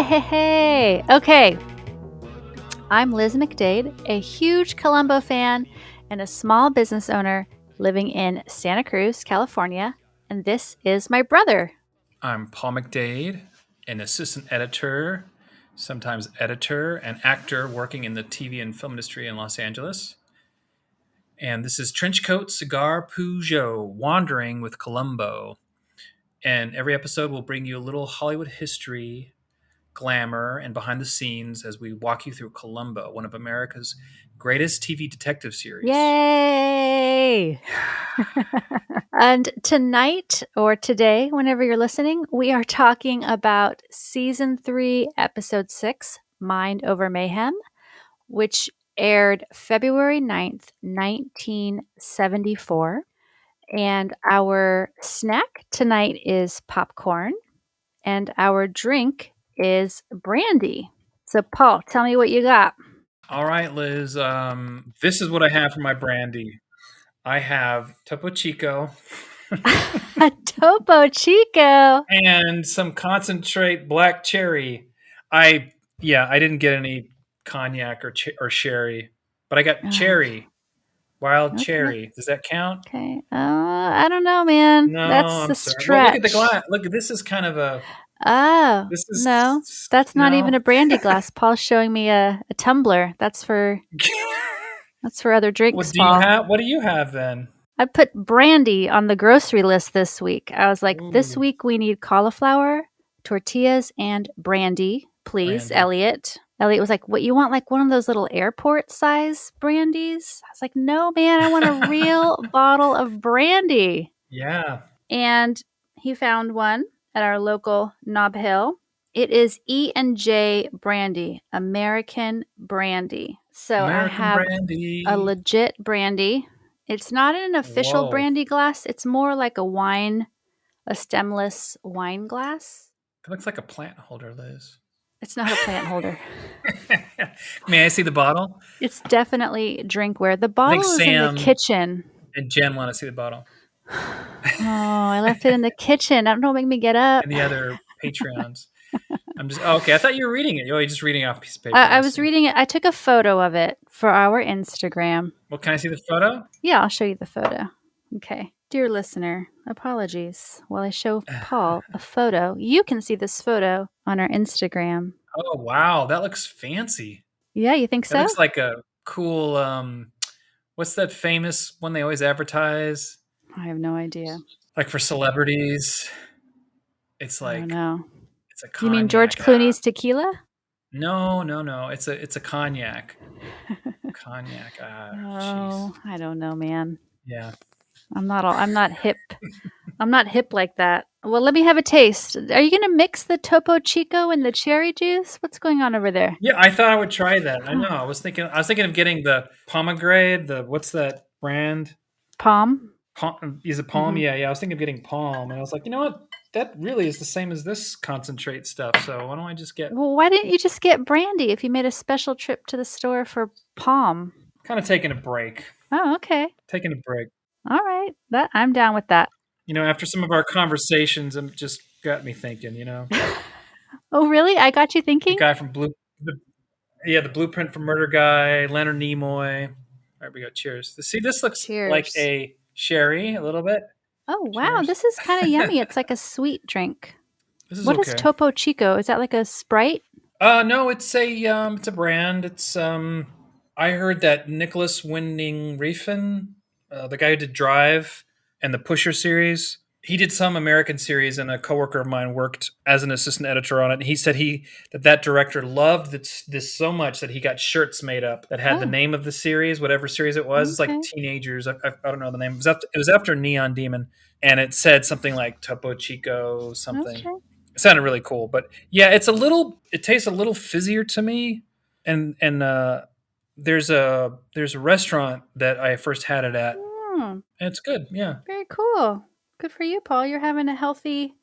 Hey. Okay. I'm Liz McDade, a huge Columbo fan and a small business owner living in Santa Cruz, California. And this is my brother. I'm Paul McDade, an assistant editor, sometimes editor, and actor working in the TV and film industry in Los Angeles. And this is Trenchcoat Cigar Peugeot, Wandering with Columbo. And every episode will bring you a little Hollywood history, glamour, and behind the scenes as we walk you through Columbo, one of America's greatest TV detective series. Yay! And tonight, or today, whenever you're listening, we are talking about Season 3, Episode 6, Mind Over Mayhem, which aired February 9th, 1974. And our snack tonight is popcorn, and our drink is brandy. So, Paul, tell me what you got. All right, Liz. This is what I have for my brandy. I have Topo Chico A Topo Chico. and some concentrate black cherry. I didn't get any cognac or sherry, but I got cherry, wild Okay. cherry. Does that count? Okay. I don't know, man. No, That's I'm a sorry. stretch. Well, look at the glass. Look, this is kind of a. Oh, This is no. That's not no. even a brandy glass. Paul's showing me a tumbler. That's for other drinks, Paul. What do you have then? I put brandy on the grocery list this week. I was like, this Ooh. week we need cauliflower, tortillas, and brandy, please, Brandy. Elliot. Elliot was like, what, you want like one of those little airport size brandies? I was like, no, man, I want a real bottle of brandy. Yeah. And he found one at our local Nob Hill. It is E&J brandy, American brandy. So American I have brandy. a legit brandy. It's not in an official Whoa. brandy glass. It's more like a stemless wine glass. It looks like a plant holder, Liz. It's not a plant holder. May I see the bottle? It's definitely drinkware. The bottle is in Sam the kitchen. And Jen want to see the bottle. Oh, I left it in the kitchen. I don't know, make me get up. And the other Patreons. Okay. I thought you were reading it. Oh, you're just reading off a piece of paper. I was reading it. I took a photo of it for our Instagram. Well, can I see the photo? Yeah, I'll show you the photo. Okay. Dear listener, apologies. While I show Paul a photo, you can see this photo on our Instagram. Oh, wow. That looks fancy. Yeah, you think so? That looks like a cool, what's that famous one they always advertise? I have no idea. Like for celebrities. It's like, I don't know. It's a cognac. You mean George Clooney's tequila? No. It's a cognac. Cognac. Oh, I don't know, man. Yeah. I'm not hip. I'm not hip like that. Well, let me have a taste. Are you going to mix the Topo Chico and the cherry juice? What's going on over there? Yeah, I thought I would try that. I know. I was thinking of getting the pomegranate, what's that brand? Palm? Is it Palm? Mhm. Yeah. I was thinking of getting Palm, and I was like, you know what? That really is the same as this concentrate stuff. So why don't I just get? Well, why didn't you just get brandy if you made a special trip to the store for Palm? Kind of taking a break. Oh, okay. Taking a break. All right. I'm down with that. You know, after some of our conversations, it just got me thinking. You know. Oh, really? I got you thinking? The guy from the Blueprint for Murder guy, Leonard Nimoy. All right, we go. Cheers. See, this looks Cheers. like a sherry a little bit. Oh, wow. Cheers. This is kind of yummy. It's like a sweet drink. This is What okay. is Topo Chico? Is that like a Sprite? No, it's a brand. It's I heard that Nicholas Winding Refn, the guy who did Drive and the Pusher series, he did some American series, and a coworker of mine worked as an assistant editor on it. And he said that director loved this so much that he got shirts made up that had the name of the series, whatever series it was. It's like teenagers. I don't know the name. It was after Neon Demon, and it said something like Topo Chico something. Okay. It sounded really cool, but yeah, it tastes a little fizzier to me. And there's a restaurant that I first had it at, and it's good. Yeah. Very cool. Good for you, Paul. You're having a healthy,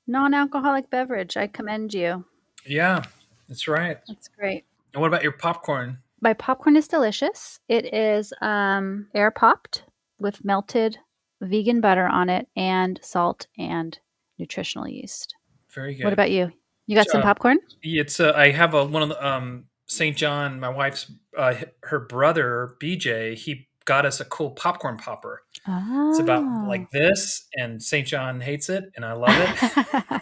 non-alcoholic beverage. I commend you. Yeah, that's right. That's great. And what about your popcorn? My popcorn is delicious. It is air popped with melted vegan butter on it and salt and nutritional yeast. Very good. What about you? You got some popcorn? It's I have one of the St. John, my wife's her brother BJ. He got us a cool popcorn popper. It's about Oh. like this, and St. John hates it, and I love it.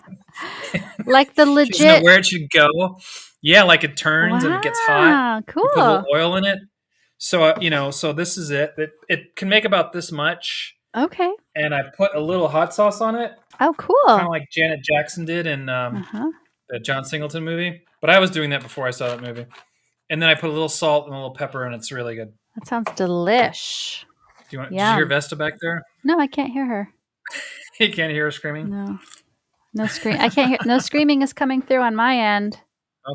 Like the She doesn't know legit. where it should go. Yeah, like it turns and it gets hot. Wow, You put a little cool. oil in it. So so this is it. It can make about this much, Okay. and I put a little hot sauce on it, Oh, kind cool. of like Janet Jackson did in Uh-huh. the John Singleton movie. But I was doing that before I saw that movie. And then I put a little salt and a little pepper, and it's really good. That sounds delish. Did you hear Yum. Vesta back there? No, I can't hear her. You can't hear her screaming? No. No scream. I can't hear. No screaming is coming through on my end.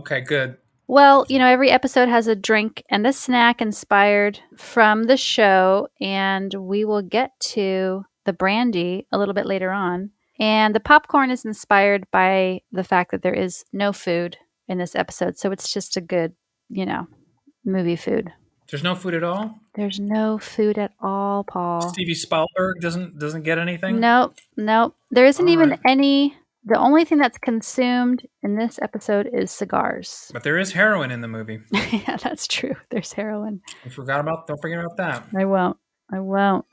Okay, good. Well, every episode has a drink and a snack inspired from the show, and we will get to the brandy a little bit later on. And the popcorn is inspired by the fact that there is no food in this episode, so it's just a good, movie food. There's no food at all? There's no food at all, Paul. Stevie Spielberg doesn't get anything? Nope. There isn't All even right. any. The only thing that's consumed in this episode is cigars. But there is heroin in the movie. Yeah, that's true. There's heroin. Don't forget about that. I won't. All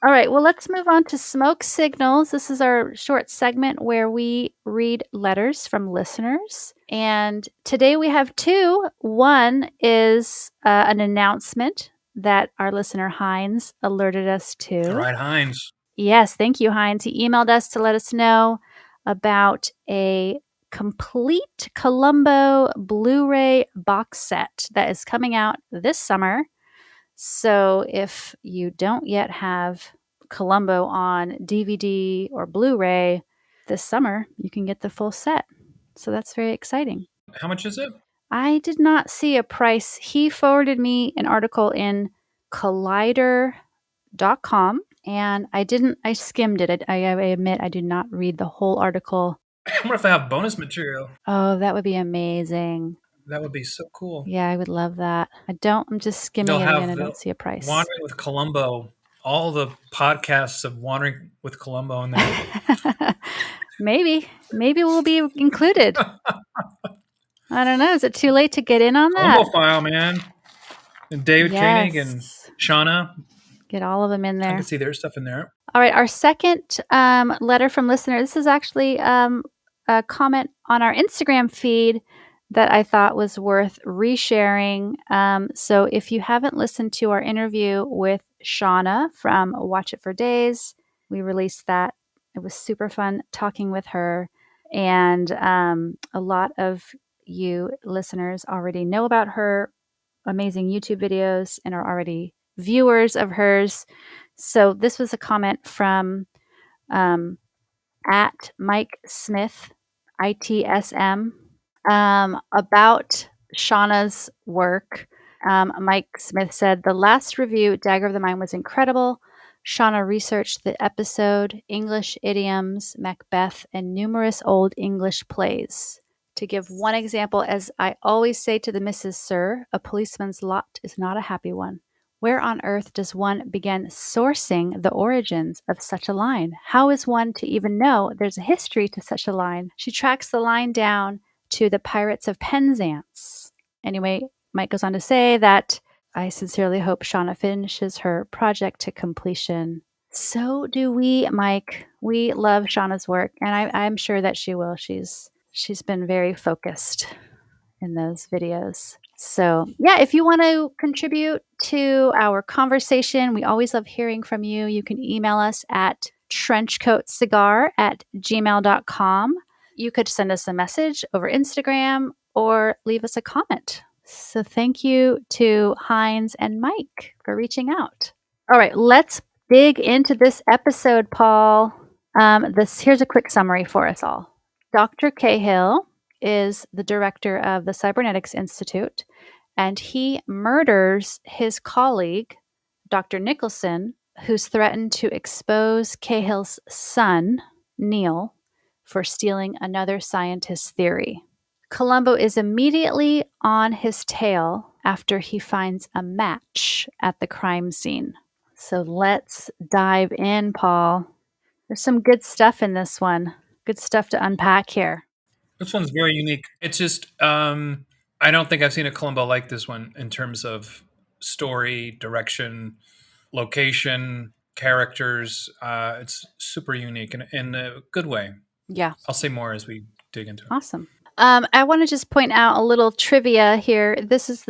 right. Well, let's move on to Smoke Signals. This is our short segment where we read letters from listeners. And today we have two. One is an announcement that our listener Heinz alerted us to. All right, Heinz. Yes. Thank you, Heinz. He emailed us to let us know about a complete Columbo Blu-ray box set that is coming out this summer. So if you don't yet have Columbo on DVD or Blu-ray this summer, you can get the full set. So that's very exciting. How much is it? I did not see a price. He forwarded me an article in collider.com and I skimmed it. I admit I did not read the whole article. I wonder if they have bonus material. Oh, that would be amazing. That would be so cool. Yeah, I would love that. I'm just skimming it again. I don't see a price. Wandering with Columbo, all the podcasts of Wandering with Columbo in there. Maybe we'll be included. I don't know. Is it too late to get in on that? Columbo file, man. And David Koenig and Shauna. Get all of them in there. I can see their stuff in there. All right. Our second letter from listener. This is actually a comment on our Instagram feed that I thought was worth resharing. So if you haven't listened to our interview with Shauna from Watch It for Days, we released that. It was super fun talking with her. And a lot of you listeners already know about her amazing YouTube videos and are already viewers of hers. So this was a comment from at Mike Smith, ITSM, about Shauna's work. Mike Smith said, the last review, Dagger of the Mind, was incredible. Shauna researched the episode, English idioms, Macbeth, and numerous old English plays. To give one example, as I always say to the Mrs. Sir, a policeman's lot is not a happy one. Where on earth does one begin sourcing the origins of such a line? How is one to even know there's a history to such a line? She tracks the line down to the Pirates of Penzance. Anyway, Mike goes on to say that I sincerely hope Shauna finishes her project to completion. So do we, Mike. We love Shauna's work, and I'm sure that she will. She's been very focused in those videos. So yeah, if you want to contribute to our conversation, we always love hearing from you. You can email us at trenchcoatcigar@gmail.com. You could send us a message over Instagram or leave us a comment. So thank you to Heinz and Mike for reaching out. All right, let's dig into this episode, Paul. Here's a quick summary for us all. Dr. Cahill is the director of the Cybernetics Institute, and he murders his colleague, Dr. Nicholson, who's threatened to expose Cahill's son, Neil, for stealing another scientist's theory. Columbo is immediately on his tail after he finds a match at the crime scene. So let's dive in, Paul. There's some good stuff in this one. Good stuff to unpack here. This one's very unique. It's just I don't think I've seen a Columbo like this one in terms of story, direction, location, characters. It's super unique in a good way. Yeah. I'll say more as we dig into it. Awesome. I want to just point out a little trivia here. This is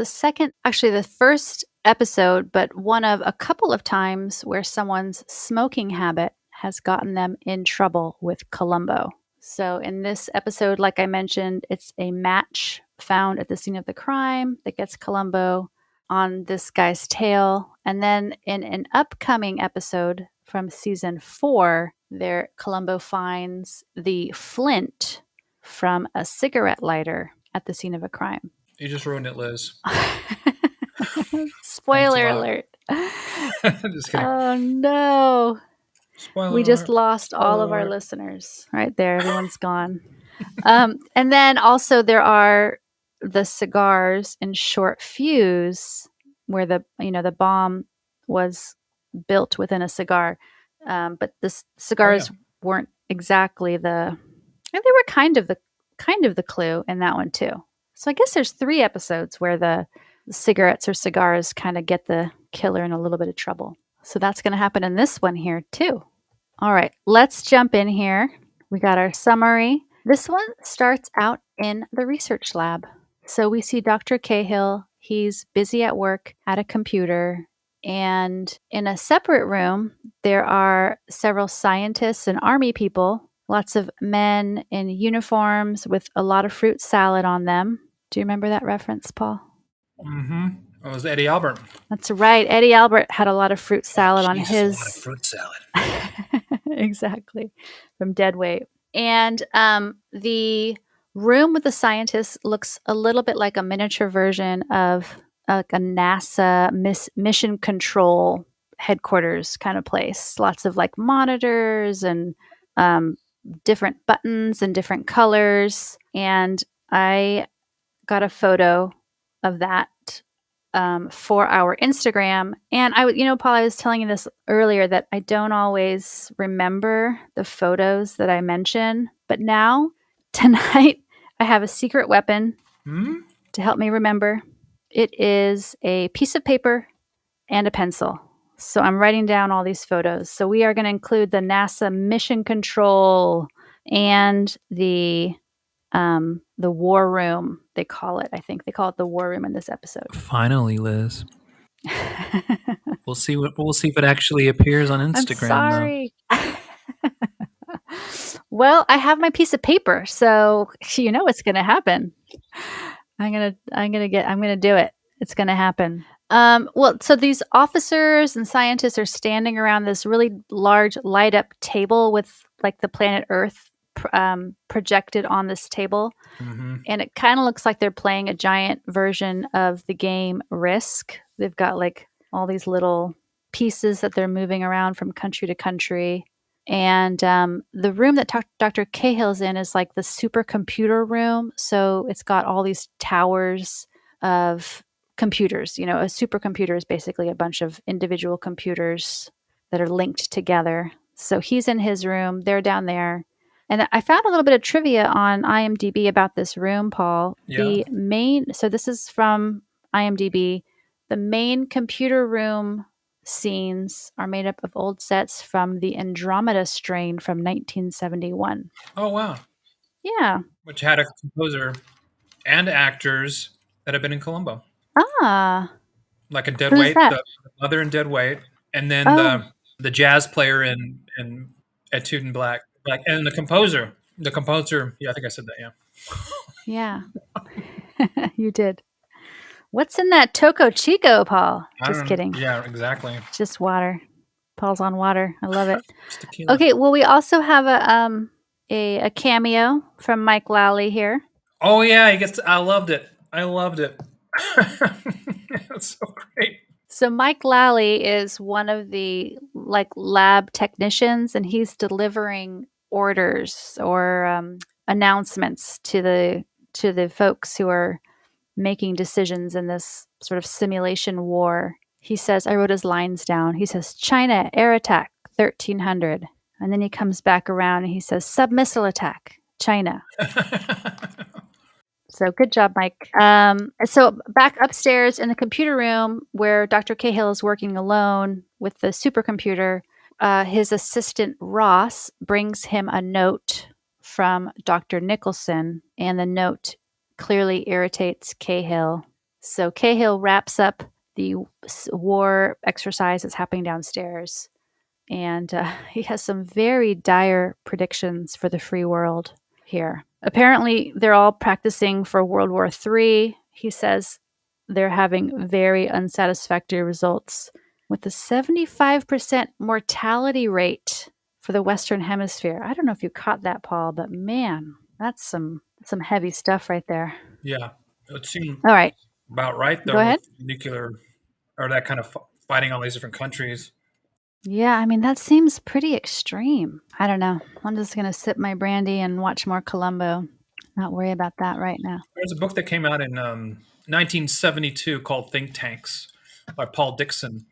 actually the first episode, but one of a couple of times where someone's smoking habit has gotten them in trouble with Columbo. So in this episode, like I mentioned, it's a match found at the scene of the crime that gets Columbo on this guy's tail. And then in an upcoming episode from season 4, there Columbo finds the flint from a cigarette lighter at the scene of a crime. You just ruined it, Liz. Spoiler alert. Just kidding. Oh no. Spoiler We just alert. lost all of our listeners right there. Everyone's gone. And then also there are the cigars in Short Fuse where the bomb was built within a cigar. But the cigars weren't exactly they were kind of the clue in that one too. So I guess there's 3 episodes where the cigarettes or cigars kind of get the killer in a little bit of trouble. So that's going to happen in this one here too. All right, let's jump in here. We got our summary. This one starts out in the research lab. So we see Dr. Cahill. He's busy at work at a computer. And in a separate room, there are several scientists and army people, lots of men in uniforms with a lot of fruit salad on them. Do you remember that reference, Paul? Mm-hmm. It was Eddie Albert. That's right. Eddie Albert had a lot of fruit salad on his. A lot of fruit salad. Exactly. From Deadweight. And the room with the scientists looks a little bit like a miniature version of like a NASA mission control headquarters kind of place. Lots of like monitors and different buttons and different colors. And I got a photo of that for our Instagram. And Paul, I was telling you this earlier that I don't always remember the photos that I mention. But now, tonight, I have a secret weapon to help me remember. It is a piece of paper and a pencil. So I'm writing down all these photos. So we are going to include the NASA mission control and the war room, they call it. I think they call it the war room in this episode. Finally, Liz. We'll see if it actually appears on Instagram. I'm sorry. Well, I have my piece of paper, so you know what's going to happen. I'm going to do it. It's going to happen. So these officers and scientists are standing around this really large light up table with like the planet Earth projected on this table. Mm-hmm. And it kind of looks like they're playing a giant version of the game Risk. They've got like all these little pieces that they're moving around from country to country. And the room that Dr. Cahill's in is like the supercomputer room. So it's got all these towers of computers. A supercomputer is basically a bunch of individual computers that are linked together. So he's in his room. They're down there. And I found a little bit of trivia on IMDb about this room, Paul. Yeah. So this is from IMDb. The main computer room scenes are made up of old sets from the Andromeda strain from 1971. Oh, wow. Yeah. Which had a composer and actors that have been in Columbo. Ah. Like in Deadweight, the mother in Deadweight, and then the jazz player in Etude in Black. And the composer, yeah, I think I said that, yeah. Yeah. You did. What's in that Toco Chico, Paul? Just kidding. Yeah, exactly. Just water. Paul's on water. I love it. Okay, well, we also have a cameo from Mike Lally here. Oh, yeah, I loved it. That's so great. So Mike Lally is one of the lab technicians, and he's delivering orders or announcements to the folks who are making decisions in this sort of simulation war. He says, I wrote his lines down. He says, China, air attack, 1300. And then he comes back around and he says, submissile attack, China. So good job, Mike. So back upstairs in the computer room where Dr. Cahill is working alone with the supercomputer, his assistant Ross brings him a note from Dr. Nicholson, and the note clearly irritates Cahill. So Cahill wraps up the war exercise that's happening downstairs, and he has some very dire predictions for the free world here. Apparently, they're all practicing for World War III. He says they're having very unsatisfactory results with a 75% mortality rate for the Western Hemisphere. I don't know if you caught that, Paul, but man, that's some heavy stuff right there. Yeah, it would seem All right, about right go though ahead. with nuclear or that kind of fighting all these different countries. Yeah, I mean, that seems pretty extreme. I don't know. I'm just going to sip my brandy and watch more Columbo. Not worry about that right now. There's a book that came out in 1972 called Think Tanks by Paul Dixon.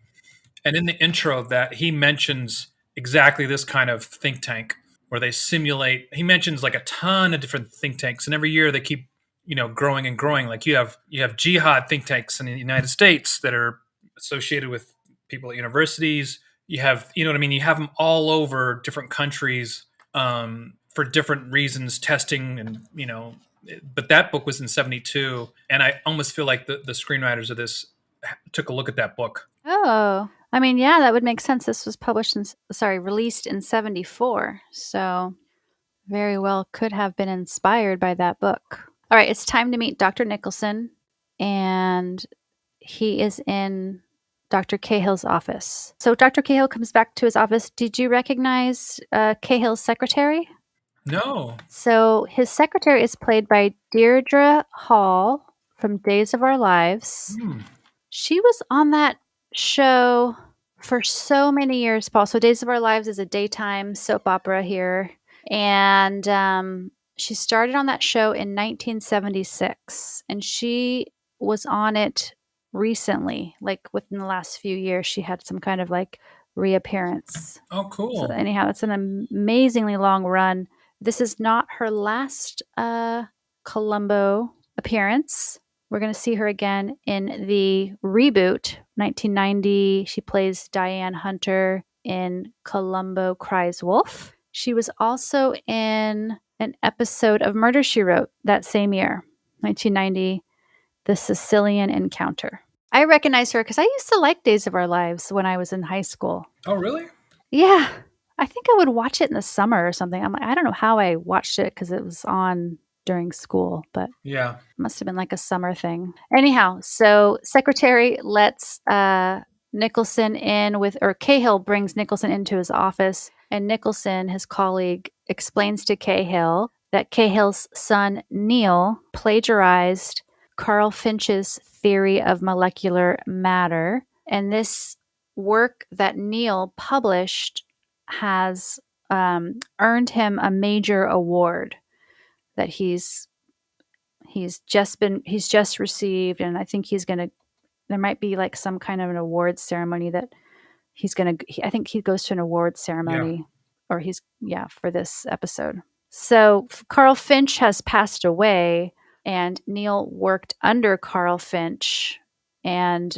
And in the intro of that, he mentions exactly this kind of think tank where they simulate. He mentions like a ton of different think tanks, and every year they keep growing and growing. Like you have jihad think tanks in the United States that are associated with people at universities. You have what I mean. You have them all over different countries for different reasons, testing and But that book was in '72, and I almost feel like the screenwriters of this took a look at that book. Oh, I mean, yeah, that would make sense. This was released in 74. So very well could have been inspired by that book. All right, it's time to meet Dr. Nicholson, and he is in Dr. Cahill's office. So Dr. Cahill comes back to his office. Did you recognize Cahill's secretary? No. So his secretary is played by Deirdre Hall from Days of Our Lives. She was on that show for so many years, Paul. So Days of Our Lives is a daytime soap opera here. And she started on that show in 1976. And she was on it recently, like within the last few years. She had some kind of like reappearance. Oh, cool. So anyhow, it's an amazingly long run. This is not her last Columbo appearance. We're going to see her again in the reboot, 1990. She plays Diane Hunter in Columbo Cries Wolf. She was also in an episode of Murder, She Wrote that same year, 1990, The Sicilian Encounter. I recognize her because I used to like Days of Our Lives when I was in high school. Oh, really? Yeah. I think I would watch it in the summer or something. I don't know how I watched it because it was on during school, but yeah, it must have been like a summer thing. Anyhow, so secretary lets Nicholson in or Cahill brings Nicholson into his office, and Nicholson, his colleague, explains to Cahill that Cahill's son, Neil, plagiarized Carl Finch's theory of molecular matter, and this work that Neil published has earned him a major award that he's just received, and I think there might be like some kind of an awards ceremony that I think he goes to an awards ceremony or for this episode. So Carl Finch has passed away, and Neil worked under Carl Finch, and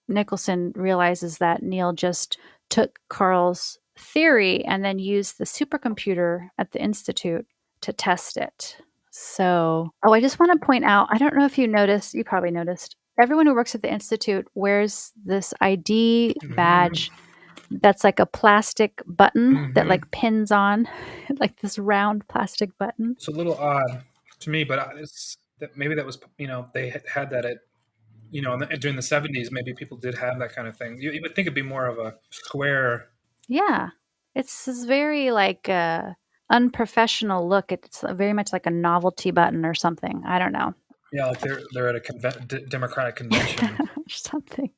Nicholson realizes that Neil just took Carl's theory and then used the supercomputer at the Institute to test it. So, I just want to point out, I don't know if you noticed, you probably noticed, everyone who works at the Institute wears this ID badge that's like a plastic button that like pins on, like this round plastic button. It's a little odd to me, but maybe that was, they had that at, during the 70s, maybe people did have that kind of thing. You would think it'd be more of a square. Yeah. It's this very like unprofessional look. It's very much like a novelty button or something. I don't know. Yeah, like they're at a Democratic convention. or something.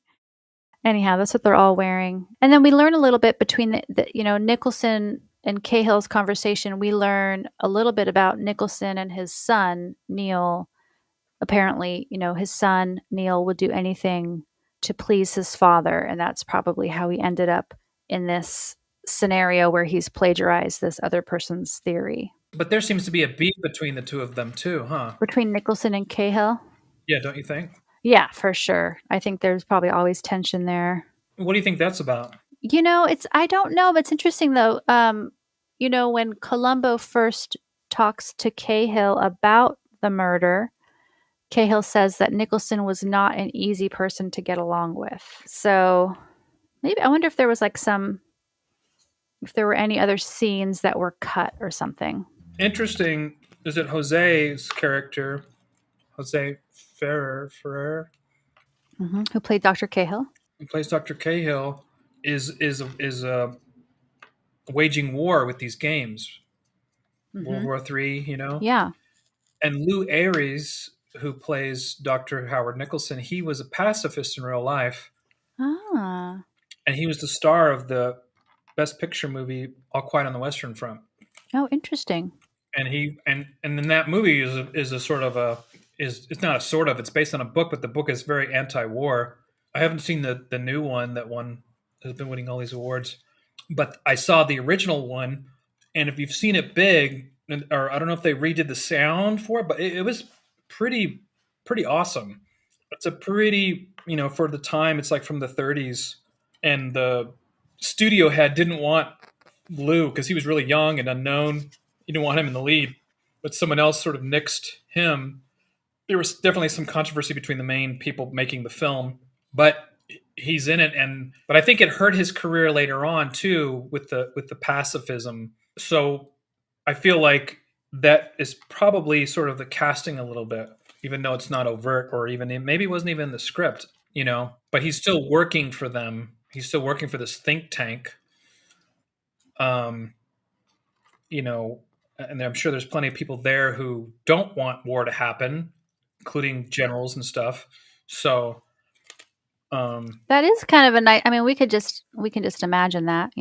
Anyhow, that's what they're all wearing. And then we learn a little bit between the Nicholson and Cahill's conversation. We learn a little bit about Nicholson and his son, Neil. Apparently, his son, Neil, would do anything to please his father. And that's probably how he ended up in this scenario where he's plagiarized this other person's theory. But there seems to be a beef between the two of them too, huh? between Nicholson and Cahill. Yeah, don't you think? Yeah, for sure. I think there's probably always tension there. What do you think that's about? It's I don't know, but it's interesting though. When Columbo first talks to Cahill about the murder, Cahill says that Nicholson was not an easy person to get along with. So maybe I wonder if there was if there were any other scenes that were cut or something. Interesting is that Jose's character, Jose Ferrer, Who played Dr. Cahill? who plays Dr. Cahill, is waging war with these games, World hmm War III, Yeah. And Lou Ayres, who plays Dr. Howard Nicholson, he was a pacifist in real life, Ah. and he was the star of the Best Picture movie All Quiet on the Western Front. Oh, interesting. And he and in that movie is a sort of a is it's not a sort of, it's based on a book, but the book is very anti-war. I haven't seen the new one that won has been winning all these awards, but I saw the original one, and if you've seen it big, or I don't know if they redid the sound for it, but it was pretty awesome. It's a pretty, for the time, it's like from the 30s, and the studio head didn't want Lou because he was really young and unknown. He didn't want him in the lead, but someone else sort of nixed him. There was definitely some controversy between the main people making the film, but he's in it, and but I think it hurt his career later on too with the pacifism. So I feel like that is probably sort of the casting a little bit, even though it's not overt, or even maybe it wasn't even in the script, But he's still working for them. He's still working for this think tank, um, you know, and I'm sure there's plenty of people there who don't want war to happen, including generals and stuff. So, That is kind of a nice. I mean, we can just imagine that,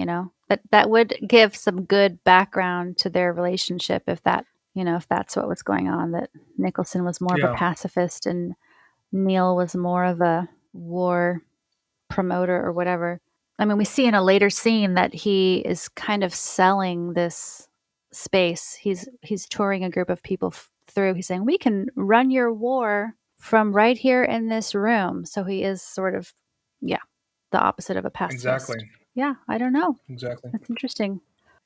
that would give some good background to their relationship if that's what was going on. That Nicholson was more of a yeah, pacifist and Neil was more of a war promoter or whatever. I mean, we see in a later scene that he is kind of selling this space. He's touring a group of people through. He's saying, "We can run your war from right here in this room." So he is sort of, yeah, the opposite of a exactly, pacifist. Yeah, I don't know. exactly. That's interesting.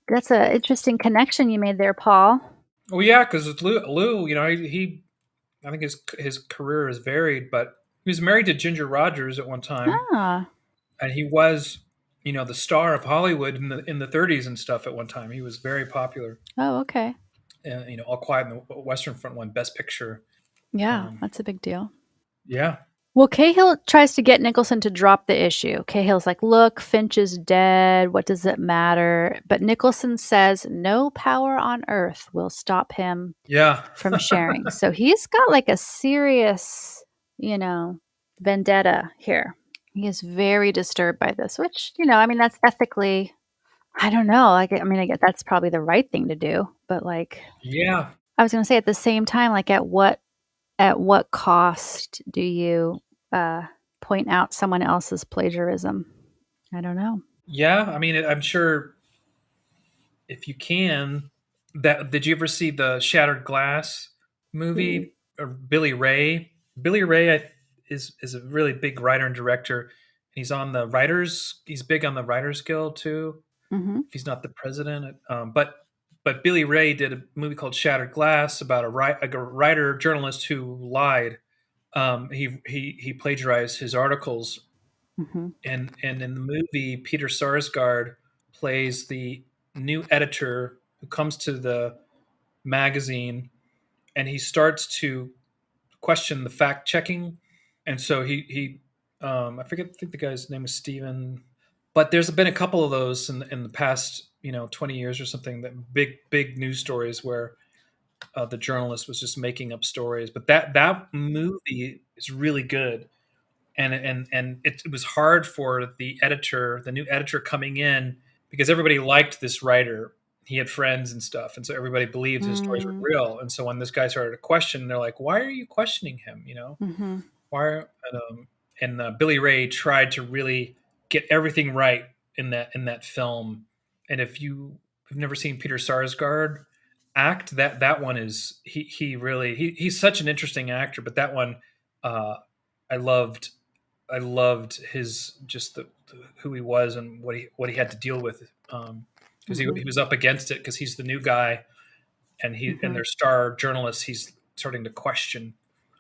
That's a interesting connection you made there, Paul. Well, yeah, because Lou, I think his career is varied, but he was married to Ginger Rogers at one time, Ah, and he was, the star of Hollywood in the 30s and stuff at one time. He was very popular. oh, okay. All Quiet in the Western Front won Best Picture. Yeah, Um, that's a big deal. yeah, Well, Cahill tries to get Nicholson to drop the issue. Cahill's like, "Look, Finch is dead. What does it matter?" But Nicholson says no power on earth will stop him yeah, from sharing. So he's got like a serious, you know, vendetta here. He is very disturbed by this, which, I mean, that's ethically, I don't know. Like, I mean, I get that's probably the right thing to do. But like, yeah, I was going to say at the same time, like, at what cost do you point out someone else's plagiarism? I don't know. yeah. I mean, I'm sure if you can. That did you ever see the Shattered Glass Mm, movie? Or Billy Ray. Billy Ray is a really big writer and director. He's on the writers. He's big on the Writers Guild too. mhm, If he's not the president, but Billy Ray did a movie called Shattered Glass about a writer journalist who lied. He plagiarized his articles, mhm, and in the movie, Peter Sarsgaard plays the new editor who comes to the magazine, and he starts to question the fact checking, and so I forget, I think the guy's name is Steven, but there's been a couple of those in the past 20 years or something, that big news stories where the journalist was just making up stories. But that movie is really good, and it was hard for the new editor coming in, because everybody liked this writer. He had friends and stuff, and so everybody believed his stories were mm, real. And so when this guy started to question, they're like, "Why are you questioning him?" mhm, Why? And Billy Ray tried to really get everything right in that film. And if you've never seen Peter Sarsgaard, act, that one is he's such an interesting actor. But that one, uh, I loved his just who he was and what he had to deal with, because Mm-hmm. he was up against it because he's the new guy, and Mm-hmm. their star journalist he's starting to question.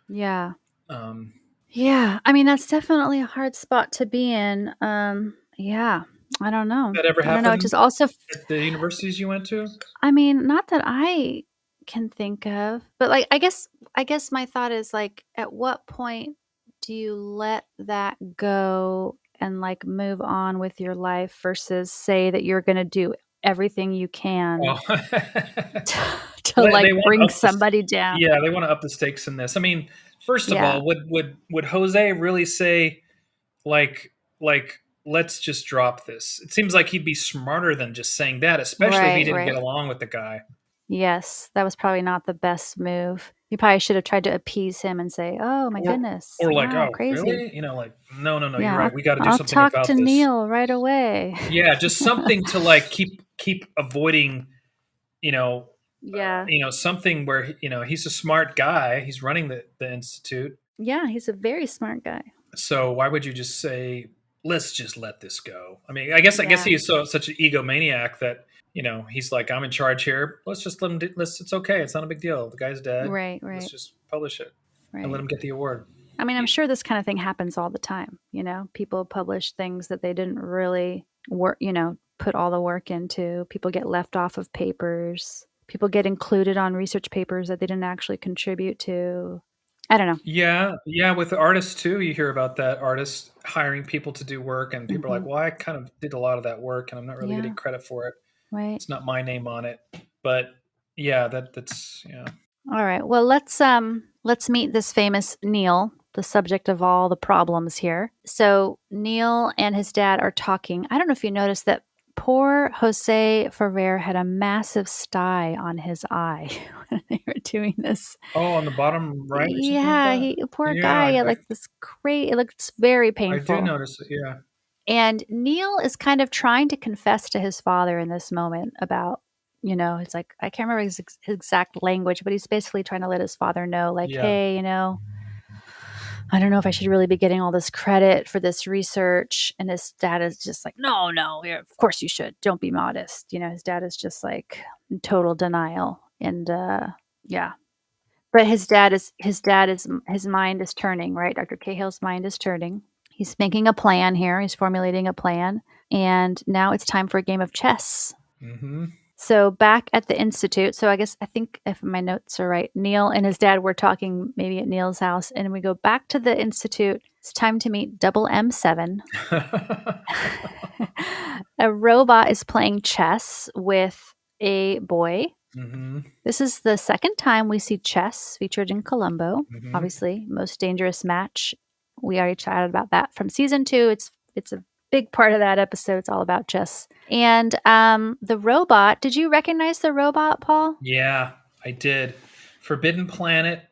Yeah. Um, Yeah. I mean, that's definitely a hard spot to be in. Yeah. I don't know. that ever I don't know. It happened just also, at the universities you went to? I mean, not that I can think of, but like, I guess my thought is like, at what point do you let that go and like move on with your life versus say that you're going to do everything you can Oh. to Well, they like want to bring up the somebody down? yeah, they want to up the stakes in this. I mean, first of Yeah. all, would Jose really say like let's just drop this? It seems like he'd be smarter than just saying that, especially if he Right. didn't get Right. along with the guy. Yes, that was probably not the best move. You probably should have tried to appease him and say, "Oh my Or goodness, like, wow, oh, crazy. really? Like, no, no, no, you're Yeah, right. We got to do I'll something talk about to this. Neil right away." Yeah, just something to like keep avoiding, you know, Yeah. something where he's a smart guy. He's running the institute. Yeah, he's a very smart guy. So why would you just say, let's just let this go? I mean, I guess Yeah. he's such an egomaniac that he's like, I'm in charge here. Let's just let him. It's okay. It's not a big deal. The guy's dead. Right, Let's right, just publish it and let right. him get the award. I mean, I'm sure this kind of thing happens all the time, People publish things that they didn't really put all the work into. People get left off of papers. People get included on research papers that they didn't actually contribute to. I don't know. Yeah, yeah. With the artists too, you hear about that artists hiring people to do work, and people are like, Mhm. "Well, I kind of did a lot of that work, and I'm not really getting Yeah, credit for it. right. It's not my name on it." But yeah, that's yeah. All right. Well, let's meet this famous Neil, the subject of all the problems here. So, Neil and his dad are talking. I don't know if you noticed that poor Jose Ferrer had a massive sty on his eye when they were doing this. Oh, on the bottom right or something like Yeah, that. he poor Yeah, guy, he had like this great it looks very I do painful. notice it. Yeah. And Neil is kind of trying to confess to his father in this moment about, it's like, I can't remember his exact language, but he's basically trying to let his father know, like, Yeah. hey, I don't know if I should really be getting all this credit for this research. And his dad is just like, no, no, yeah, of course you should. Don't be modest. His dad is just like in total denial. And yeah. But his mind is turning, right? Dr. Cahill's mind is turning. He's making a plan here. He's formulating a plan. And now it's time for a game of chess. Mm-hmm. So back at the institute, I think if my notes are right, Neil and his dad were talking maybe at Neil's house, and we go back to the institute. It's time to meet Double M7. A robot is playing chess with a boy. Mm-hmm. This is the second time we see chess featured in Columbo. Mm-hmm. Obviously, most dangerous match. We already chatted about that from season 2. It's a big part of that episode. It's all about chess. And the robot. Did you recognize the robot, Paul? Yeah, I did. Forbidden Planet.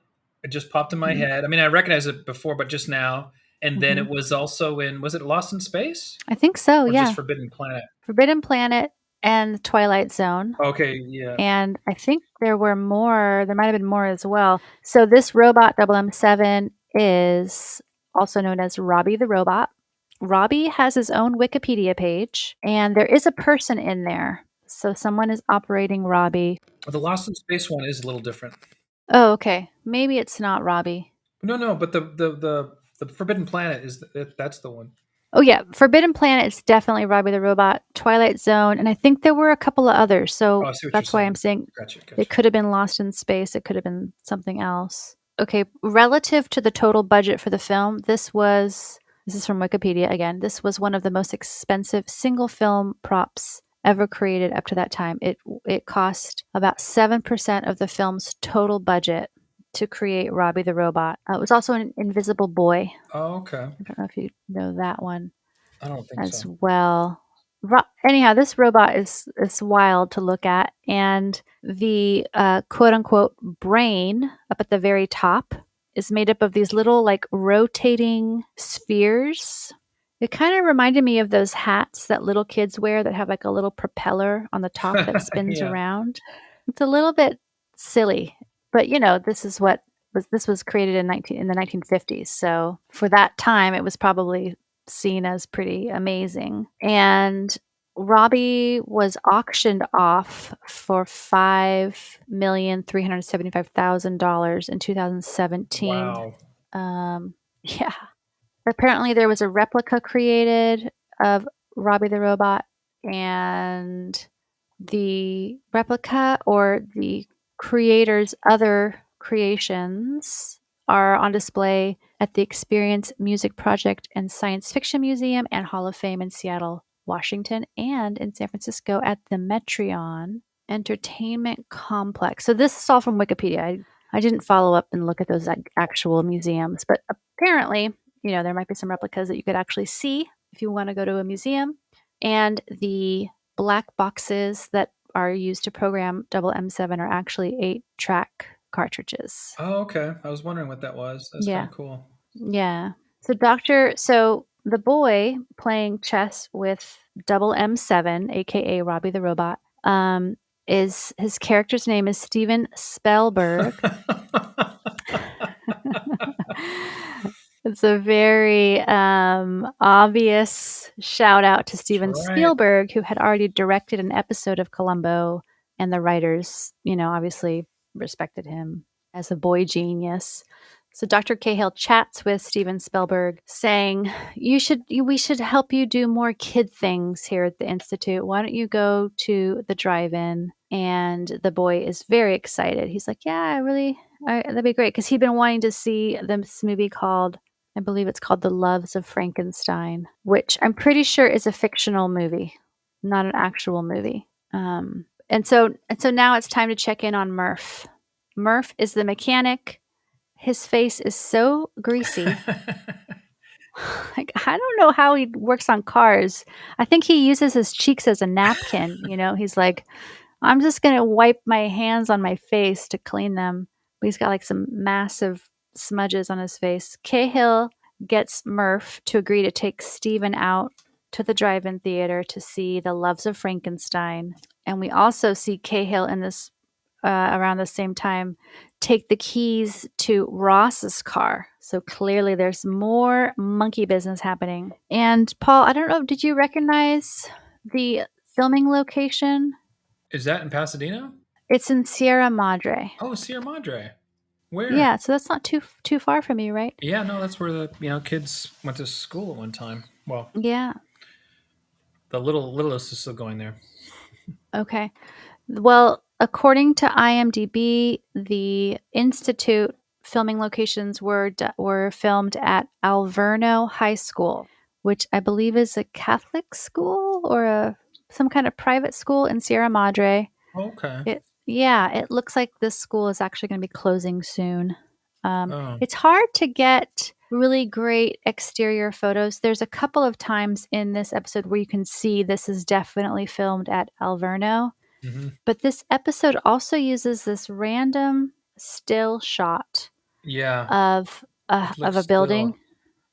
It just popped in my Mm-hmm. head. I mean, I recognized it before, but just now. And then Mm-hmm. it was also in. Was it Lost in Space I think so. or just Yeah, Forbidden Planet? Forbidden Planet and Twilight Zone. Okay. Yeah. And I think there were more. There might have been more as well. So this robot, Double M7, is also known as Robbie the Robot. Robbie has his own Wikipedia page, and there is a person in there. So someone is operating Robbie. Well, the Lost in Space one is a little different. Oh, okay. Maybe it's not Robbie. No, no, but the Forbidden Planet is that's the one. Oh, yeah. Forbidden Planet is definitely Robbie the Robot, Twilight Zone, and I think there were a couple of others. Oh, So I see what you're that's why I'm saying. saying Gotcha. it could have been Lost in Space. It could have been something else. Okay. Relative to the total budget for the film, this is from Wikipedia again. This was one of the most expensive single film props ever created up to that time. It cost about 7% of the film's total budget to create Robbie the Robot. It was also an Invisible Boy. Oh, okay. I don't know if you know that one I don't think as so. well. Anyhow, this robot is wild to look at, and the quote unquote brain up at the very top is made up of these little like rotating spheres. It kind of reminded me of those hats that little kids wear that have like a little propeller on the top that spins Yeah. around. It's a little bit silly, but this was created in the 1950s. So for that time, it was probably seen as pretty amazing. And Robbie was auctioned off for $5,375,000 in 2017. Wow. Yeah. Apparently, there was a replica created of Robbie the Robot, and the replica or the creator's other creations are on display at the Experience Music Project and Science Fiction Museum and Hall of Fame in Seattle, Washington, and in San Francisco at the Metreon Entertainment Complex. So this is all from Wikipedia. I didn't follow up and look at those actual museums, but apparently, there might be some replicas that you could actually see if you want to go to a museum. And the black boxes that are used to program Double M7 are actually 8-track cartridges. Oh, okay. I was wondering what that was. That's kind Yeah. of cool. Yeah. So the boy playing chess with Double M7, aka Robbie the Robot, is his character's name is Steven Spielberg. It's a very obvious shout out to Steven right. Spielberg, who had already directed an episode of Columbo, and the writers, obviously respected him as a boy genius. So Dr. Cahill chats with Steven Spielberg, saying, "We should help you do more kid things here at the Institute. Why don't you go to the drive-in?" And the boy is very excited. He's like, "Yeah, that'd be great," because he'd been wanting to see this movie called, I believe it's called The Loves of Frankenstein, which I'm pretty sure is a fictional movie, not an actual movie. And so now it's time to check in on Murph. Murph is the mechanic. His face is so greasy. Like, I don't know how he works on cars. I think he uses his cheeks as a napkin. He's like, I'm just going to wipe my hands on my face to clean them. But he's got like some massive smudges on his face. Cahill gets Murph to agree to take Steven out to the drive-in theater to see The Loves of Frankenstein. And we also see Cahill in this around the same time take the keys to Ross's car. So clearly there's more monkey business happening. And Paul, I don't know, did you recognize the filming location? Is that in Pasadena? It's in Sierra Madre. Oh, Sierra Madre. Where? Yeah, so that's not too far from you, right? Yeah, no, that's where the kids went to school at one time. Well, Yeah. the littlest is still going there. Okay. Well, according to IMDb, the Institute filming locations were filmed at Alverno High School, which I believe is a Catholic school or some kind of private school in Sierra Madre. Okay. It looks like this school is actually going to be closing soon. Oh. It's hard to get really great exterior photos. There's a couple of times in this episode where you can see this is definitely filmed at Alverno. Mm-hmm. But this episode also uses this random still shot Yeah. of It of looks a building. still.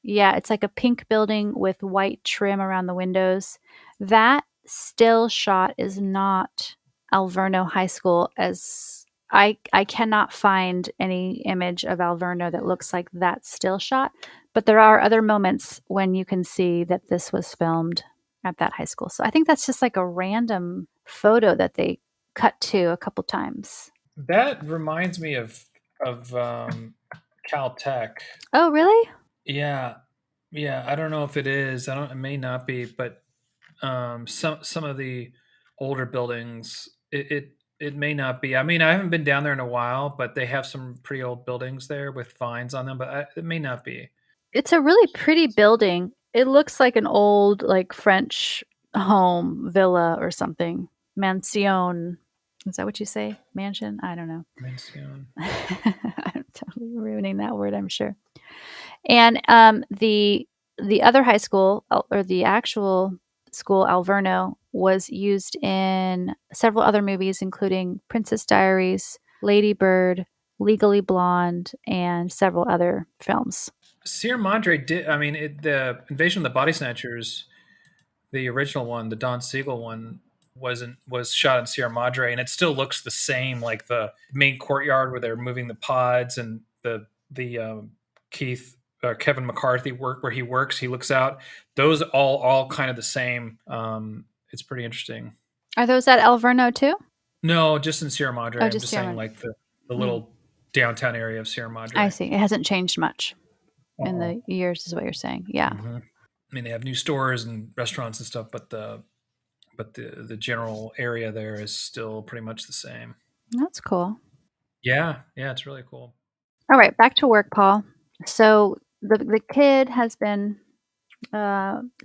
Yeah, it's like a pink building with white trim around the windows. That still shot is not Alverno High School, as I cannot find any image of Alverno that looks like that still shot, but there are other moments when you can see that this was filmed at that high school. So I think that's just like a random photo that they cut to a couple times. That reminds me of Caltech. Oh, really? Yeah, yeah. I don't know if it is. I don't. It may not be, but some of the older buildings, it may not be. I mean, I haven't been down there in a while, but they have some pretty old buildings there with vines on them. But it may not be. It's a really pretty building. It looks like an old, like, French home, villa or something. Mansion. Is that what you say? Mansion? I don't know. Mention. I'm totally ruining that word, I'm sure. And the other high school, or the actual school, Alverno, was used in several other movies, including Princess Diaries, Lady Bird, Legally Blonde, and several other films. Sierra Madre did. I mean, the Invasion of the Body Snatchers, the original one, the Don Siegel one. was shot in Sierra Madre, and it still looks the same, like the main courtyard where they're moving the pods, and the Keith Kevin McCarthy work where he works. He looks out. Those all kind of the same. It's pretty interesting. Are those at Alverno too? No, just in Sierra Madre. Oh, I'm just just Sierra saying, Madre. like the Mm. little downtown area of Sierra I Madre. see. It hasn't changed much in Uh-uh. the years, is what you're saying. Yeah. Mm-hmm. I mean, they have new stores and restaurants and stuff, but the general area there is still pretty much the same. That's cool. Yeah, it's really cool. All right, back to work, Paul. So the kid has been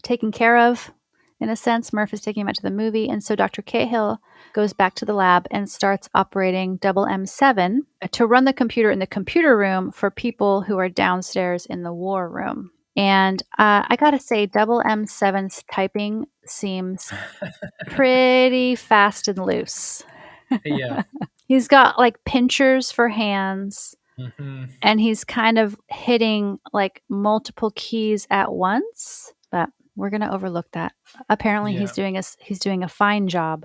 taken care of, in a sense. Murph is taking him out to the movie, and so Dr. Cahill goes back to the lab and starts operating double M7 to run the computer in the computer room for people who are downstairs in the war room. And I gotta say, double M7's typing seems pretty fast and loose. Yeah. He's got like pinchers for hands, Mm-hmm. and he's kind of hitting like multiple keys at once, but we're going to overlook that. Apparently Yeah. he's doing a fine job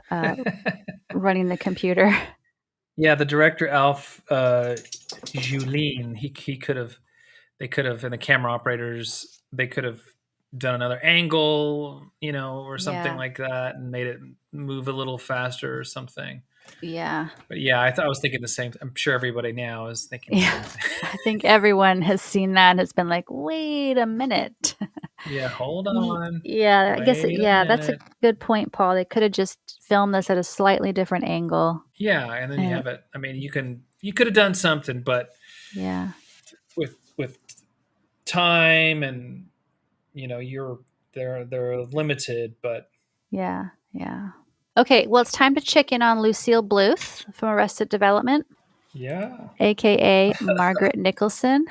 running the computer. Yeah, the director Alf Kjellin, they could have, and the camera operators, they could have done another angle, or something Yeah. like that, and made it move a little faster or something. Yeah. But yeah, I was thinking the same. I'm sure everybody now is thinking the Yeah. same thing. I think everyone has seen that and has been like, wait a minute. Yeah, hold on. Yeah, I guess, Wait a that's a minute. good point, Paul. They could have just filmed this at a slightly different angle. Yeah, and then you And have it. I mean, you could have done something, but yeah. with time and they're limited, but Yeah. Yeah. Okay, well, it's time to check in on Lucille Bluth from Arrested Development, yeah. aka Margaret Nicholson.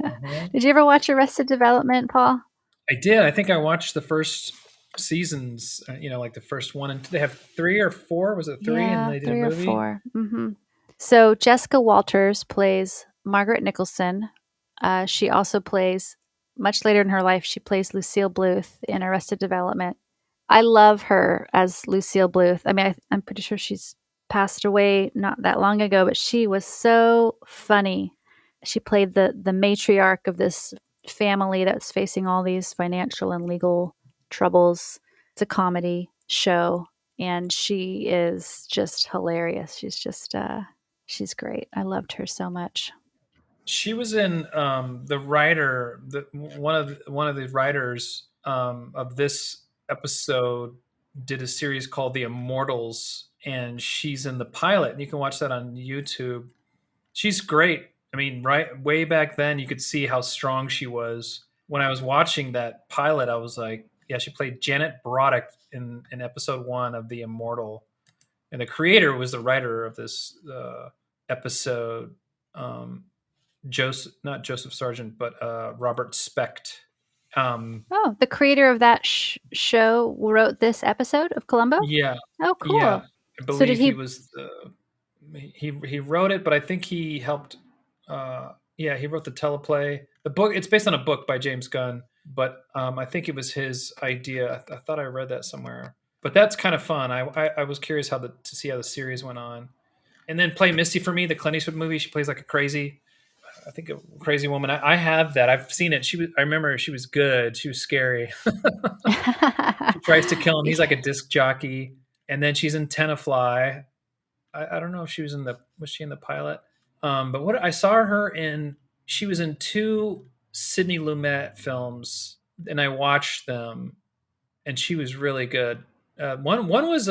Uh-huh. Did you ever watch Arrested Development, Paul? I did. I think I watched the first seasons. Like the first one, and they have 3 or 4. Was it 3? And Yeah, they did a 3 or movie. 4. So Jessica Walters plays Margaret Nicholson. She also plays, much later in her life, she plays Lucille Bluth in Arrested Development. I love her as Lucille Bluth. I mean, I'm pretty sure she's passed away not that long ago, but she was so funny. She played the matriarch of this family that's facing all these financial and legal troubles. It's a comedy show, and she is just hilarious. She's great. I loved her so much. She was in the writer, one of the writers of this episode did a series called The Immortals, and she's in the pilot. And you can watch that on YouTube. She's great. I mean, right way back then, you could see how strong she was. When I was watching that pilot, I was like, yeah, she played Janet Broderick in episode 1 of The Immortal, and the creator was the writer of this episode. Not Joseph Sargent, but Robert Specht. Oh, the creator of that show wrote this episode of Columbo? Yeah, Oh, yeah. cool. I So did believe he he was he wrote it, but I think he helped. Yeah, he wrote the teleplay. The book. It's based on a book by James Gunn, but I think it was his idea. I thought I read that somewhere. But that's kind of fun. I was curious to see how the series went on, and then Play Misty for me, the Clint Eastwood movie. She plays like a crazy, I think a crazy woman. I have that. I've seen it. I remember she was good. She was scary. She tries to kill him. He's like a disc jockey, and then she's in Tenafly. I don't know if she was she in the pilot? But what I saw her in, she was in 2 Sidney Lumet films, and I watched them, and she was really good. One was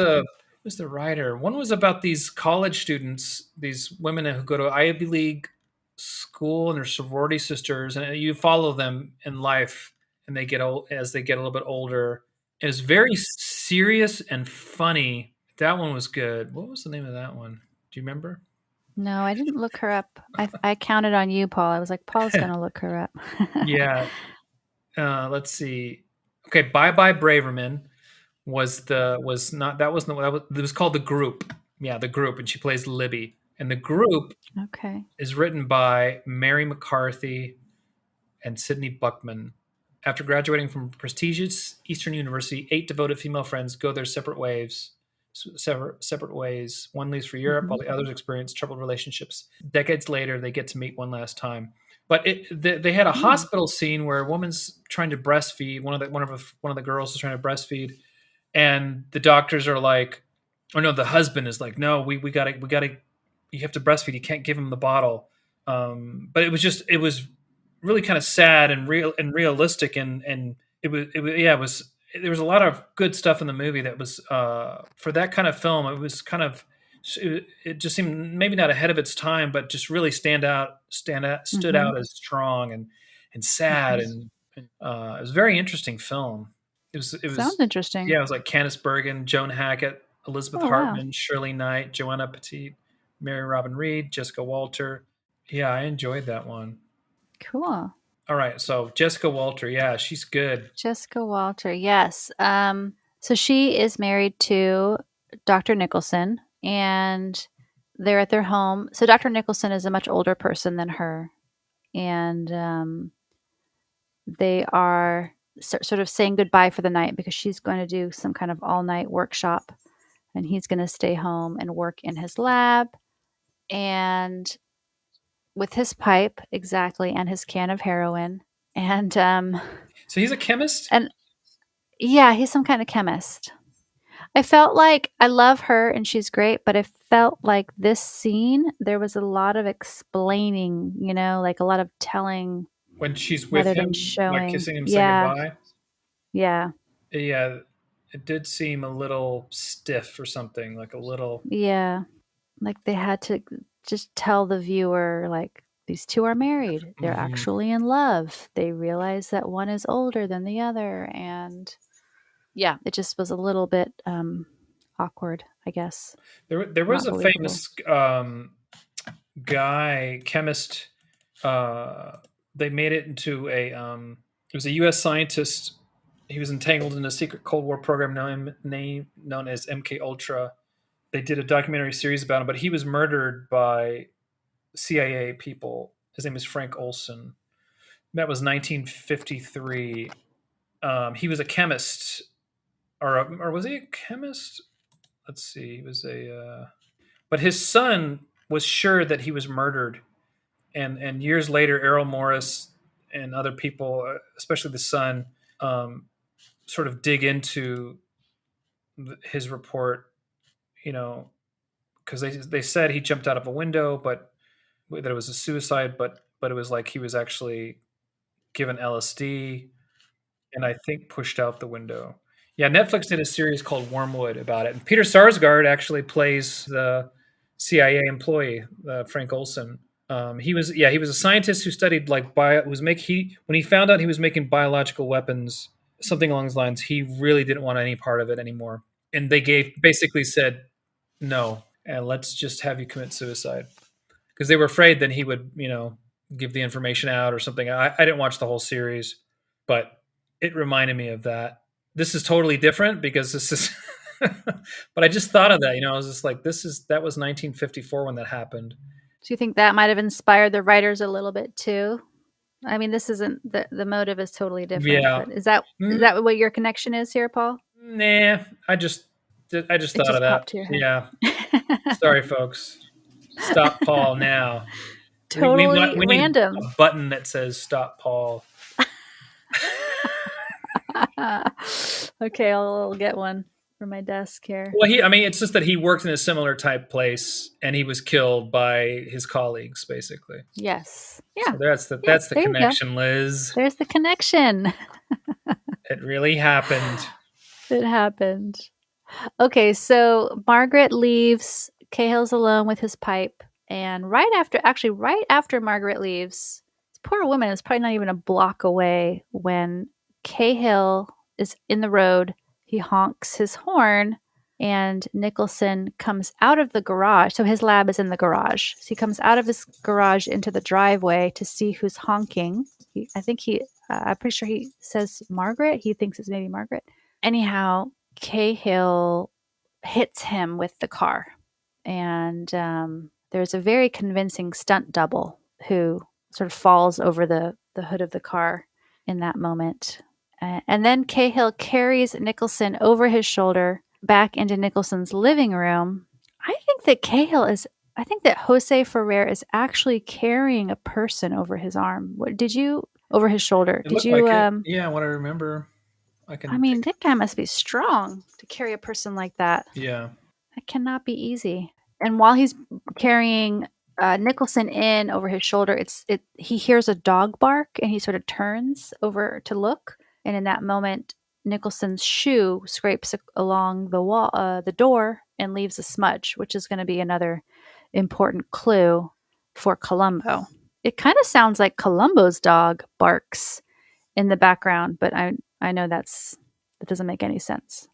who's the writer? One was about these college students, these women who go to Ivy League school, and they're sorority sisters, and you follow them in life, and they get old as they get a little bit older. It was very serious and funny. That one was good. What was the name of that one? Do you remember? No, I didn't look her up. I counted on you, Paul. I was like, Paul's gonna look her up. Yeah. Let's see. Okay, Bye Bye Braverman was not that wasn't that was it was called The Group. Yeah, The Group, and she plays Libby. And The Group Okay. is written by Mary McCarthy and Sidney Buckman. After graduating from prestigious Eastern University, 8 devoted female friends go their separate ways separate ways. One leaves for Europe, while the others experience troubled relationships. Decades later, they get to meet one last time. But they had a hospital scene where a woman's trying to breastfeed. One of the girls is trying to breastfeed, and the doctors are like, "Oh no!" The husband is like, "No, we gotta. You have to breastfeed. You can't give him the bottle." But it was really kind of sad and realistic, and it was there was a lot of good stuff in the movie that was for that kind of film. It was kind of it just seemed maybe not ahead of its time, but just really stood out as strong and sad it was a very interesting film. Sounds interesting. Yeah, it was like Candice Bergen, Joan Hackett, Elizabeth Oh, wow. Hartman, Shirley Knight, Joanna Petit, Mary Robin Reed, Jessica Walter. Yeah, I enjoyed that one. Cool. All right, so Jessica Walter, yeah, she's good. Jessica Walter, yes. So she is married to Dr. Nicholson, and they're at their home. So Dr. Nicholson is a much older person than her, and they are sort of saying goodbye for the night because she's going to do some kind of all-night workshop, and he's going to stay home and work in his lab and with his pipe, exactly, and his can of heroin. And So he's a chemist? and yeah, he's some kind of chemist. I felt like I love her and she's great, but I felt like this scene, there was a lot of explaining, like a lot of telling When she's with rather than him, like showing. kissing him, saying Yeah. goodbye? Yeah. Yeah, it did seem a little stiff or something, like a little. Yeah. Like they had to just tell the viewer, like, these two are married. They're Mhm. actually in love. They realize that one is older than the other. And yeah, it just was a little bit awkward, I guess. There was Not a believable. famous guy chemist. They made it into a. It was a U.S. scientist. He was entangled in a secret Cold War program known as MK Ultra. They did a documentary series about him, but he was murdered by CIA people. His name is Frank Olson. That was 1953. He was a chemist, or was he a chemist? Let's see. He was but his son was sure that he was murdered, and years later, Errol Morris and other people, especially the son, um, sort of dig into his report. You know, because they said he jumped out of a window, but that it was a suicide, but it was like he was actually given LSD and I think pushed out the window. Yeah, Netflix did a series called Wormwood about it. And Peter Sarsgaard actually plays the CIA employee, Frank Olson. He was a scientist who studied like when he found out he was making biological weapons, something along those lines. He really didn't want any part of it anymore, and they basically said no, and let's just have you commit suicide because they were afraid then he would give the information out or something. I didn't watch the whole series, but it reminded me of that. This is totally different because this is but I just thought of that, I was just like that was 1954 when that happened. Do you think that might have inspired the writers a little bit too? I mean, this isn't the motive is totally different, Yeah. but is that what your connection is here, Paul? Nah, I just It thought of just that. popped to your head. Yeah. Sorry folks. Stop Paul now. Totally We need random. a button that says stop Paul. Okay, I'll get one for my desk here. Well, I mean, it's just that he worked in a similar type place, and he was killed by his colleagues, basically. Yes. So Yeah. Yeah, that's the there you go. connection, Liz. There's the connection. It really happened. It happened. Okay, so Margaret leaves. Cahill's alone with his pipe, and right after Margaret leaves, this poor woman is probably not even a block away when Cahill is in the road. He honks his horn, and Nicholson comes out of the garage. So his lab is in the garage. So he comes out of his garage into the driveway to see who's honking. I'm pretty sure he says Margaret. He thinks it's maybe Margaret. Anyhow, Cahill hits him with the car. And there's a very convincing stunt double who sort of falls over the hood of the car in that moment. And then Cahill carries Nicholson over his shoulder, back into Nicholson's living room, I think that Jose Ferrer is actually carrying a person over his arm. Over his shoulder? It Did looked you, like it. Yeah, what I remember. I I can mean, take. that guy must be strong to carry a person like that. Yeah. That cannot be easy. And while he's carrying Nicholson in over his shoulder, he hears a dog bark and he sort of turns over to look. And in that moment, Nicholson's shoe scrapes along the wall, the door, and leaves a smudge, which is going to be another important clue for Columbo. It kind of sounds like Columbo's dog barks in the background, but I know that doesn't make any sense.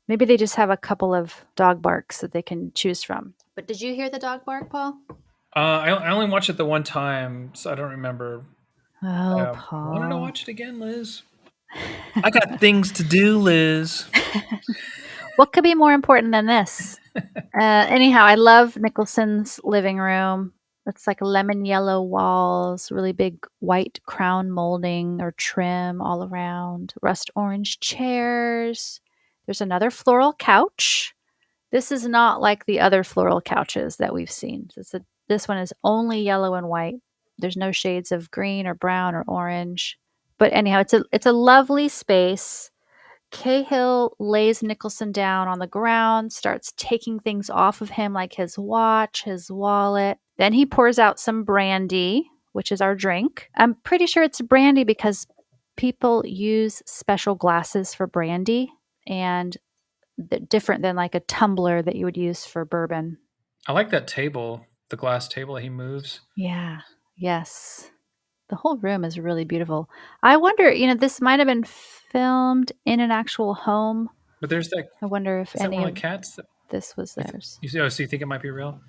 Maybe they just have a couple of dog barks that they can choose from. But did you hear the dog bark, Paul? I only watched it the one time, so I don't remember. Oh, I wanted to Paul. watch it again, Liz. I got things to do, Liz. What could be more important than this? Anyhow, I love Nicholson's living room. It's like lemon yellow walls, really big white crown molding or trim all around, rust orange chairs. There's another floral couch. This is not like the other floral couches that we've seen. This one is only yellow and white. There's no shades of green or brown or orange. But anyhow, it's a lovely space. Cahill lays Nicholson down on the ground, starts taking things off of him like his watch, his wallet. Then he pours out some brandy, which is our drink. I'm pretty sure it's brandy because people use special glasses for brandy and different than like a tumbler that you would use for bourbon. I like that table, the glass table that he moves. Yeah. Yes. The whole room is really beautiful. I wonder, this might have been filmed in an actual home. But there's that. I wonder if Is that any one of of the cats? this was theirs. So you think it might be real?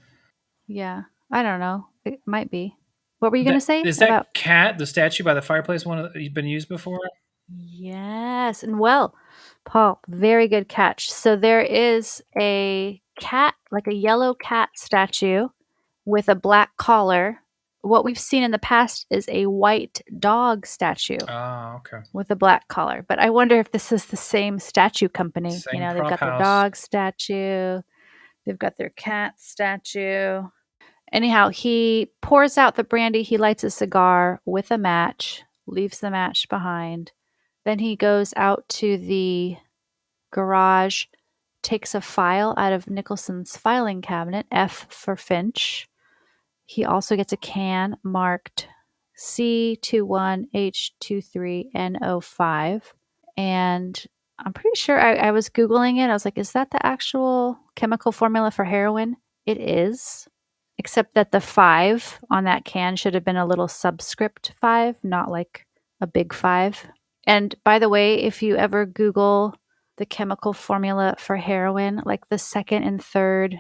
Yeah. I don't know. It might be. What were you going to That say is about? that cat, the statue by the fireplace, one that you've been used before. Yes. And well, Paul, very good catch. So there is a cat, like a yellow cat statue with a black collar. What we've seen in the past is a white dog statue Ah, okay. with a black collar. But I wonder if this is the same statue company. Same They've prop got their house. dog statue, they've got their cat statue. Anyhow, he pours out the brandy. He lights a cigar with a match, leaves the match behind. Then he goes out to the garage, takes a file out of Nicholson's filing cabinet, F for Finch. He also gets a can marked C21H23NO5. And I'm pretty sure I was Googling it. I was like, is that the actual chemical formula for heroin? It is, except that the 5 on that can should have been a little subscript 5, not like a big 5. And by the way, if you ever Google the chemical formula for heroin, like the second and third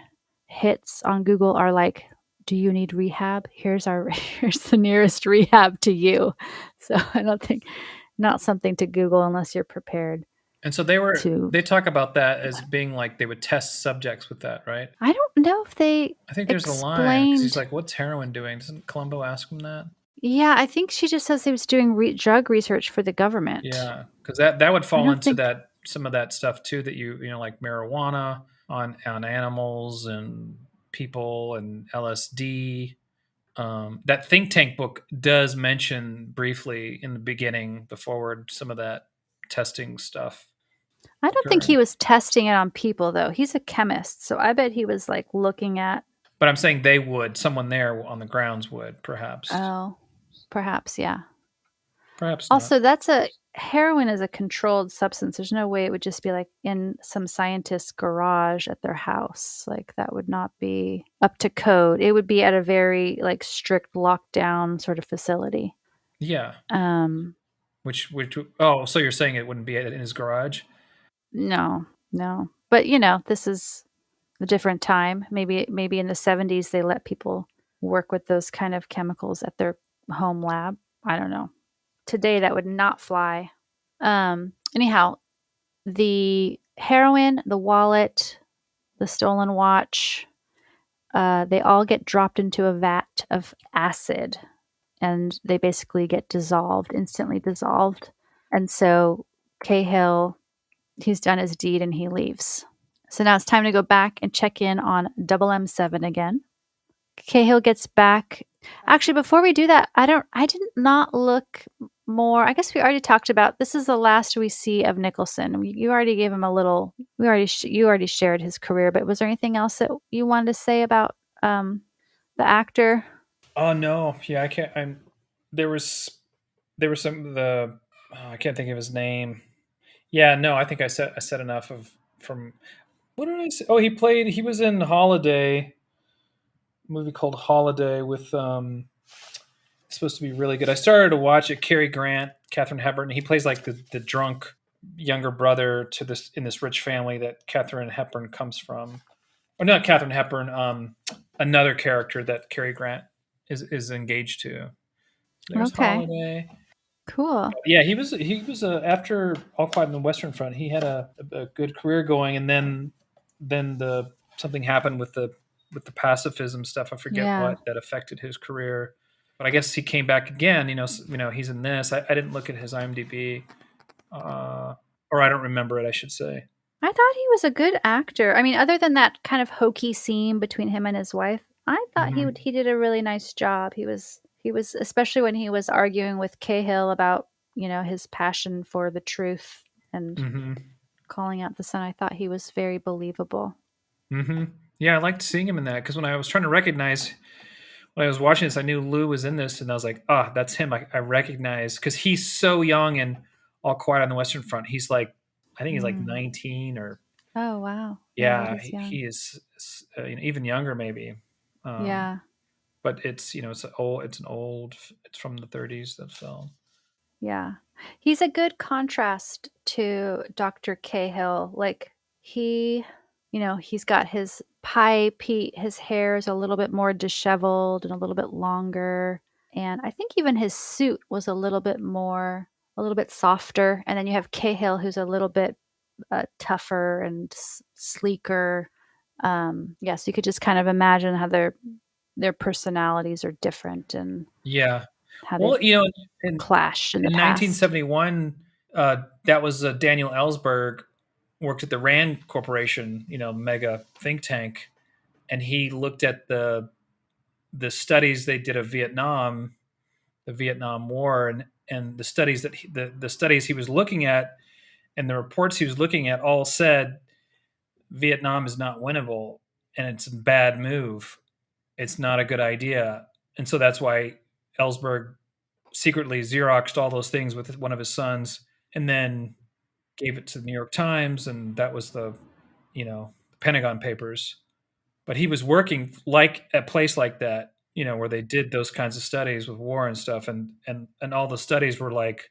hits on Google are like, do you need rehab? Here's the nearest rehab to you. So I don't think, not something to Google unless you're prepared And so to. they talk about that as being like they would test subjects with that, right? I don't know if they I think there's a line because he's explained. like, "What's heroin doing?" Doesn't Columbo ask him that? Yeah, I think she just says he was doing drug research for the government. Yeah, because that would I fall don't into think. that some of that stuff too that you know like marijuana on animals and people and LSD. That think tank book does mention briefly in the beginning, the forward, some of that testing stuff I don't think occurring. he was testing it on people though. He's a chemist, so I bet he was like looking at. But I'm saying they would, someone there on the grounds would, perhaps. Oh, perhaps, yeah. Perhaps not. Also, heroin is a controlled substance. There's no way it would just be like in some scientist's garage at their house. Like that would not be up to code. It would be at a very like strict lockdown sort of facility. Yeah. Um, Which oh, so you're saying it wouldn't be in his garage? no, no. But this is a different time. Maybe in the 70s they let people work with those kind of chemicals at their home lab. I don't know. Today that would not fly. Anyhow, the heroin, the wallet, the stolen watch, they all get dropped into a vat of acid and they basically get dissolved, instantly dissolved. And so Cahill, he's done his deed and he leaves. So now it's time to go back and check in on Double M7 again. Cahill gets back. Actually, before we do that, I did not look more. I guess we already talked about this is the last we see of Nicholson. You already gave him a little. You already shared his career, but was there anything else that you wanted to say about the actor? Oh no, yeah, I can't. There was there was some of the I can't think of his name. Yeah, no, I think I said enough of from what did I say? Oh, he was in Holiday, a movie called Holiday with it's supposed to be really good. I started to watch it. Cary Grant, Katharine Hepburn. He plays like the drunk younger brother to this in this rich family that Katharine Hepburn comes from. Or not Katharine Hepburn. Another character that Cary Grant is engaged to. There's Okay, Holiday. cool. Yeah, he was after All Quiet on the Western Front. He had a good career going, and then the something happened with the pacifism stuff. I forget Yeah. what that affected his career, but I guess he came back again. He's in this. I didn't look at his IMDb, uh, or I don't remember it. I should say. I thought he was a good actor. I mean, other than that kind of hokey scene between him and his wife, I thought Hmm. he did a really nice job. He was especially when he was arguing with Cahill about, his passion for the truth and Hmm. calling out the sun. I thought he was very believable. Hmm. Yeah, I liked seeing him in that because when I was trying to recognize when I was watching this, I knew Lou was in this, and I was like, ah, that's him. I recognize because he's so young and All Quiet on the Western Front. He's like, I think he's like Mm. 19 or Oh, wow. Yeah, he yeah, is young. he is even younger maybe. Um, Yeah. but it's from the 30s that film. Yeah. He's a good contrast to Dr. Cahill. Like he, he's got his pipe, his hair is a little bit more disheveled and a little bit longer. And I think even his suit was a little bit softer. And then you have Cahill, who's a little bit tougher and sleeker. Yeah, so you could just kind of imagine how their personalities are different and Yeah. how they've Well, in clashed in the in past. 1971, that was Daniel Ellsberg worked at the Rand Corporation, mega think tank, and he looked at the studies they did of Vietnam, the Vietnam War, and the studies the studies he was looking at and the reports he was looking at all said Vietnam is not winnable and it's a bad move. It's not a good idea, and so that's why Ellsberg secretly xeroxed all those things with one of his sons and then gave it to the New York Times, and that was the Pentagon Papers. But he was working like a place like that, where they did those kinds of studies with war and stuff, and all the studies were like,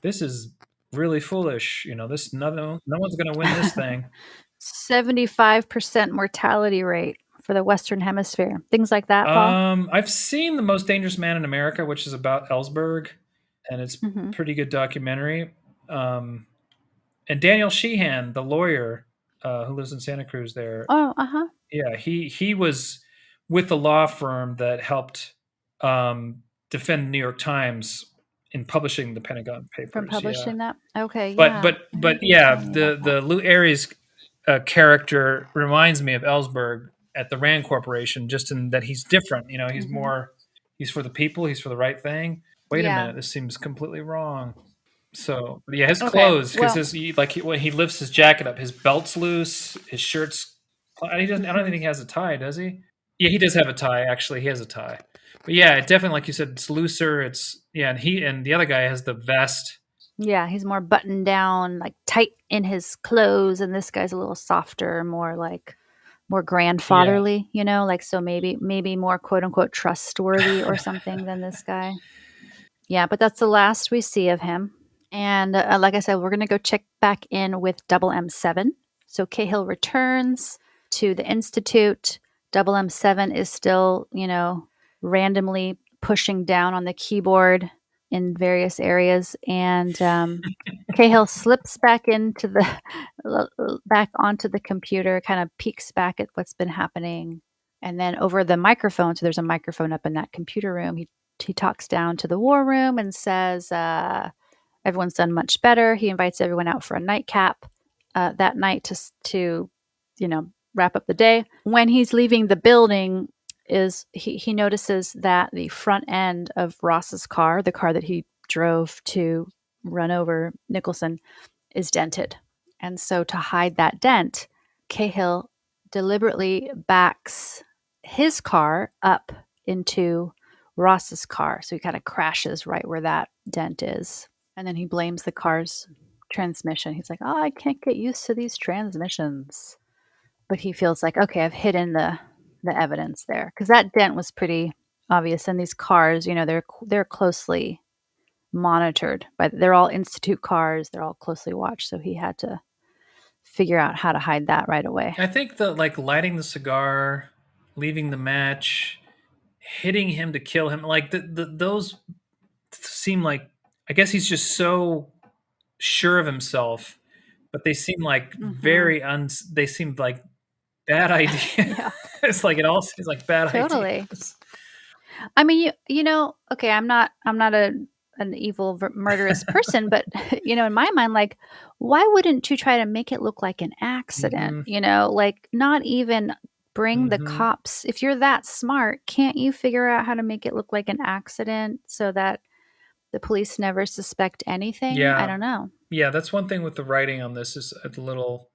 this is really foolish. This no one's going to win this thing. 75% mortality rate for the Western Hemisphere. Things like that, Paul? I've seen The Most Dangerous Man in America, which is about Ellsberg, and it's Mhm. pretty good documentary. Um, and Daniel Sheehan, the lawyer who lives in Santa Cruz, there, Oh, uh-huh. yeah, he was with the law firm that helped defend the New York Times in publishing the Pentagon From Papers. Yeah, publishing that? Okay, but yeah. but I but remember you yeah, telling me about that. the Lou Aries character reminds me of Ellsberg at the Rand Corporation, just in that he's different. Mhm. He's for the people, he's for the right thing. Wait a Yeah. minute, this seems completely wrong. So, but yeah, his Okay. clothes because Well, when he lifts his jacket up, his belt's loose, his shirt's. He doesn't. I don't mhm. think he has a tie, does he? Yeah, he does have a tie. Actually, he has a tie. But yeah, it definitely, like you said, it's looser. It's yeah, and the other guy has the vest. Yeah, he's more buttoned down, like tight in his clothes, and this guy's a little softer, more Yeah. grandfatherly, like so maybe more quote unquote trustworthy or something than this guy. Yeah, but that's the last we see of him. And like I said, we're going to go check back in with Double M7. So Cahill returns to the Institute. Double M7 is still, randomly pushing down on the keyboard in various areas. And Cahill slips back into back onto the computer, kind of peeks back at what's been happening. And then over the microphone, so there's a microphone up in that computer room, he talks down to the war room and says, everyone's done much better. He invites everyone out for a nightcap that night to wrap up the day. When he's leaving the building, he notices that the front end of Ross's car, the car that he drove to run over Nicholson, is dented. And so to hide that dent, Cahill deliberately backs his car up into Ross's car. So he kind of crashes right where that dent is. And then he blames the car's transmission. He's like, oh, I can't get used to these transmissions. But he feels like, okay, I've hidden the evidence there. Because that dent was pretty obvious. And these cars, they're closely monitored. They're all Institute cars. They're all closely watched. So he had to figure out how to hide that right away. I think that like lighting the cigar, leaving the match, hitting him to kill him, like those seem like, I guess he's just so sure of himself, but they seem like they seem like bad ideas. Yeah. It's like it all seems like bad Totally. ideas. I mean, okay, I'm not an evil murderous person, but in my mind, like, why wouldn't you try to make it look like an accident? Like not even bring the cops. If you're that smart, can't you figure out how to make it look like an accident so that the police never suspect anything? Yeah. I don't know. Yeah, that's one thing with the writing on this is a little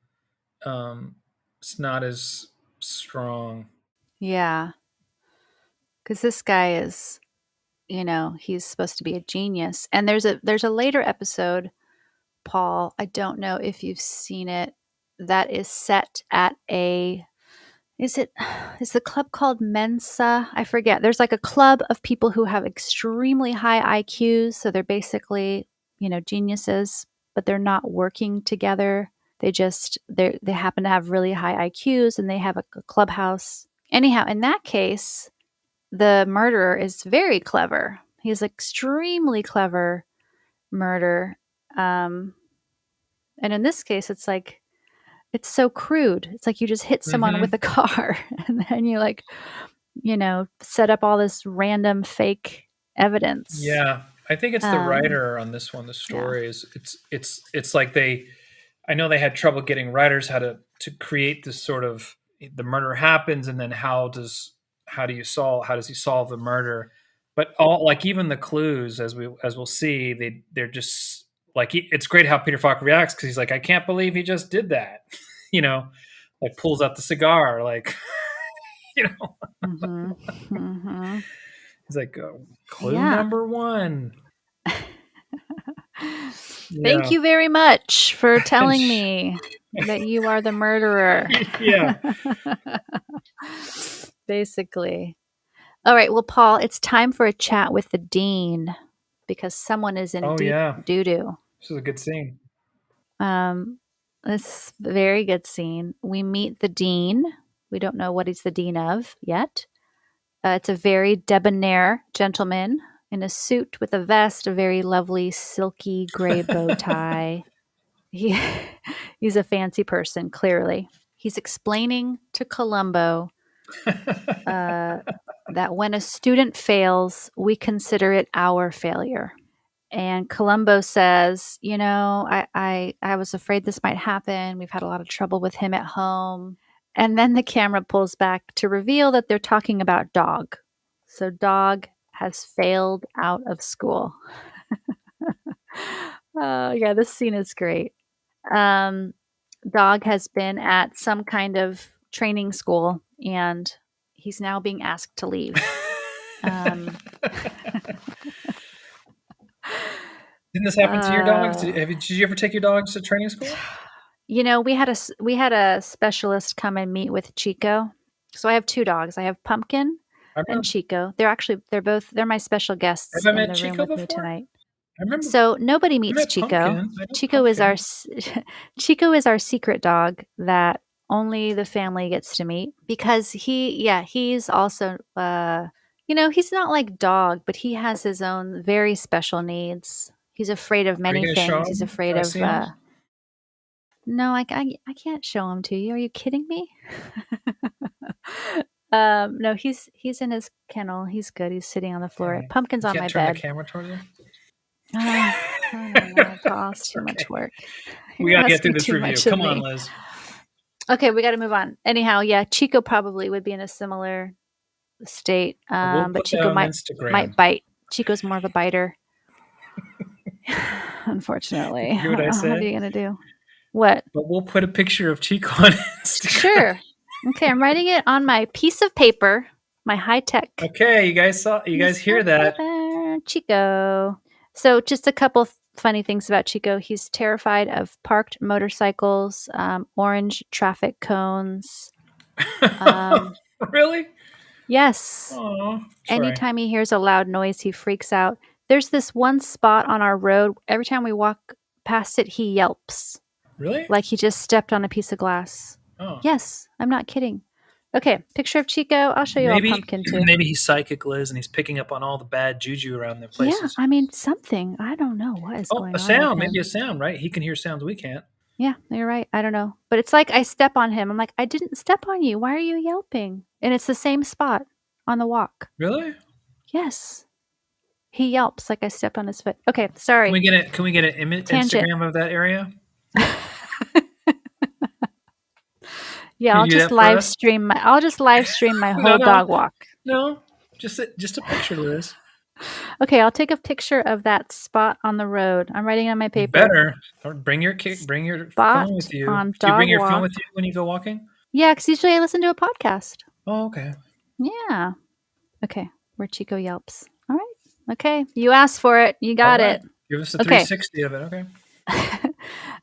it's not as strong. Yeah. Because this guy is, he's supposed to be a genius. And there's a later episode, Paul, I don't know if you've seen it, that is set at is the club called Mensa? I forget. There's like a club of people who have extremely high IQs. So they're basically, geniuses, but they're not working together. They happen to have really high IQs and they have a clubhouse. Anyhow, in that case, the murderer is very clever. He's extremely clever murder. And in this case, it's like, it's so crude. It's like you just hit someone with a car and then you set up all this random fake evidence. Yeah. I think it's the writer on this one. The story is it's like I know they had trouble getting writers how to create this sort of, the murder happens and then how does he solve the murder? But all, like, even the clues, as we'll see, they're just like, it's great how Peter Falk reacts because he's like, I can't believe he just did that, like pulls out the cigar, like, He's like, clue number one. Thank you very much for telling me that you are the murderer. Yeah. Basically. All right. Well, Paul, it's time for a chat with the dean because someone is in deep doo-doo. This is a good scene. It's a very good scene. We meet the dean. We don't know what he's the dean of yet. It's a very debonair gentleman in a suit with a vest, a very lovely silky gray bow tie. He's a fancy person, clearly. He's explaining to Columbo that when a student fails, we consider it our failure. And Columbo says, I was afraid this might happen. We've had a lot of trouble with him at home. And then the camera pulls back to reveal that they're talking about Dog. So Dog has failed out of school. Yeah, this scene is great. Dog has been at some kind of training school and he's now being asked to leave. Didn't this happen to your dogs? Did you ever take your dogs to training school? We had a specialist come and meet with Chico. So I have two dogs. I have Pumpkin and Chico. They're my special guests in the room Chico with before? me tonight. I remember. So nobody meets Chico. Chico is our secret dog that only the family gets to meet because he's also he's not like Dog, but he has his own very special needs. He's afraid of many things. He's afraid of no, I can't show him to you. Are you kidding me? No, he's in his kennel. He's good. He's sitting on the floor. Okay. Pumpkin's on my bed. Turn the camera towards him. I don't know. Paul, it's too much work. We gotta get through this review. Come on, Liz. Okay, we got to move on. Anyhow, yeah, Chico probably would be in a similar state, We'll but put that Chico on might Instagram. bite. Chico's more of a biter. Unfortunately. You hear what I What are said? you going to do? What? But we'll put a picture of Chico on Instagram. Sure. Okay, I'm writing it on my piece of paper, my high-tech Okay, you guys piece hear of that? paper. Chico. So just a couple funny things about Chico. He's terrified of parked motorcycles, orange traffic cones. Really? Yes. Oh, sorry. Anytime he hears a loud noise, he freaks out. There's this one spot on our road. Every time we walk past it, he yelps Really? like he just stepped on a piece of glass. Oh. Yes, I'm not kidding. Okay, picture of Chico. I'll show you all Maybe pumpkin too. maybe he's psychic, Liz, and he's picking up on all the bad juju around the Yeah, places. I mean something. I don't know what is Oh, going a on with sound, him. maybe a sound, right? He can hear sounds we can't. Yeah, you're right. I don't know. But it's like I step on him. I'm like, I didn't step on you. Why are you yelping? And it's the same spot on the walk. Really? Yes. He yelps like I stepped on his foot. Okay, Can sorry. we get it? Can we get an Tangent. Instagram of that area? Yeah, Can I'll you do just that for live us? stream my No, whole no, dog walk. no. Just a picture, Liz. Okay, I'll take a picture of that spot on the road. I'm writing it on my You paper. better. Or bring your phone Spot with you. on Do you dog bring your phone walk. with you when you go walking? Yeah, because usually I listen to a podcast. Oh, okay. Yeah. Okay, where Chico yelps. All right. Okay, you asked for it. You All got right. it. Give us a Okay. 360 of it.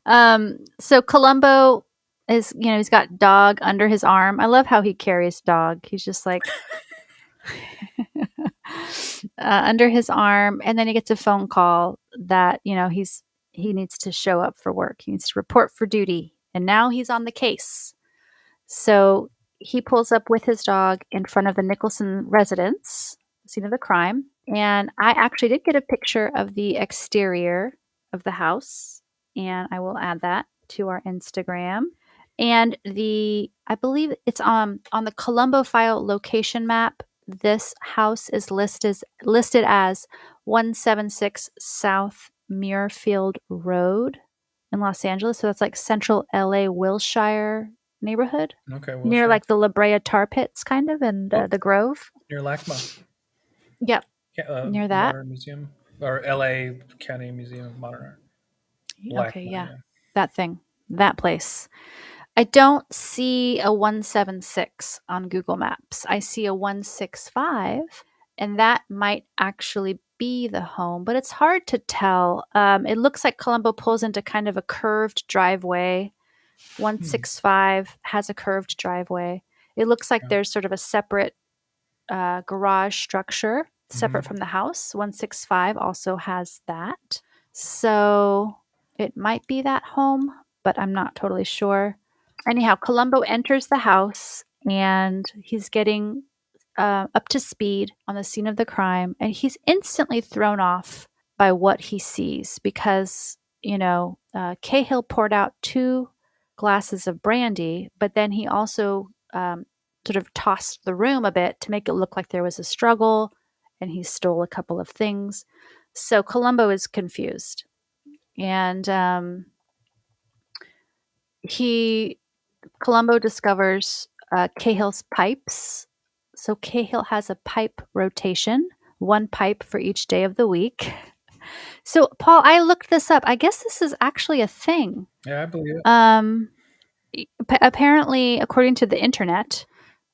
Okay. So Columbo is, he's got dog under his arm. I love how he carries dog. He's just like under his arm, and then he gets a phone call that he needs to show up for work. He needs to report for duty, and now he's on the case. So he pulls up with his dog in front of the Nicholson residence, scene of the crime. And I actually did get a picture of the exterior of the house, and I will add that to our Instagram. And I believe it's on the Columbo file location map. This house is listed as 176 South Muirfield Road in Los Angeles. So that's like central LA Wilshire neighborhood Okay. Well, near sure. like the La Brea tar pits kind of and Oh, the Grove. near LACMA. Yep, near that. Modern Museum or LA County Museum of Modern Art. Okay, LACMA, yeah. yeah. That thing. That place. I don't see a 176 on Google Maps. I see a 165, and that might actually be the home, but it's hard to tell. It looks like Columbo pulls into kind of a curved driveway. 165 has a curved driveway. It looks like Yeah. there's sort of a separate garage structure separate Mhm. from the house. 165 also has that. So it might be that home, but I'm not totally sure. Anyhow, Columbo enters the house and he's getting up to speed on the scene of the crime, and he's instantly thrown off by what he sees because, Cahill poured out 2 glasses of brandy, but then he also sort of tossed the room a bit to make it look like there was a struggle, and he stole a couple of things. So Columbo is confused, and Columbo discovers Cahill's pipes. So Cahill has a pipe rotation, 1 pipe for each day of the week. So Paul, I looked this up. I guess this is actually a thing. Yeah, I believe it. Apparently, according to the internet,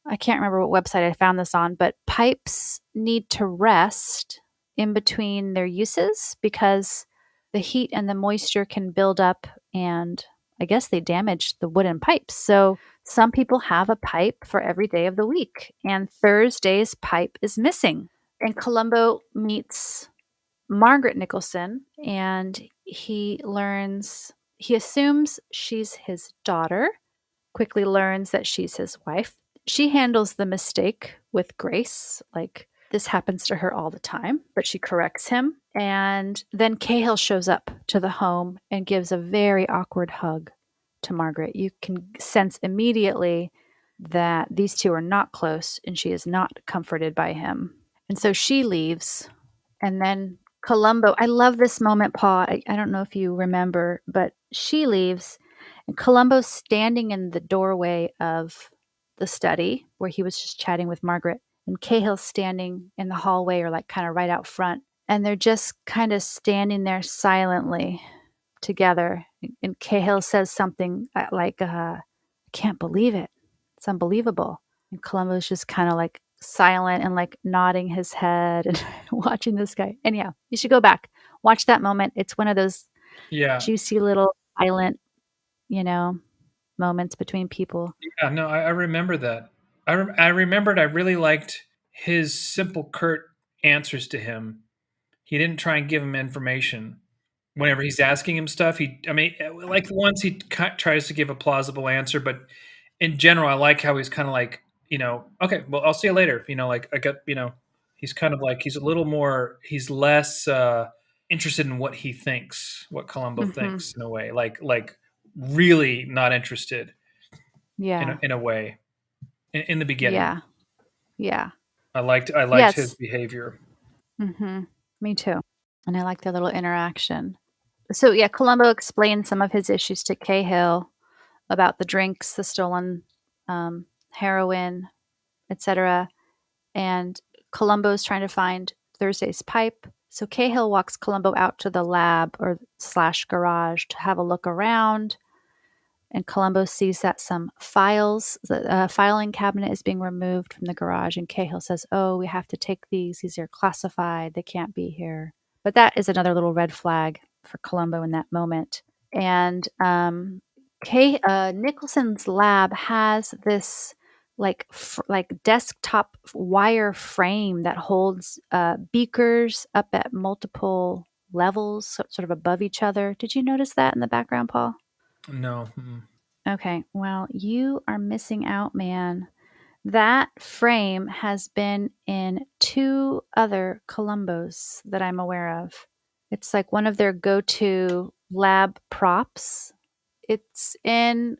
I can't remember what website I found this on, but pipes need to rest in between their uses because the heat and the moisture can build up, and I guess they damage the wooden pipes. So some people have a pipe for every day of the week, and Thursday's pipe is missing. And Columbo meets Margaret Nicholson, and he assumes she's his daughter, quickly learns that she's his wife. She handles the mistake with grace, like this happens to her all the time, but she corrects him. And then Cahill shows up to the home and gives a very awkward hug to Margaret. You can sense immediately that these two are not close and she is not comforted by him. And so she leaves. And then Columbo, I love this moment, Paul. I don't know if you remember, but she leaves. And Columbo's standing in the doorway of the study where he was just chatting with Margaret. And Cahill's standing in the hallway or like kind of right out front. And they're just kind of standing there silently together. And Cahill says something like, I can't believe it. It's unbelievable. And Columbo's just kind of like silent and like nodding his head and watching this guy. Anyhow, you should go back, watch that moment. It's one of those Yeah. juicy little silent, you know, moments between people. Yeah, no, I remember that. I remembered I really liked his simple, curt answers to him. He didn't try and give him information. Whenever he's asking him stuff, I mean, like once he tries to give a plausible answer, but in general, I like how he's kind of like, okay, well, I'll see you later. Like I got, he's kind of like, he's less interested in what he thinks, what Columbo Mm-hmm. thinks in a way, like really not interested Yeah. in a way in the beginning. Yeah. Yeah. I liked his Yes. behavior. Mm-hmm. Me too. And I like their little interaction. So yeah, Columbo explained some of his issues to Cahill about the drinks, the stolen heroin, etc. And Columbo's trying to find Thursday's pipe. So Cahill walks Columbo out to the lab or slash garage to have a look around. And Columbo sees that some files, the filing cabinet is being removed from the garage. And Cahill says, "Oh, we have to take these. These are classified. They can't be here." But that is another little red flag for Columbo in that moment. And Nicholson's lab has this like desktop wire frame that holds beakers up at multiple levels, sort of above each other. Did you notice that in the background, Paul? No. Mm-mm. Okay, well, you are missing out, man. That frame has been in two other Columbos that I'm aware of. It's like one of their go-to lab props. It's in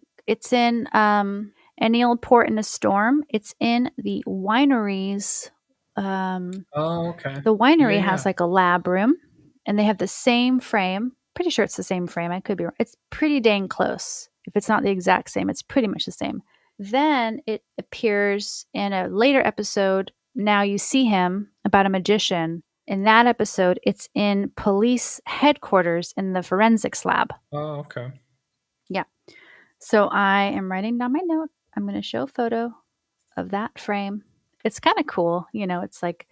Any Old Port in a Storm. It's in the wineries. Um, Oh, okay. the Yeah, winery yeah. has like a lab room, and they have the same frame. Pretty sure it's the same frame. I could be wrong. It's pretty dang close. If it's not the exact same, it's pretty much the same. Then it appears in a later episode. Now you see him about a magician. In that episode, it's in police headquarters in the forensics lab. Oh, okay. Yeah. So I am writing down my note. I'm going to show a photo of that frame. It's kind of cool. It's like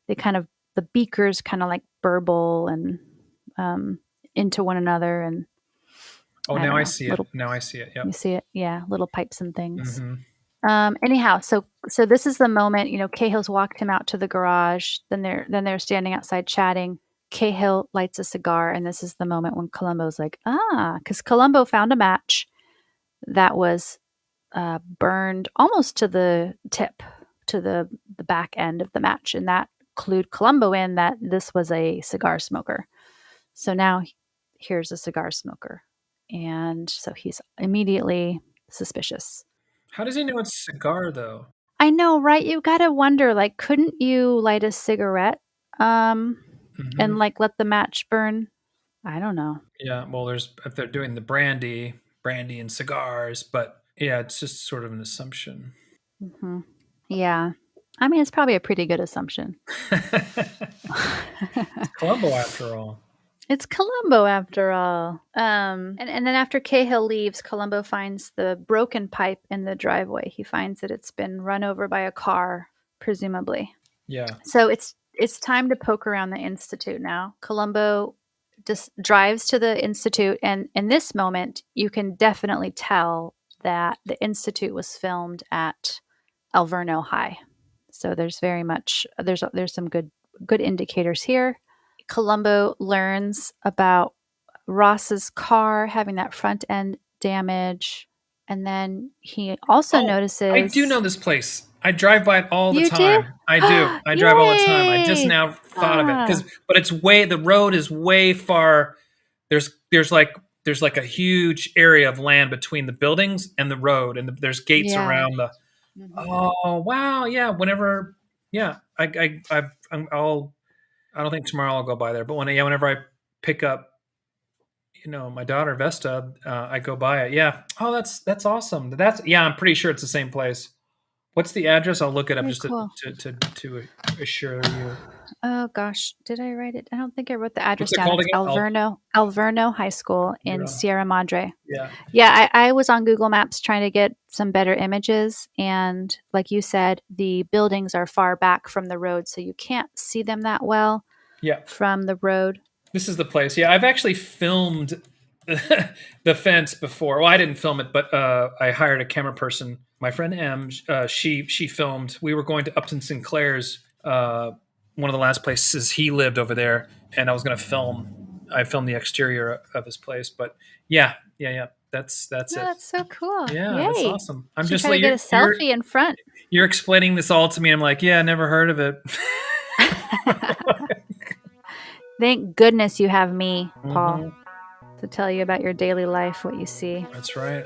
the beakers kind of like burble and um, into one another. And Oh, I now don't I know, see it. little, Now I see it. you Yep. see it? Yeah, little pipes and things. Hmm. Anyhow, so this is the moment, Cahill's walked him out to the garage. Then they're standing outside chatting. Cahill lights a cigar, and this is the moment when Columbo's like, because Columbo found a match that was burned almost to the tip, to the back end of the match, and that clued Columbo in that this was a cigar smoker. So now here's a cigar smoker, and so he's immediately suspicious. How does he know it's cigar though? I know, right? You gotta wonder, like, couldn't you light a cigarette, um, and Hmm. like let the match burn? I don't know. Yeah. Well, there's if they're doing the brandy and cigars, but yeah, it's just sort of an assumption. Hmm. Yeah, I mean, it's probably a pretty good assumption. It's Columbo after all. It's Columbo after all. And then after Cahill leaves, Columbo finds the broken pipe in the driveway. He finds that it's been run over by a car, presumably. Yeah. So it's time to poke around the institute now. Columbo just drives to the institute, and in this moment, you can definitely tell that the institute was filmed at Alverno High. So there's some good indicators here. Columbo learns about Ross's car having that front end damage. And then he also Oh, I do notices. know this place. I drive by it all the You do? time. I do. I drive all the time. I just Yay! now thought of it Ah, but the road is way far. There's like a huge area of land between the buildings and the road, and there's gates yeah. around the. Mhm. Oh wow, yeah. Whenever, yeah, I'll. I don't think tomorrow I'll go by there, but whenever I pick up, my daughter Vesta, I go by it. Yeah. Oh, that's awesome. I'm pretty sure it's the same place. What's the address? I'll look it up Very just cool. to assure you. Oh gosh, did I write it? I don't think I wrote the address What's it down. called It's again? Alverno High School in Alverno. Sierra Madre. Yeah. Yeah, I was on Google Maps trying to get some better images, and like you said, the buildings are far back from the road, so you can't see them that well Yeah. from the road. This is the place. Yeah, I've actually filmed the fence before. Well, I didn't film it, but I hired a camera person. My friend M, she filmed. We were going to Upton Sinclair's, one of the last places he lived over there, and I was going to film. I filmed the exterior of his place, but yeah. That's Oh, it. that's so cool. Yeah, that's Yay. awesome. I'm Should just try to like get a selfie in front. you're explaining this all to me. I'm like, yeah, never heard of it. Thank goodness you have me, Paul, Mhm. to tell you about your daily life, what you see. That's right.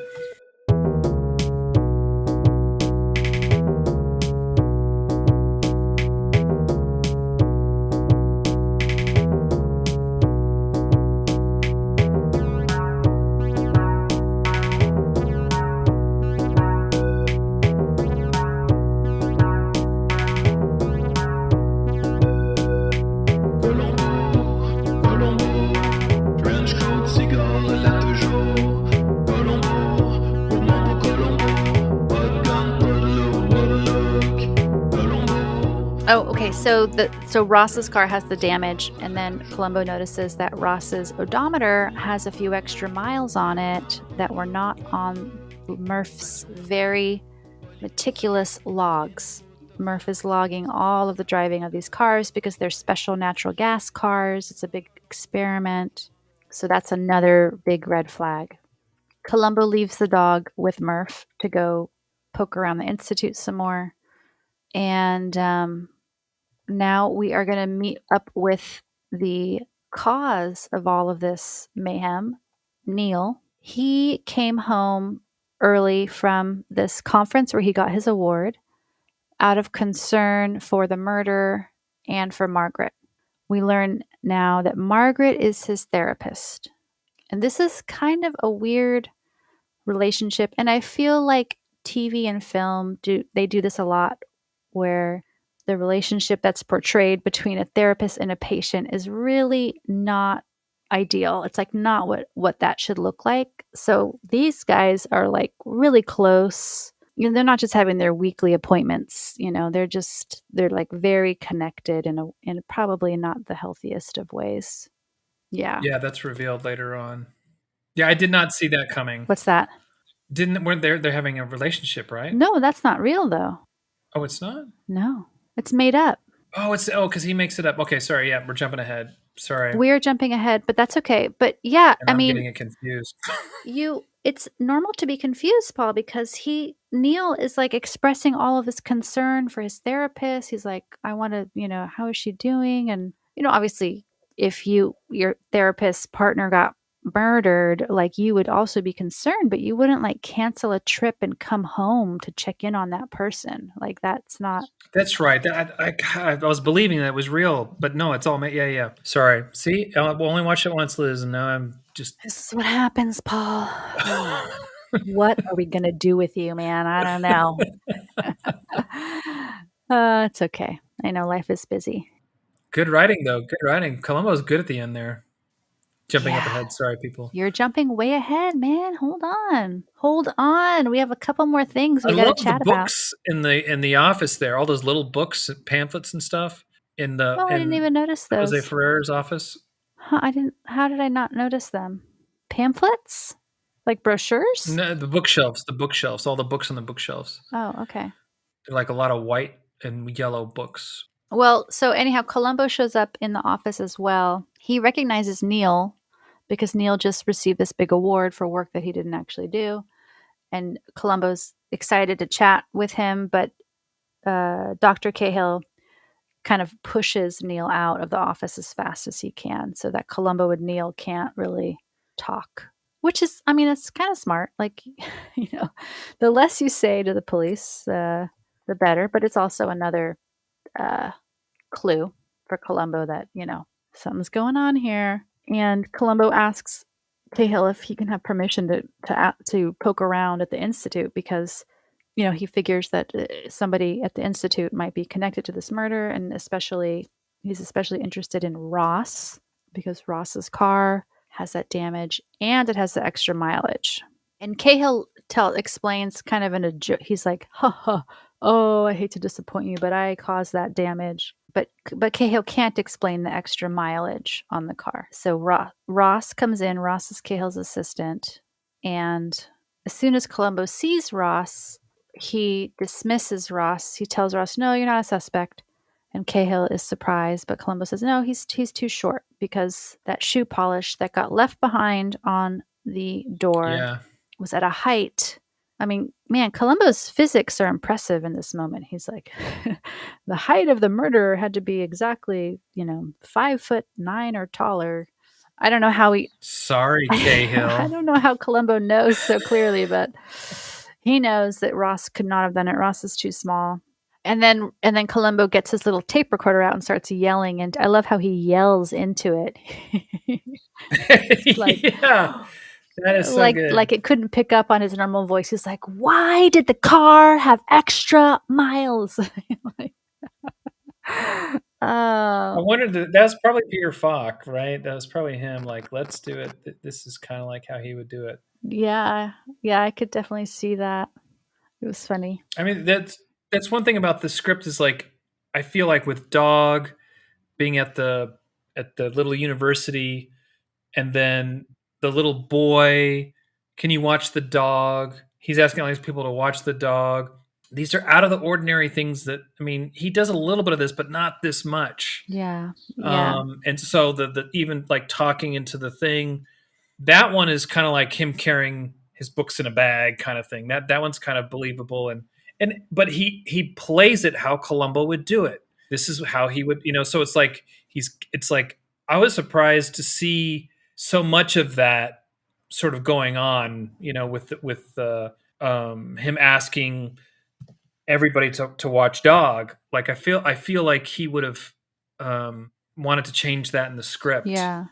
Colombo, trench coat, cigare, là toujours. Colombo, gourmand pour Colombo, hot gun, what a look. Colombo. Oh, okay. So Ross's car has the damage, and then Columbo notices that Ross's odometer has a few extra miles on it that were not on Murph's very meticulous logs. Murph is logging all of the driving of these cars because they're special natural gas cars. It's a big experiment. So that's another big red flag. Columbo leaves the dog with Murph to go poke around the Institute some more. And now we are going to meet up with the cause of all of this mayhem, Neil. He came home early from this conference where he got his award out of concern for the murder and for Margaret. We learn now that Margaret is his therapist. And this is kind of a weird relationship. And I feel like TV and film do this a lot, where the relationship that's portrayed between a therapist and a patient is really not ideal. It's like not what that should look like. So these guys are like really close. They're not just having their weekly appointments, they're like very connected in probably not the healthiest of ways. Yeah. Yeah, that's revealed later on. Yeah, I did not see that coming. What's that? Weren't they're having a relationship, right? No, that's not real though. Oh, it's not? No. It's made up. Oh, because he makes it up. Okay, sorry. Yeah, we're jumping ahead. Sorry. We're jumping ahead, but that's okay. But yeah, And I I'm mean, getting it confused. it's normal to be confused, Paul, because Neil is like expressing all of his concern for his therapist. He's like, I want to, how is she doing? And, obviously if your therapist's partner got murdered, like you would also be concerned, but you wouldn't like cancel a trip and come home to check in on that person. Like that's not. That's right. I was believing that it was real, but no, it's all yeah. Sorry. See, we'll only watch it once, Liz, and now I'm just. This is what happens, Paul. What are we going to do with you, man? I don't know. It's okay. I know life is busy. Good writing, though. Good writing. Columbo's good at the end there. Jumping up Yeah. ahead. Sorry, people. You're jumping way ahead, man. Hold on. We have a couple more things I we got love to the chat about. books in the office there. All those little books, pamphlets, and stuff in Oh, I didn't even notice Jose those. Ferrer's office. Huh, how did I not notice them? Pamphlets? Like brochures? No, the bookshelves, all the books on the bookshelves. Oh, okay. They're like a lot of white and yellow books. Well, so anyhow, Columbo shows up in the office as well. He recognizes Neil because Neil just received this big award for work that he didn't actually do. And Columbo's excited to chat with him, but Dr. Cahill kind of pushes Neil out of the office as fast as he can so that Columbo and Neil can't really talk. Which is, I mean, it's kind of smart. Like, the less you say to the police, the better. But it's also another clue for Columbo that, something's going on here. And Columbo asks Cahill if he can have permission to poke around at the Institute because, he figures that somebody at the Institute might be connected to this murder, and he's especially interested in Ross because Ross's car has that damage and it has the extra mileage. And Cahill explains kind of in a joke. He's like, "Ha ha! Oh, I hate to disappoint you, but I caused that damage." But Cahill can't explain the extra mileage on the car. So Ross comes in. Ross is Cahill's assistant, and as soon as Columbo sees Ross, he dismisses Ross. He tells Ross, "No, you're not a suspect." And Cahill is surprised, but Columbo says, "No, he's too short because that shoe polish that got left behind on the door was at a height." I mean, man, Columbo's physics are impressive in this moment. He's like, the height of the murderer had to be exactly, 5'9" or taller. I don't know how he. Sorry, Cahill. I don't know how Columbo knows so clearly, but he knows that Ross could not have done it. Ross is too small. And then Columbo gets his little tape recorder out and starts yelling. And I love how he yells into it. Like, yeah, that is so good. Like it couldn't pick up on his normal voice. He's like, "Why did the car have extra miles?" I wondered that was probably Peter Falk, right? That was probably him. Like, let's do it. This is kind of like how he would do it. Yeah, I could definitely see that. It was funny. I mean, that's one thing about the script is like I feel like with Dog being at the little university, and then the little boy, can you watch the dog? He's asking all these people to watch the dog. These are out of the ordinary things that, I mean, he does a little bit of this, but not this much. Yeah. And so the even like talking into the thing, that one is kind of like him carrying his books in a bag kind of thing. That one's kind of believable. But he plays it how Columbo would do it. This is how he would, so it's like I was surprised to see so much of that sort of going on, with him asking everybody to watch Dog. Like I feel like he would have wanted to change that in the script. Yeah.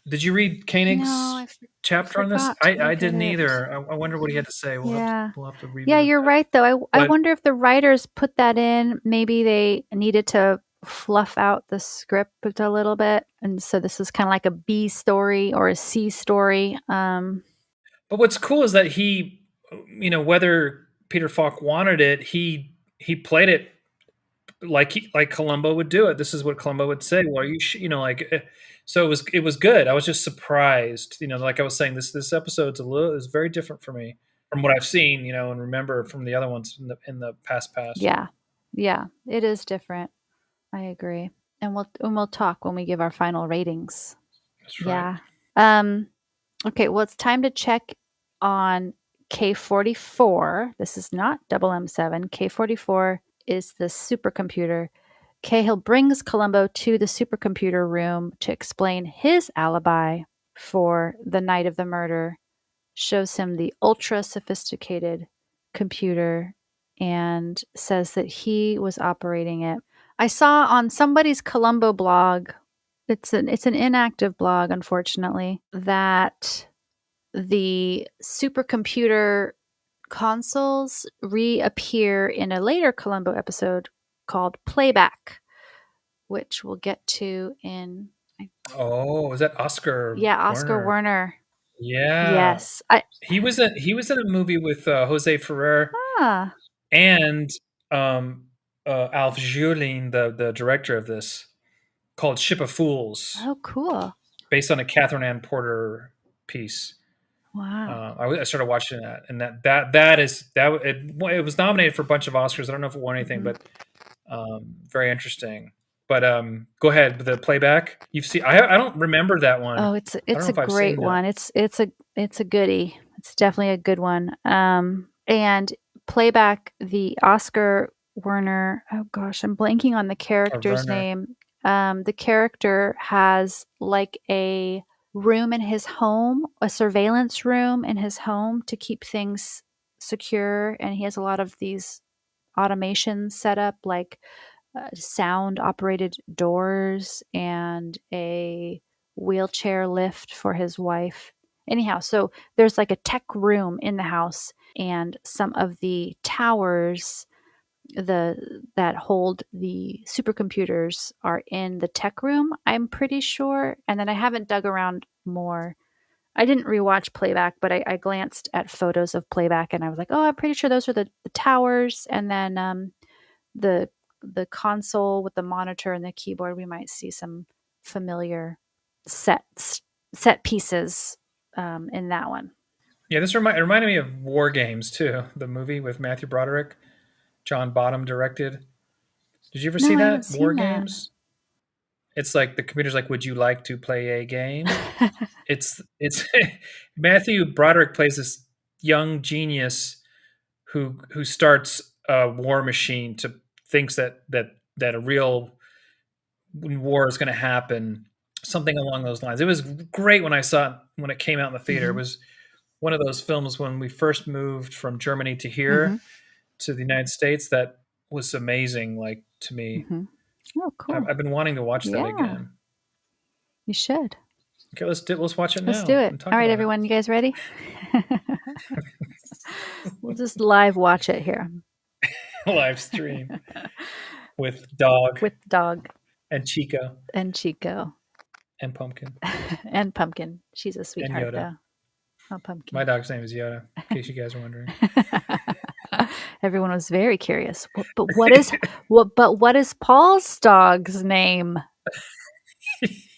Did you read Koenig's chapter on this? I didn't either. I wonder what he had to say. We'll have to read. Yeah, you're right though. I wonder if the writers put that in. Maybe they needed to fluff out the script a little bit, and so this is kind of like a B story or a C story. But what's cool is that he, whether Peter Falk wanted it, he played it like Columbo would do it. This is what Columbo would say. Well, so it was good. I was just surprised. Like I was saying, this episode's is very different for me from what I've seen, and remember from the other ones in the past. Yeah, it is different. I agree, and we'll talk when we give our final ratings. That's right. Yeah. Okay. Well, it's time to check on K44. This is not M7. K44 is the supercomputer. Cahill brings Columbo to the supercomputer room to explain his alibi for the night of the murder, shows him the ultra sophisticated computer, and says that he was operating it. I saw on somebody's Columbo blog, it's an inactive blog, unfortunately, that the supercomputer consoles reappear in a later Columbo episode called Playback, which we'll get to in. Oh, is that Oscar? Yeah, Oscar Werner. Yeah. Yes. He was in a movie with Jose Ferrer and Alf Kjellin, the director of this, called Ship of Fools. Oh, cool. Based on a Catherine Ann Porter piece. Wow. I started watching that, and it was nominated for a bunch of Oscars. I don't know if it won anything, but very interesting. But go ahead with the Playback. You've seen? I don't remember that one. Oh, it's a great one. It's a goodie. It's definitely a good one. And Playback, the Oscar Werner. Oh gosh, I'm blanking on the character's name. The character has like a room in his home, a surveillance room in his home to keep things secure, and he has a lot of these automations set up, like sound operated doors and a wheelchair lift for his wife. Anyhow, so there's like a tech room in the house, and some of the towers that hold the supercomputers are in the tech room, I'm pretty sure. And then I haven't dug around more. I didn't rewatch Playback, but I glanced at photos of Playback, and I was like, oh, I'm pretty sure those are the towers. And then the console with the monitor and the keyboard, we might see some familiar set pieces in that one. Yeah, this reminded me of War Games too, the movie with Matthew Broderick, John Bonham directed. Did you ever see No, I haven't that War seen that. Games? It's like the computer's like, "Would you like to play a game?" It's Matthew Broderick plays this young genius who starts a war machine to thinks that a real war is going to happen, something along those lines. It was great when I saw it when it came out in the theater. It was one of those films when we first moved from Germany to here to the United States that was amazing, like, to me. Oh, cool. I've been wanting to watch that Yeah. again. You should. Okay, let's watch it now. Let's do it. and talk All right, about everyone, you guys ready? We'll just live watch it here live stream with Dog with Dog and Chico and Chico and Pumpkin. and Pumpkin. She's a sweetheart, Yoda. though. Oh, Pumpkin. My dog's name is Yoda, in case you guys are wondering. Everyone was very curious. But what is Paul's dog's name?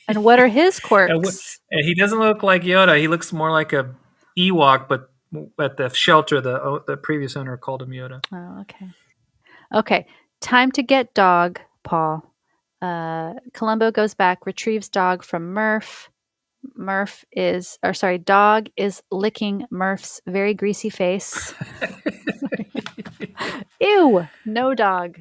And what are his quirks? And he doesn't look like Yoda. He looks more like a Ewok, but at the shelter, the previous owner called him Yoda. Oh, okay. Okay, time to get Dog, Paul. Columbo goes back, retrieves Dog from Murph. Dog is licking Murph's very greasy face. Ew, no Dog.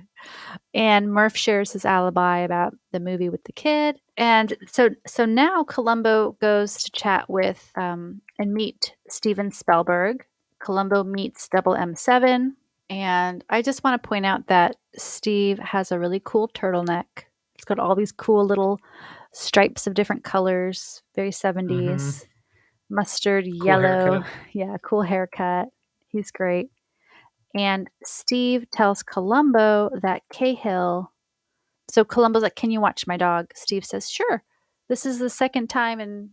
And Murph shares his alibi about the movie with the kid. And so now Columbo goes to chat with and meet Steven Spielberg. Columbo meets Double M7. And I just want to point out that Steve has a really cool turtleneck. It's got all these cool little stripes of different colors, very 70s. Mustard, Cool yellow. haircut. Yeah, cool haircut. He's great. And Steve tells Columbo that Cahill. So Columbo's like, "Can you watch my dog?" Steve says, "Sure. This is the second time in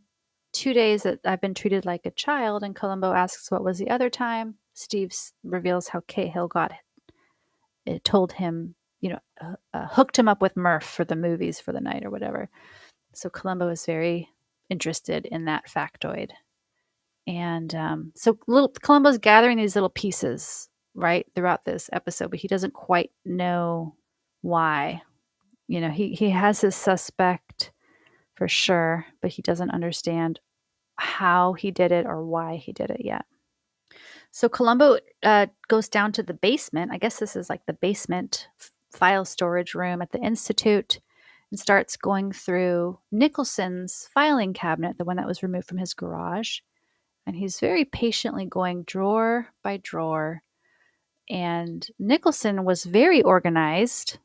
2 days that I've been treated like a child." And Columbo asks, "What was the other time?" Steve reveals how Cahill got it. It told him, hooked him up with Murph for the movies for the night or whatever. So Columbo is very interested in that factoid. And so Columbo's gathering these little pieces, right, throughout this episode, but he doesn't quite know why. He has his suspect for sure, but he doesn't understand how he did it or why he did it yet. So Columbo goes down to the basement. I guess this is like the basement file storage room at the Institute, and starts going through Nicholson's filing cabinet, the one that was removed from his garage. And he's very patiently going drawer by drawer. And Nicholson was very organized,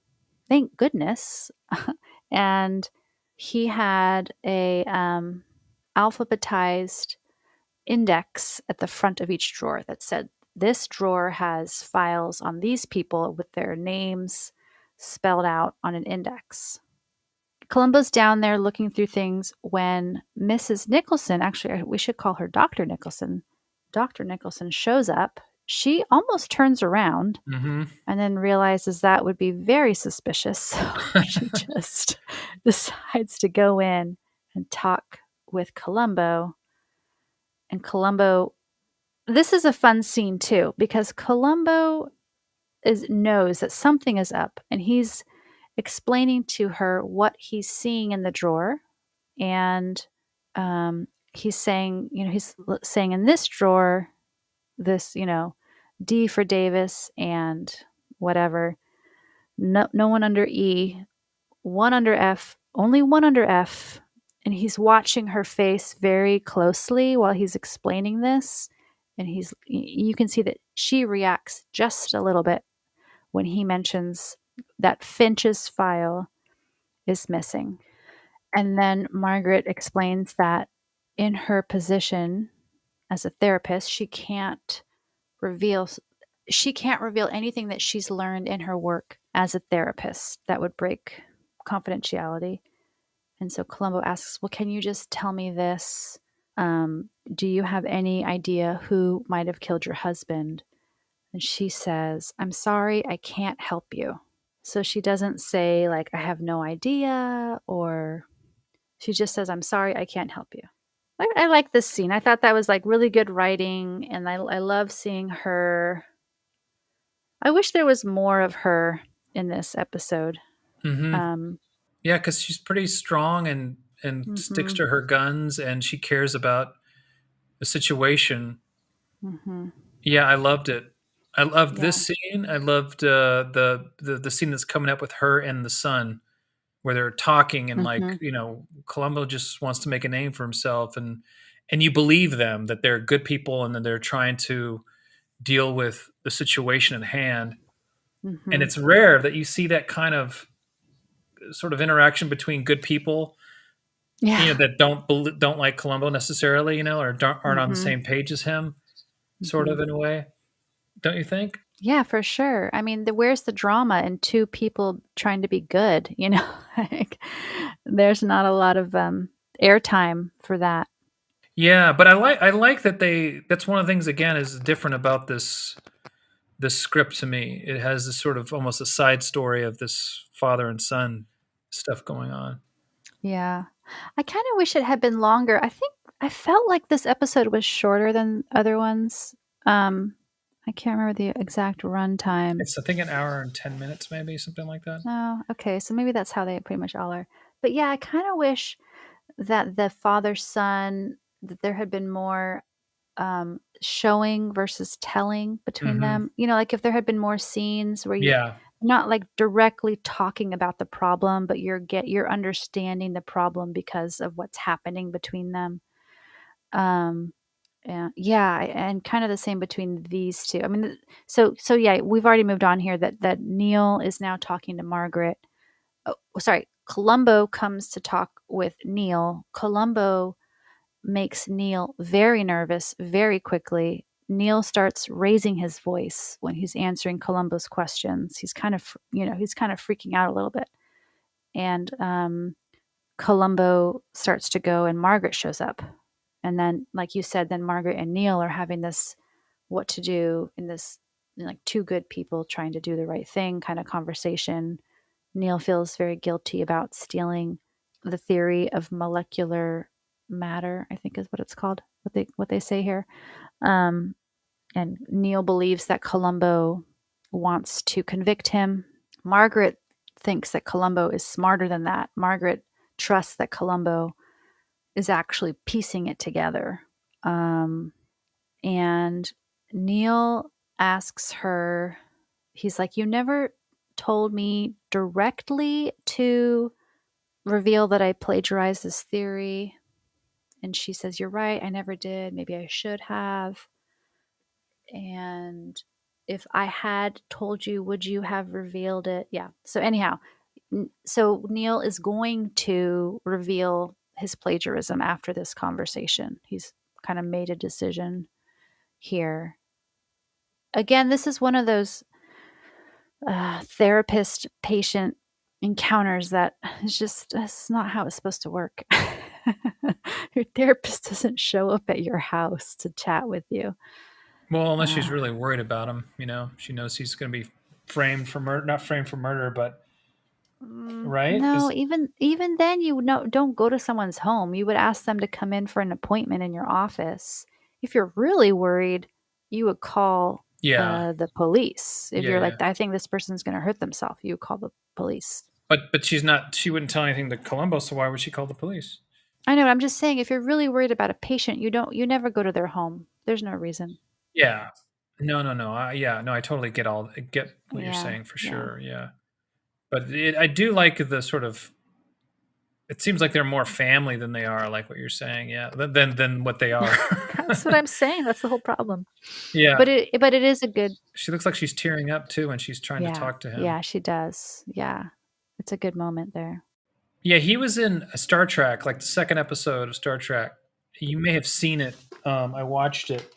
thank goodness. And he had a alphabetized index at the front of each drawer that said, this drawer has files on these people with their names spelled out on an index. Columbo's down there looking through things when Mrs. Nicholson, actually, we should call her Dr. Nicholson. Dr. Nicholson shows up. She almost turns around and then realizes that would be very suspicious. So she just decides to go in and talk with Columbo. And Columbo, this is a fun scene too, because Columbo knows that something is up, and he's explaining to her what he's seeing in the drawer. And he's saying, in this drawer, this, D for Davis and whatever, no one under E, one under F, only one under F. And he's watching her face very closely while he's explaining this. And you can see that she reacts just a little bit when he mentions that Finch's file is missing. And then Margaret explains that in her position, as a therapist, she can't reveal anything that she's learned in her work as a therapist that would break confidentiality. And so Columbo asks, well, can you just tell me this? Do you have any idea who might have killed your husband? And she says, I'm sorry, I can't help you. So she doesn't say, like, I have no idea, or she just says, I'm sorry, I can't help you. I like this scene. I thought that was like really good writing, and I love seeing her. I wish there was more of her in this episode. Mm-hmm. Yeah, because she's pretty strong and sticks Mm-hmm, to her guns, and she cares about the situation. mm-hmm, Yeah, I loved it. I loved yeah, this scene. I loved the scene that's coming up with her and the son, where they're talking and like mm-hmm, Columbo just wants to make a name for himself, and you believe them that they're good people and that they're trying to deal with the situation at hand. And mm-hmm. it's rare that you see that kind of sort of interaction between good people, Yeah. that don't like Columbo necessarily, or aren't on the Mm-hmm, same page as him, sort mm-hmm. of in a way. Don't you think? Yeah, for sure. I mean, where's the drama in two people trying to be good? Like, there's not a lot of airtime for that. Yeah, but I like that that's one of the things again is different about this script to me. It has this sort of almost a side story of this father and son stuff going on. Yeah. I kind of wish it had been longer. I felt like this episode was shorter than other ones. Um, I can't remember the exact runtime. It's I think an hour and 10 minutes, maybe something like that. Oh, okay. So maybe that's how they pretty much all are. But yeah, I kind of wish that the father son, that there had been more showing versus telling between Hmm. them. Like if there had been more scenes where you're Yeah, not like directly talking about the problem, but you're understanding the problem because of what's happening between them. Um, yeah, and kind of the same between these two. I mean, so yeah, we've already moved on here. That Neil is now talking to Margaret. Oh, sorry, Columbo comes to talk with Neil. Columbo makes Neil very nervous very quickly. Neil starts raising his voice when he's answering Columbo's questions. He's kind of freaking out a little bit. And Columbo starts to go, and Margaret shows up. And then, like you said, then Margaret and Neil are having this what to do in this, like, two good people trying to do the right thing kind of conversation. Neil feels very guilty about stealing the theory of molecular matter, I think is what it's called, what they say here. Um, and Neil believes that Columbo wants to convict him. Margaret thinks that Columbo is smarter than that. Margaret trusts that Columbo is actually piecing it together. And Neil asks her, he's like, you never told me directly to reveal that I plagiarized this theory. And she says, you're right, I never did. Maybe I should have. And if I had told you, would you have revealed it? Yeah. So, anyhow, so Neil is going to reveal his plagiarism after this conversation. He's kind of made a decision here. Again, this is one of those therapist patient encounters that is just, that's not how it's supposed to work. Your therapist doesn't show up at your house to chat with you. well, unless she's Uh, really worried about him, she knows he's going to be framed for murder, not framed for murder, but right no, is even then, don't go to someone's home. You would ask them to come in for an appointment in your office. If you're really worried, you would call yeah, the police. If yeah, you're yeah. like, I think this person's going to hurt themselves, you would call the police. But she wouldn't tell anything to Columbo, so why would she call the police? I know. I'm just saying, if you're really worried about a patient, you never go to their home. There's no reason. Yeah. No, no, no. Yeah, no, I totally get what you're Yeah, saying for yeah. sure. Yeah. But I do like the sort of it seems like they're more family than they are like what you're saying. Yeah. Than what they are. That's what I'm saying. That's the whole problem. Yeah. But it is a good. She looks like she's tearing up too when she's trying to Yeah, talk to him. yeah. She does. Yeah, it's a good moment there. Yeah, he was in Star Trek, like the second episode of Star Trek. You may have seen it. I watched it,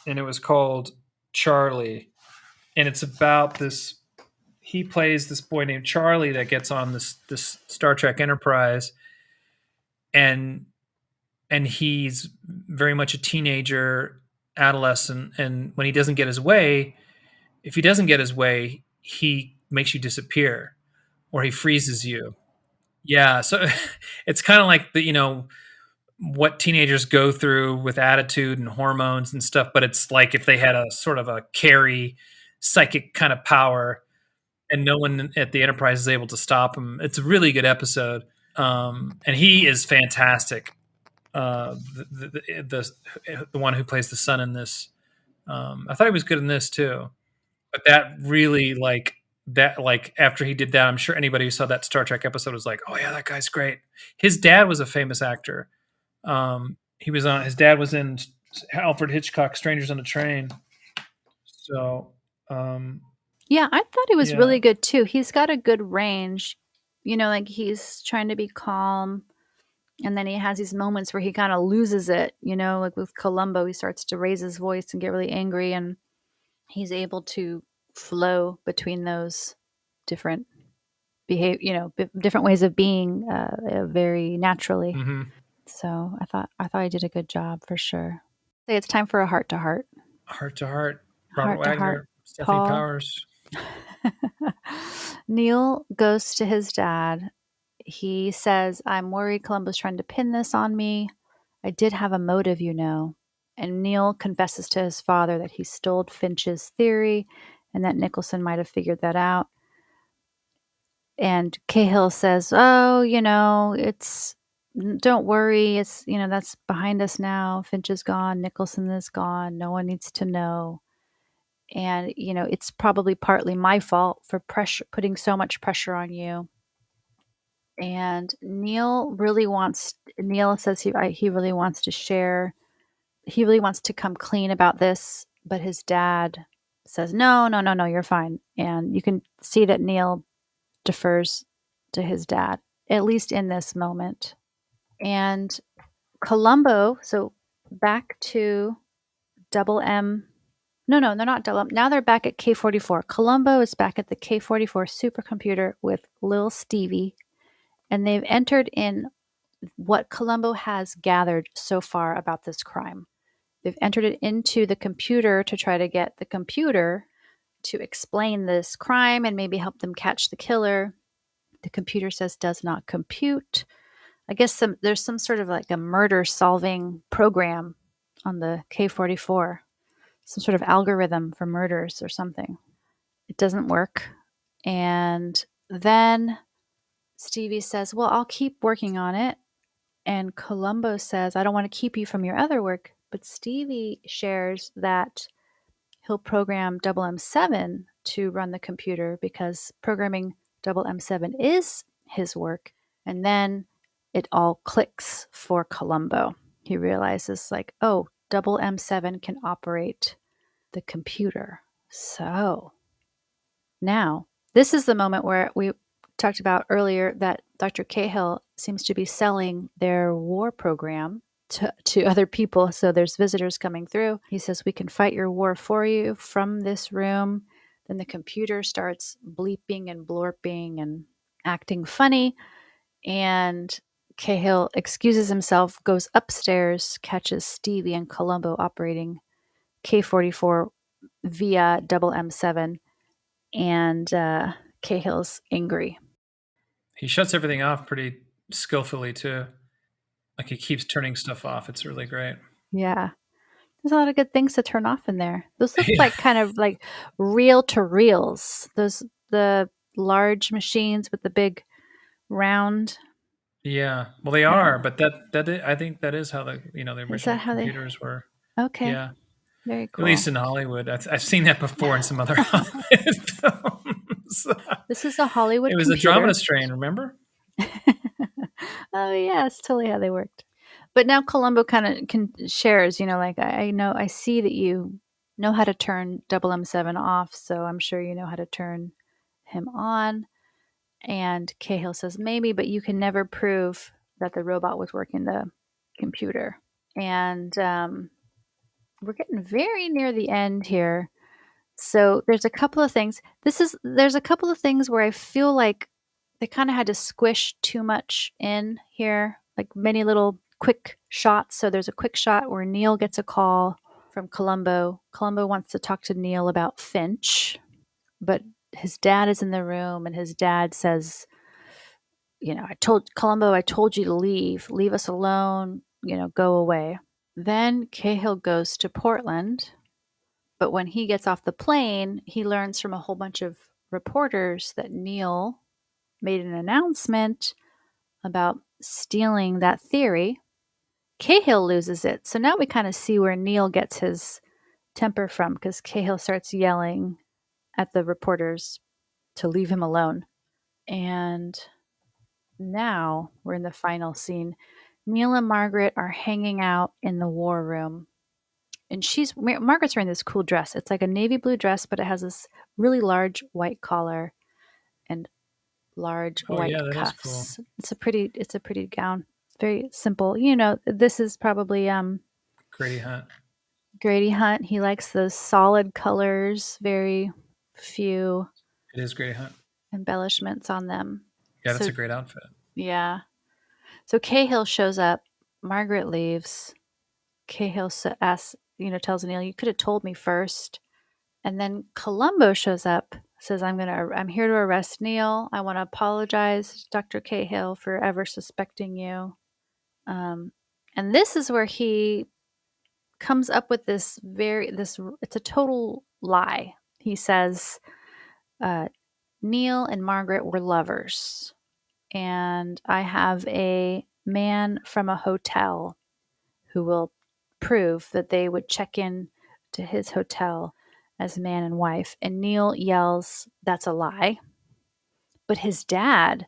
and it was called Charlie, and it's about this. He plays this boy named Charlie that gets on this Star Trek Enterprise, and he's very much a teenager, adolescent, and when he doesn't get his way, if he doesn't get his way, he makes you disappear or he freezes you. Yeah, so it's kind of like the what teenagers go through with attitude and hormones and stuff, but it's like if they had a sort of a carry psychic kind of power and no one at the Enterprise is able to stop him. It's a really good episode. And he is fantastic. The one who plays the son in this. I thought he was good in this too, but that really like after he did that, I'm sure anybody who saw that Star Trek episode was like, oh yeah, that guy's great. His dad was a famous actor. He was on. His dad was in Alfred Hitchcock Strangers on a Train. So Yeah, I thought he was yeah. really good too. He's got a good range. Like he's trying to be calm, and then he has these moments where he kind of loses it, like with Columbo, he starts to raise his voice and get really angry, and he's able to flow between those different different ways of being very naturally. Mm-hmm. So I thought I did a good job for sure. Say it's time for a heart to heart. Heart to Heart. Robert Heart to heart. Wagner. Stephanie Paul. Powers. Neil goes to his dad. He says, I'm worried Columbo's trying to pin this on me. I did have a motive, And Neil confesses to his father that he stole Finch's theory and that Nicholson might have figured that out. And Cahill says, oh, don't worry. It's, that's behind us now. Finch is gone. Nicholson is gone. No one needs to know. And, it's probably partly my fault for putting so much pressure on you. And Neil says he really wants to share. He really wants to come clean about this, but his dad says, no, you're fine. And you can see that Neil defers to his dad, at least in this moment. And Columbo, so back to Double M. No, they're not Double M. Now they're back at K44. Columbo is back at the K44 supercomputer with Lil Stevie, and they've entered in what Columbo has gathered so far about this crime. They've entered it into the computer to try to get the computer to explain this crime and maybe help them catch the killer. The computer says does not compute. I guess there's some sort of like a murder solving program on the K44, some sort of algorithm for murders or something. It doesn't work. And then Stevie says, well, I'll keep working on it. And Columbo says, I don't want to keep you from your other work. But Stevie shares that he'll program Double M7 to run the computer because programming Double M7 is his work. And then it all clicks for Columbo. He realizes Double M7 can operate the computer. So now this is the moment where we talked about earlier that Dr. Cahill seems to be selling their war program to other people. So there's visitors coming through. He says, we can fight your war for you from this room. Then the computer starts bleeping and blorping and acting funny. And Cahill excuses himself, goes upstairs, catches Stevie and Columbo operating K44 via Double M7. And Cahill's angry. He shuts everything off pretty skillfully too. Like he keeps turning stuff off. It's really great. Yeah. There's a lot of good things to turn off in there. Those look like kind of like reel to reels. The large machines with the big round. Yeah. Well, they are, but I think that is how the original computers were. Okay. Yeah. Very cool. At least in Hollywood. I've seen that before in some other Hollywood films. This is a Hollywood computer. It was a Andromeda strain, remember? Oh, yeah. It's totally how they worked. But now Columbo kind of shares, I see that you know how to turn Double M7 off, so I'm sure you know how to turn him on. And Cahill says, maybe, but you can never prove that the robot was working the computer. And we're getting very near the end here. So there's a couple of things. There's a couple of things where I feel like they kind of had to squish too much in here, like many little quick shots. So there's a quick shot where Neil gets a call from Columbo. Columbo wants to talk to Neil about Finch, but his dad is in the room, and his dad says, I told Columbo, I told you to leave us alone, go away. Then Cahill goes to Portland, but when he gets off the plane, he learns from a whole bunch of reporters that Neil made an announcement about stealing that theory. Cahill loses it. So now we kind of see where Neil gets his temper from, because Cahill starts yelling at the reporters to leave him alone. And now we're in the final scene. Neil and Margaret are hanging out in the war room. And Margaret's wearing this cool dress. It's like a navy blue dress, but it has this really large white collar and large white yeah, that is cuffs. cool. It's a pretty gown. Very simple. This is probably Grady Hunt. Grady Hunt. He likes those solid colors, very few It is Grady Hunt. embellishments on them. Yeah, that's a great outfit. Yeah. So Cahill shows up. Margaret leaves. Cahill asks, tells Neil, you could have told me first. And then Columbo shows up, says, I'm here to arrest Neil. I want to apologize, Dr. Cahill, for ever suspecting you. And this is where he comes up with it's a total lie. He says, Neil and Margaret were lovers, and I have a man from a hotel who will prove that they would check in to his hotel as man and wife. And Neil yells, that's a lie. But his dad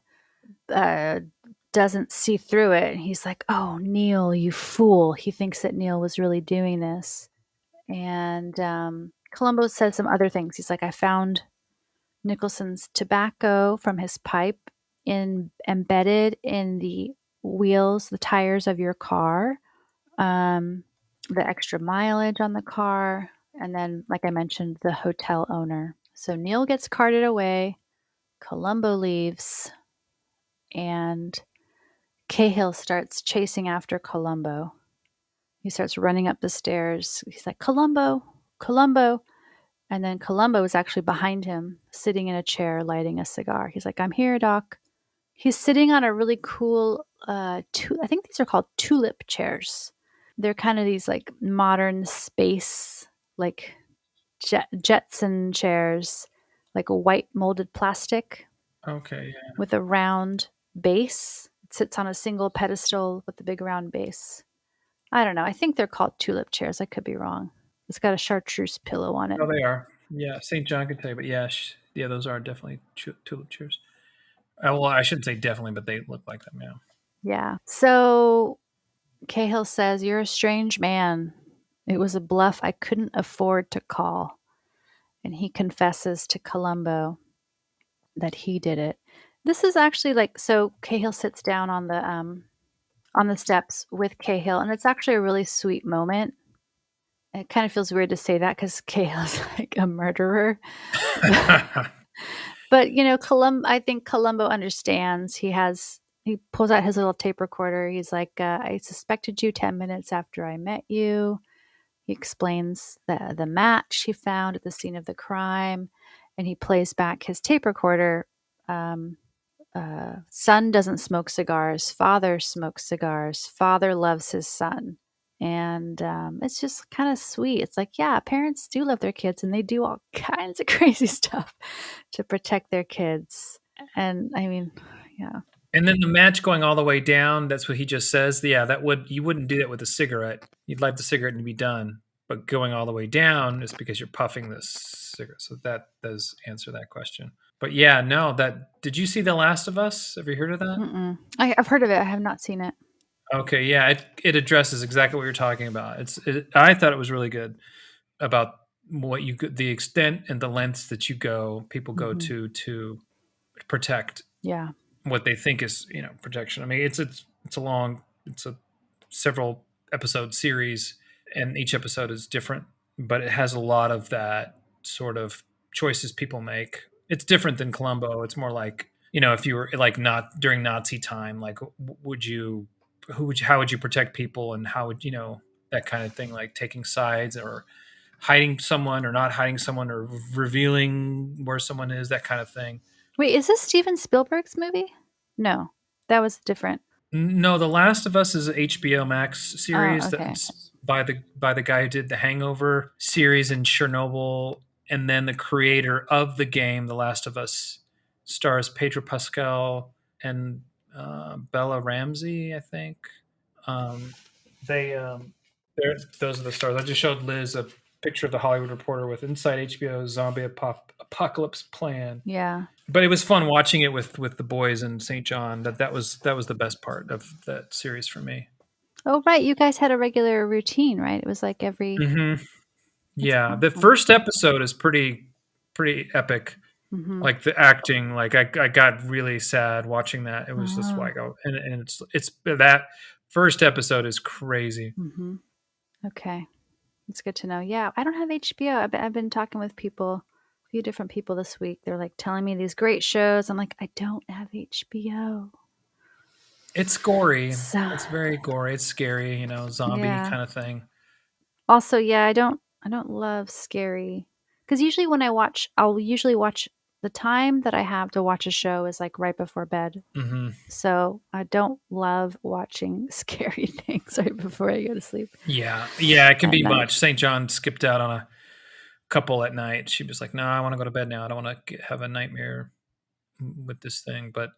doesn't see through it. And he's like, oh, Neil, you fool. He thinks that Neil was really doing this. And Columbo says some other things. He's like, I found Nicholson's tobacco from his pipe embedded in the wheels, the tires of your car. The extra mileage on the car, and then, like I mentioned, the hotel owner. So Neil gets carted away, Columbo leaves, and Cahill starts chasing after Columbo. He starts running up the stairs. He's like, Columbo, Columbo. And then Columbo is actually behind him, sitting in a chair, lighting a cigar. He's like, I'm here, Doc. He's sitting on a really cool, I think these are called tulip chairs. They're kind of these like modern space, like Jetson chairs, like a white molded plastic. Okay, yeah. With a round base. It sits on a single pedestal with a big round base. I don't know. I think they're called tulip chairs. I could be wrong. It's got a chartreuse pillow on it. Oh, they are. Yeah, St. John could tell you, but yeah, those are definitely tulip chairs. Well, I shouldn't say definitely, but they look like them, yeah. Yeah. So Cahill says, you're a strange man. It was a bluff I couldn't afford to call. And he confesses to Columbo that he did it. This is actually so Cahill sits down on the steps with Cahill, and it's actually a really sweet moment. It kind of feels weird to say that because Cahill's like a murderer. But I think Columbo understands. He pulls out his little tape recorder. He's like, I suspected you 10 minutes after I met you. He explains the match he found at the scene of the crime, and he plays back his tape recorder. Son doesn't smoke cigars. Father smokes cigars. Father loves his son. And it's just kind of sweet. It's like, yeah, parents do love their kids, and they do all kinds of crazy stuff to protect their kids. And I mean, yeah. And then the match going all the way down, that's what he just says. Yeah, you wouldn't do that with a cigarette. You'd light the cigarette and be done. But going all the way down is because you're puffing this cigarette. So that does answer that question. But yeah, no, did you see The Last of Us? Have you heard of that? Mm-mm. I've heard of it. I have not seen it. Okay, yeah, it addresses exactly what you're talking about. I thought it was really good about the extent and the lengths that people go to protect Yeah. what they think is protection. I mean, it's a several episode series, and each episode is different, but it has a lot of that sort of choices people make. It's different than Columbo. It's more like, if you were like not during Nazi time, like would you, how would you protect people, and how would that kind of thing, like taking sides or hiding someone or not hiding someone or revealing where someone is, that kind of thing. Wait, is this Steven Spielberg's movie? No, that was different. No, The Last of Us is an HBO Max series Oh, okay. that's by the guy who did the Hangover series and Chernobyl, and then the creator of the game The Last of Us stars Pedro Pascal and Bella Ramsey, I think. Those are the stars. I just showed Liz a picture of the Hollywood Reporter with Inside HBO's Zombie Apocalypse Plan. Yeah. But it was fun watching it with the boys in St. John. That was the best part of that series for me. Oh, right. You guys had a regular routine, right? It was like every. Mm-hmm. Yeah, the first episode is pretty epic. Mm-hmm. Like the acting, like I got really sad watching that. It was just like, and it's that first episode is crazy. Mm-hmm. Okay, it's good to know. Yeah, I don't have HBO. I've been talking with people, a few different people this week. They're like telling me these great shows. I'm like, I don't have HBO. It's gory. So, It's very gory. It's scary, zombie kind of thing. Also, yeah, I don't love scary, because usually when I'll usually watch, the time that I have to watch a show is like right before bed. Mm-hmm. So I don't love watching scary things right before I go to sleep. Yeah, it can be much. St. John skipped out on a couple at night. She was like, "No, I want to go to bed now. I don't want to have a nightmare with this thing." But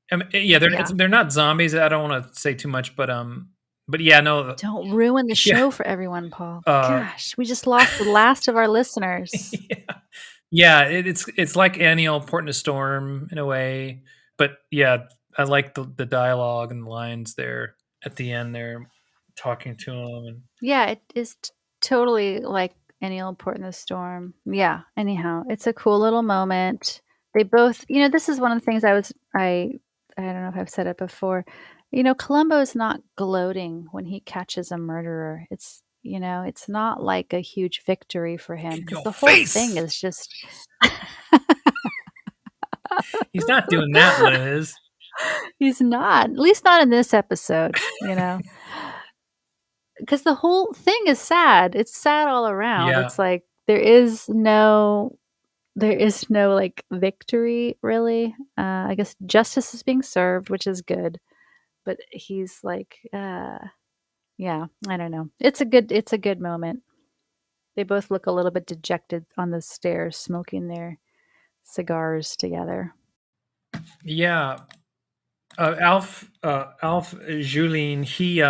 they're not zombies. I don't want to say too much, but yeah, no. Don't ruin the show for everyone, Paul. Gosh, we just lost the last of our listeners. Yeah, it's like Annie Port in a Storm in a way, but yeah, I like the dialogue and the lines there at the end. They're talking to him, and yeah, it is totally like Annie Port in the Storm. Yeah. Anyhow, it's a cool little moment. They both, this is one of the things I don't know if I've said it before. Columbo is not gloating when he catches a murderer. It's not like a huge victory for him, because the whole thing is just. He's not doing that, Liz. He's not, at least not in this episode, because the whole thing is sad. It's sad all around. Yeah. It's like there is no like victory, really. I guess justice is being served, which is good, but he's like, yeah, I don't know. It's a good moment. They both look a little bit dejected on the stairs, smoking their cigars together. Yeah. Alf Kjellin, he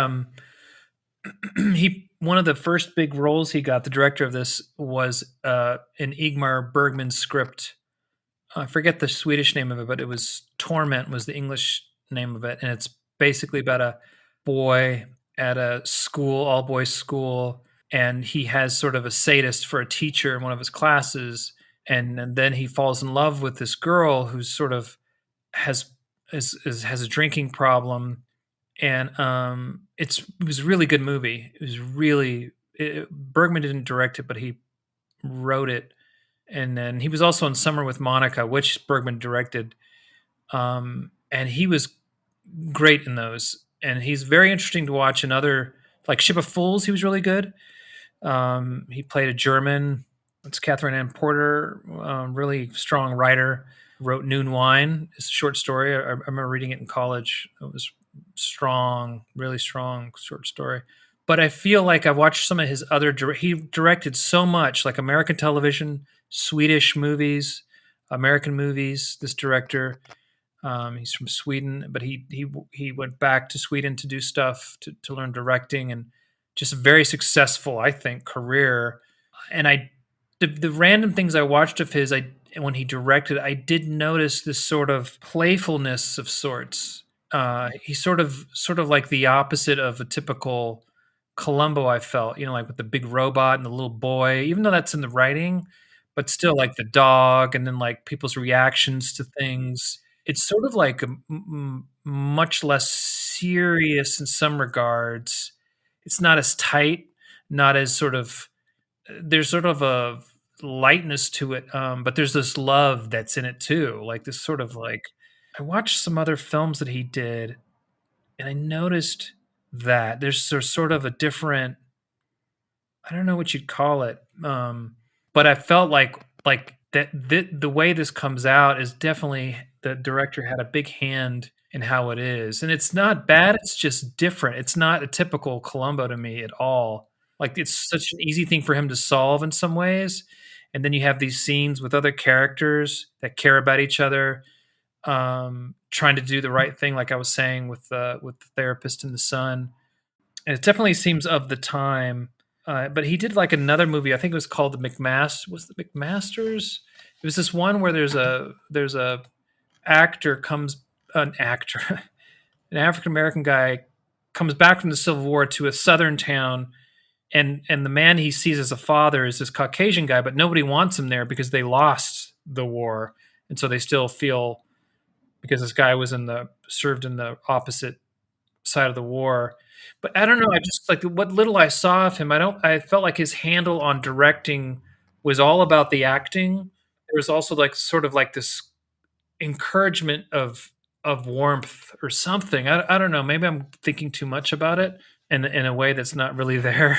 one of the first big roles he got, the director of this, was in Ingmar Bergman's script. I forget the Swedish name of it, but it was Torment was the English name of it, and it's basically about a boy at a school, all boys school, and he has sort of a sadist for a teacher in one of his classes, and then he falls in love with this girl who's sort of has a drinking problem, and it was a really good movie. It was really Bergman didn't direct it, but he wrote it, and then he was also in Summer with Monica, which Bergman directed, and he was great in those. And he's very interesting to watch in other, like Ship of Fools. He was really good. He played a German. It's Catherine Ann Porter, really strong writer. Wrote Noon Wine. It's a short story. I remember reading it in college. It was strong, really strong short story. But I feel like I've watched some of his other. He directed so much, like American television, Swedish movies, American movies. This director, he's from Sweden, but he went back to Sweden to do stuff to learn directing, and just a very successful, I think, career. And the random things I watched of his, when he directed, I did notice this sort of playfulness of sorts. He's sort of like the opposite of a typical Columbo, I felt, like with the big robot and the little boy, even though that's in the writing, but still like the dog, and then like people's reactions to things. it's sort of like much less serious in some regards. It's not as tight, not as sort of there's sort of a lightness to it, but there's this love that's in it too. Like this sort of like I watched some other films that he did, and I noticed that there's sort of a different I don't know what you'd call it, but I felt like that the way this comes out is definitely the director had a big hand in how it is, and it's not bad. It's just different. It's not a typical Columbo to me at all. Like it's such an easy thing for him to solve in some ways, and then you have these scenes with other characters that care about each other, trying to do the right thing, like I was saying with the therapist and the son. And it definitely seems of the time. But he did like another movie. I think it was called the McMaster. Was the McMasters? It was this one where there's a actor comes an actor, an African American guy comes back from the Civil War to a southern town, and the man he sees as a father is this Caucasian guy, but nobody wants him there because they lost the war, and so they still feel because this guy was served in the opposite side of the war. But I don't know. I just like what little I saw of him. I felt like his handle on directing was all about the acting. There was also like sort of like this encouragement of warmth or something. I don't know. Maybe I'm thinking too much about it in a way that's not really there.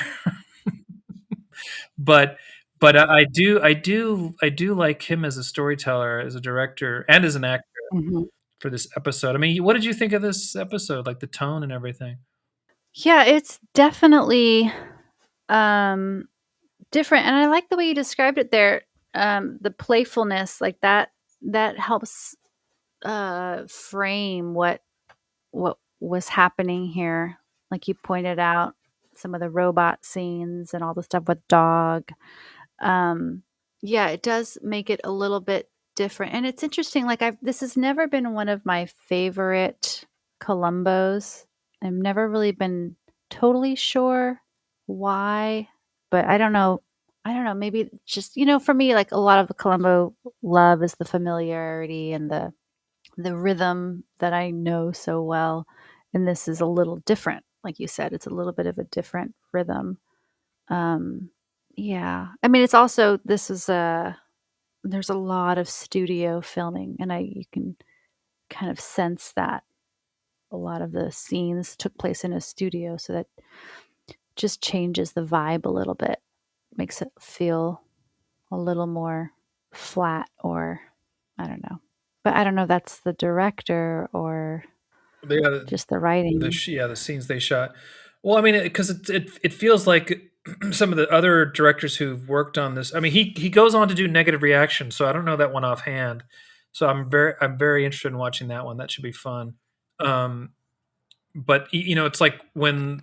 but I do like him as a storyteller, as a director, and as an actor Mhm. for this episode. I mean, what did you think of this episode? Like the tone and everything? Yeah, it's definitely, um, different, and I like the way you described it there, the playfulness, like, that helps, frame what was happening here. Like you pointed out, some of the robot scenes and all the stuff with dog. Um, yeah, it does make it a little bit different, and it's interesting, like, this has never been one of my favorite Columbos. I've never really been totally sure why, but I don't know, maybe just for me, like, a lot of the Columbo love is the familiarity and the rhythm that I know so well, and this is a little different. Like you said, it's a little bit of a different rhythm. Um, yeah. I mean, it's also this is a there's a lot of studio filming, and I you can kind of sense that a lot of the scenes took place in a studio, so that just changes the vibe a little bit, makes it feel a little more flat, or I don't know. But I don't know if that's the director or Yeah, just the writing. the scenes they shot. Well, I mean, because it feels like some of the other directors who've worked on this. I mean, he goes on to do Negative Reaction, so I don't know that one offhand. So I'm very interested in watching that one. That should be fun. Um, but it's like when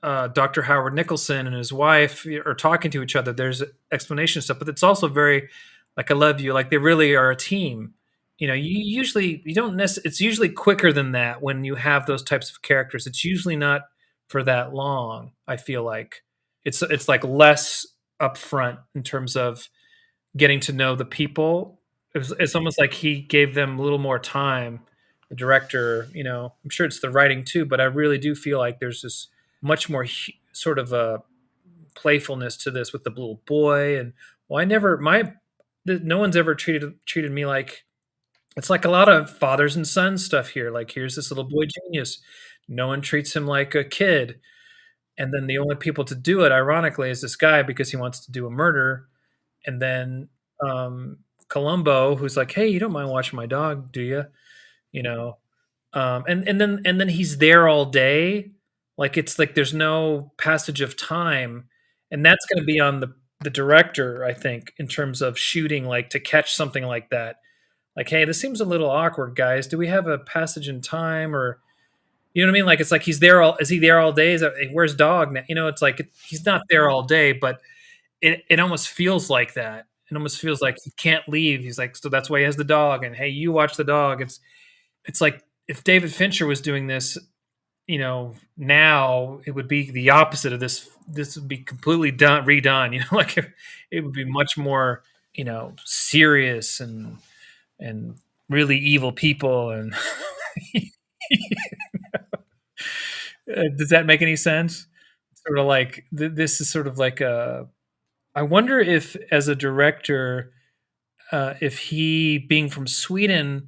Dr. Howard Nicholson and his wife are talking to each other. There's explanation stuff, but it's also very like I love you. Like they really are a team. You don't necessarily. It's usually quicker than that when you have those types of characters. It's usually not for that long. I feel like it's like less upfront in terms of getting to know the people. It's almost like he gave them a little more time. The director, I'm sure it's the writing too, but I really do feel like there's this much more sort of a playfulness to this with the little boy. And well, no one's ever treated me like it's like a lot of fathers and sons stuff here. Like here's this little boy genius. No one treats him like a kid. And then the only people to do it, ironically, is this guy because he wants to do a murder. And then Columbo, who's like, "Hey, you don't mind watching my dog, do you?" You know, and then he's there all day. Like it's like there's no passage of time, and that's going to be on the director, I think, in terms of shooting, like to catch something like that. Like, hey, this seems a little awkward, guys. Do we have a passage in time, or you know what I mean? Like it's like he's there all. Is he there all day? Where's dog now? It's like he's not there all day, but it almost feels like that. It almost feels like he can't leave. He's like, so that's why he has the dog. And hey, you watch the dog. It's like if David Fincher was doing this, now it would be the opposite of this. This would be completely redone. Like it would be much more, serious and really evil people. And does that make any sense? Sort of like this is sort of like a. I wonder if, as a director, if he being from Sweden,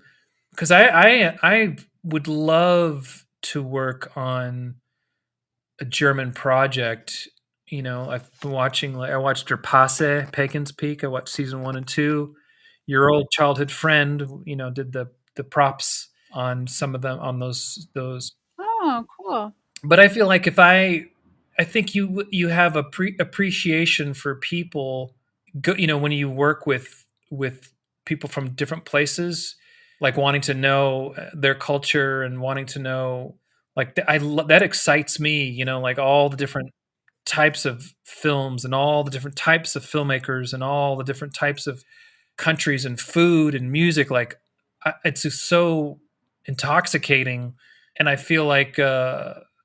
because I would love to work on a German project. You know, I've been watching. Like I watched Der Passe, Pagan's Peak. I watched season 1 and 2. Your old childhood friend, you know, did the props on some of them on those. Oh, cool. But I feel like if I think you have a appreciation for people, you know, when you work with people from different places, like wanting to know their culture and wanting to know, like that excites me, you know, like all the different types of films and all the different types of filmmakers and all the different types of countries and food and music. Like it's just so intoxicating. And I feel like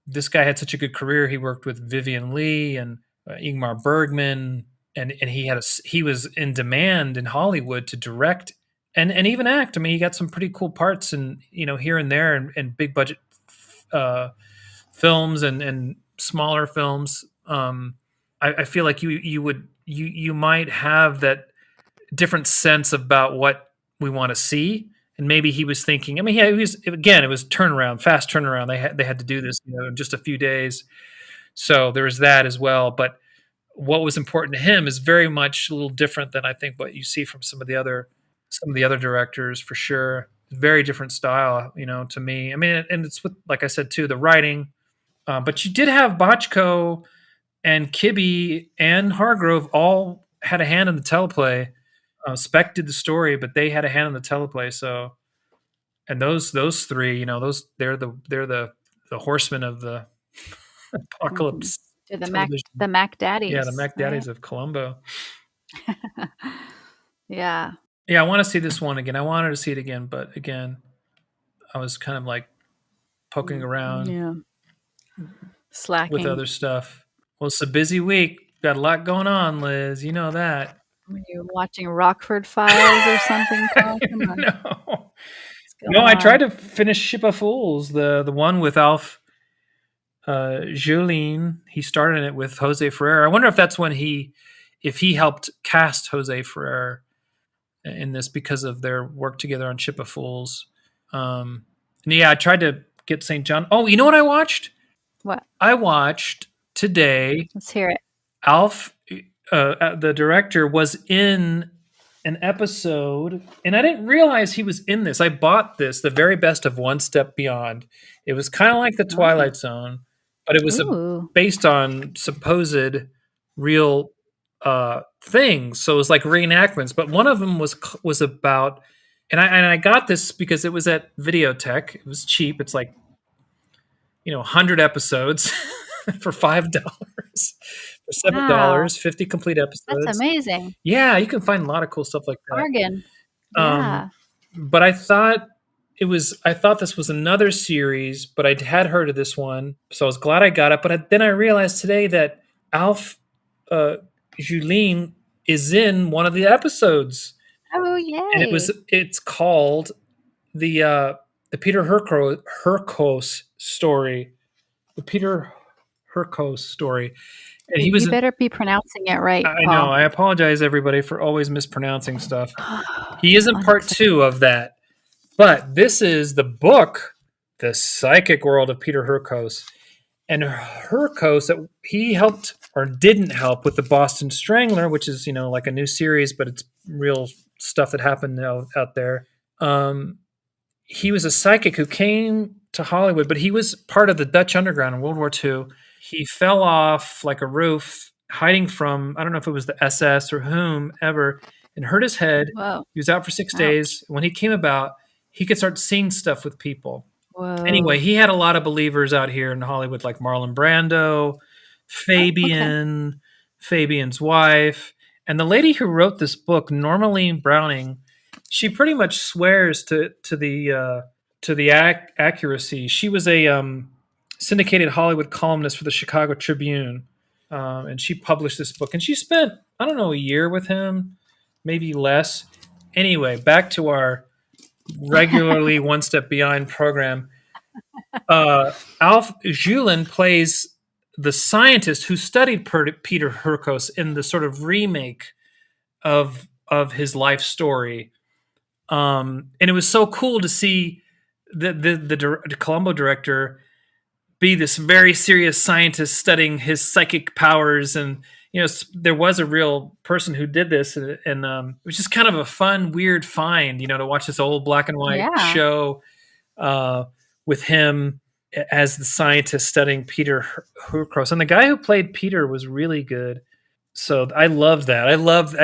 this guy had such a good career. He worked with Vivian Leigh and Ingmar Bergman, and he was in demand in Hollywood to direct and even act. I mean, he got some pretty cool parts, and you know, here and there, and big budget films and smaller films. I feel like you might have that different sense about what we want to see. And maybe he was thinking. I mean, yeah, it was turnaround, fast turnaround. They had to do this, you know, in just a few days. So there was that as well. But what was important to him is very much a little different than I think what you see from some of the other directors, for sure. Very different style, you know, to me. I mean, and it's with, like I said too, the writing. But you did have Bochco and Kibbe and Hargrove all had a hand in the teleplay. Spec did the story, but they had a hand in the teleplay. So, and those three, you know, they're the horsemen of the apocalypse. To the Mac Daddies. Yeah, the Mac Daddies of Columbo. Yeah. Yeah, I want to see this one again. I wanted to see it again, but again, I was kind of like poking around. Yeah. Slacking with other stuff. Well, it's a busy week. Got a lot going on, Liz. You know that. Were you watching Rockford Files or something, Paul? No, I tried to finish Ship of Fools, the one with Alf Kjellin. He starred in it with Jose Ferrer. I wonder if that's when he helped cast Jose Ferrer in this because of their work together on Ship of Fools. And yeah, I tried to get St. John. Oh, you know what I watched? What? I watched today. Let's hear it. Alf, the director, was in an episode, and I didn't realize he was in this. I bought this, The Very Best of One Step Beyond. It was kind of like The Twilight Zone, but it was based on supposed real things. So it was like reenactments. But one of them was about, and I got this because it was at Videotech. It was cheap. It's like, 100 episodes for $5. For $7, 50 complete episodes. That's amazing. Yeah, you can find a lot of cool stuff like that. Bargain. Yeah. But I thought this was another series, but I had heard of this one, so I was glad I got it. But then I realized today that Alf Kjellin is in one of the episodes. Oh, yay! And it's called the Peter Hurkos story. The Peter Hurkos story. And you better be pronouncing it right. I know. I apologize, everybody, for always mispronouncing stuff. He is in part 2 of that. But this is the book, The Psychic World of Peter Hurkos. And Hurkos, he helped or didn't help with the Boston Strangler, which is, like a new series, but it's real stuff that happened out there. He was a psychic who came to Hollywood, but he was part of the Dutch Underground in World War II. He fell off like a roof, hiding from, I don't know if it was the SS or whomever, and hurt his head. Whoa. He was out for 6 days. When he came about, he could start seeing stuff with people. Whoa. Anyway, he had a lot of believers out here in Hollywood, like Marlon Brando, Fabian, Fabian's wife. And the lady who wrote this book, Normaline Browning, she pretty much swears to the accuracy. She was a syndicated Hollywood columnist for the Chicago Tribune, and she published this book. And she spent, I don't know, a year with him, maybe less. Anyway, back to our regularly One Step Behind program. Alf Kjellin plays the scientist who studied Peter Hurkos in the sort of remake of his life story. And it was so cool to see the Columbo director be this very serious scientist studying his psychic powers. And there was a real person who did this, and it was just kind of a fun, weird find, to watch this old black and white show with him as the scientist studying Peter Hurkos. And the guy who played Peter was really good. So I loved that. I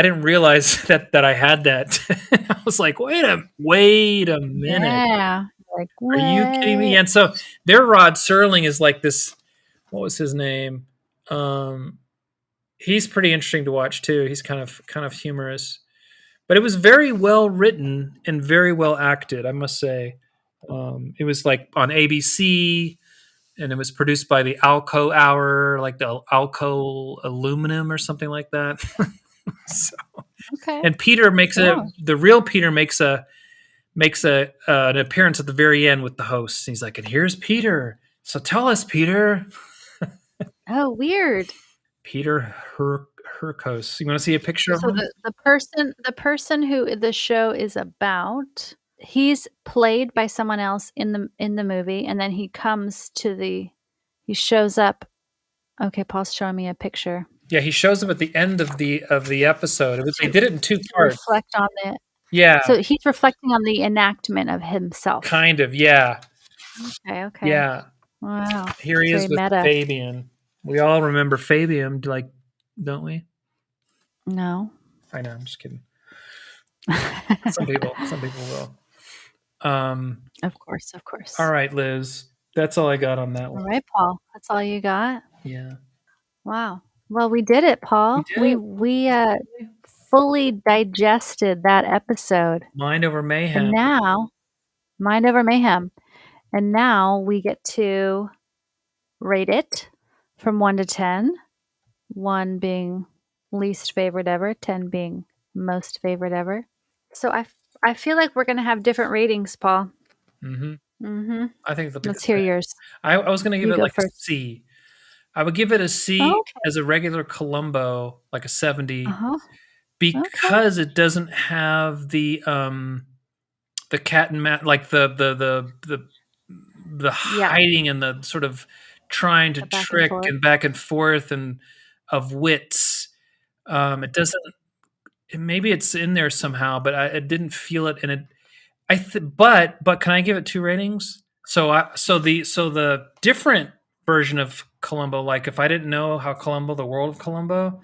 didn't realize that I had that. I was like, wait a minute. Yeah. Like, are you kidding me? And so their Rod Serling is like this. What was his name? He's pretty interesting to watch too. He's kind of humorous, but it was very well written and very well acted, I must say. It was like on ABC, and it was produced by the Alco Hour, like the Alco Aluminum or something like that. So, okay. And Peter the real Peter makes an appearance at the very end with the host. He's like, and here's Peter. So tell us, Peter. Oh, weird. Peter Hurkos. You want to see a picture of him? The person who the show is about, he's played by someone else in the movie, and then he shows up. Okay, Paul's showing me a picture. Yeah, he shows up at the end of the episode. They did it in two parts. Reflect on it. Yeah. So he's reflecting on the enactment of himself. Kind of, yeah. Okay. Yeah. Wow. Here he is with Fabian. We all remember Fabian, don't we? No. I know, I'm just kidding. Some people will. Of course. All right, Liz. That's all I got on that one. All right, Paul. That's all you got? Yeah. Wow. Well, we did it, Paul. We fully digested that episode. Mind Over Mayhem. And now, Mind Over Mayhem. And now we get to rate it from 1 to 10. 1 being least favorite ever, 10 being most favorite ever. So I feel like we're going to have different ratings, Paul. Mm-hmm. I think let's hear yours. I was going to give it like a C. I would give it a C as a regular Columbo, like a 70, because it doesn't have the cat and mouse, like the hiding and the sort of trying to trick and back and forth and of wits. It doesn't. Maybe it's in there somehow, but I didn't feel it. And but can I give it 2 ratings? So the different version of Columbo, like if I didn't know how the world of Columbo,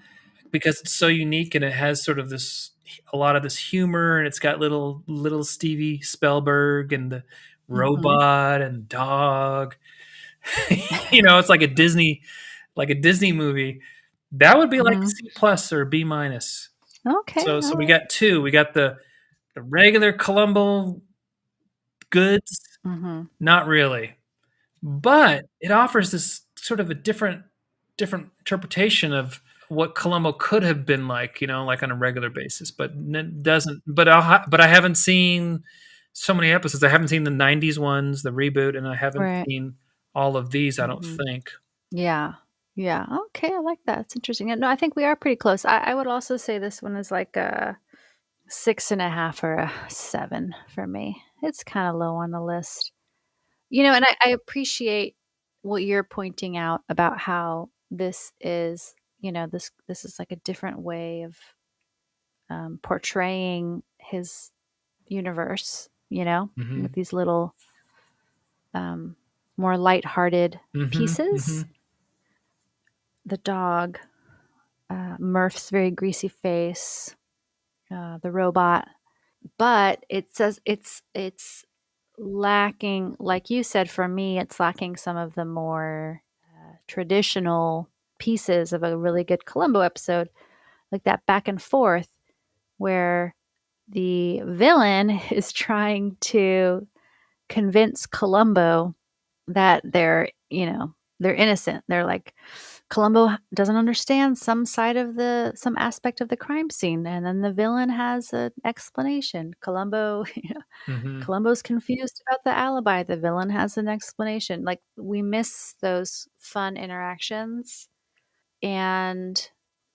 because it's so unique and it has sort of a lot of this humor, and it's got little Stevie Spielberg and the robot and dog. It's like a Disney movie. That would be like C+ or B-. Okay. So we got 2. We got the regular Columbo goods, not really, but it offers this sort of a different interpretation of what Columbo could have been like, like on a regular basis, but it doesn't. But I haven't seen so many episodes. I haven't seen the 90s ones, the reboot, and I haven't seen all of these. I don't think. Yeah. Okay, I like that. It's interesting. No, I think we are pretty close. I would also say this one is like a 6.5 or a 7 for me. It's kind of low on the list. And I appreciate what you're pointing out about how this is, this is like a different way of portraying his universe, with these little more lighthearted pieces. The dog, Murph's very greasy face, the robot, but it says it's lacking, like you said, for me, it's lacking some of the more traditional pieces of a really good Columbo episode, like that back and forth where the villain is trying to convince Columbo that they're innocent. They're like, Columbo doesn't understand some aspect of the crime scene, and then the villain has an explanation. Columbo's confused about the alibi. The villain has an explanation. Like, we miss those fun interactions, and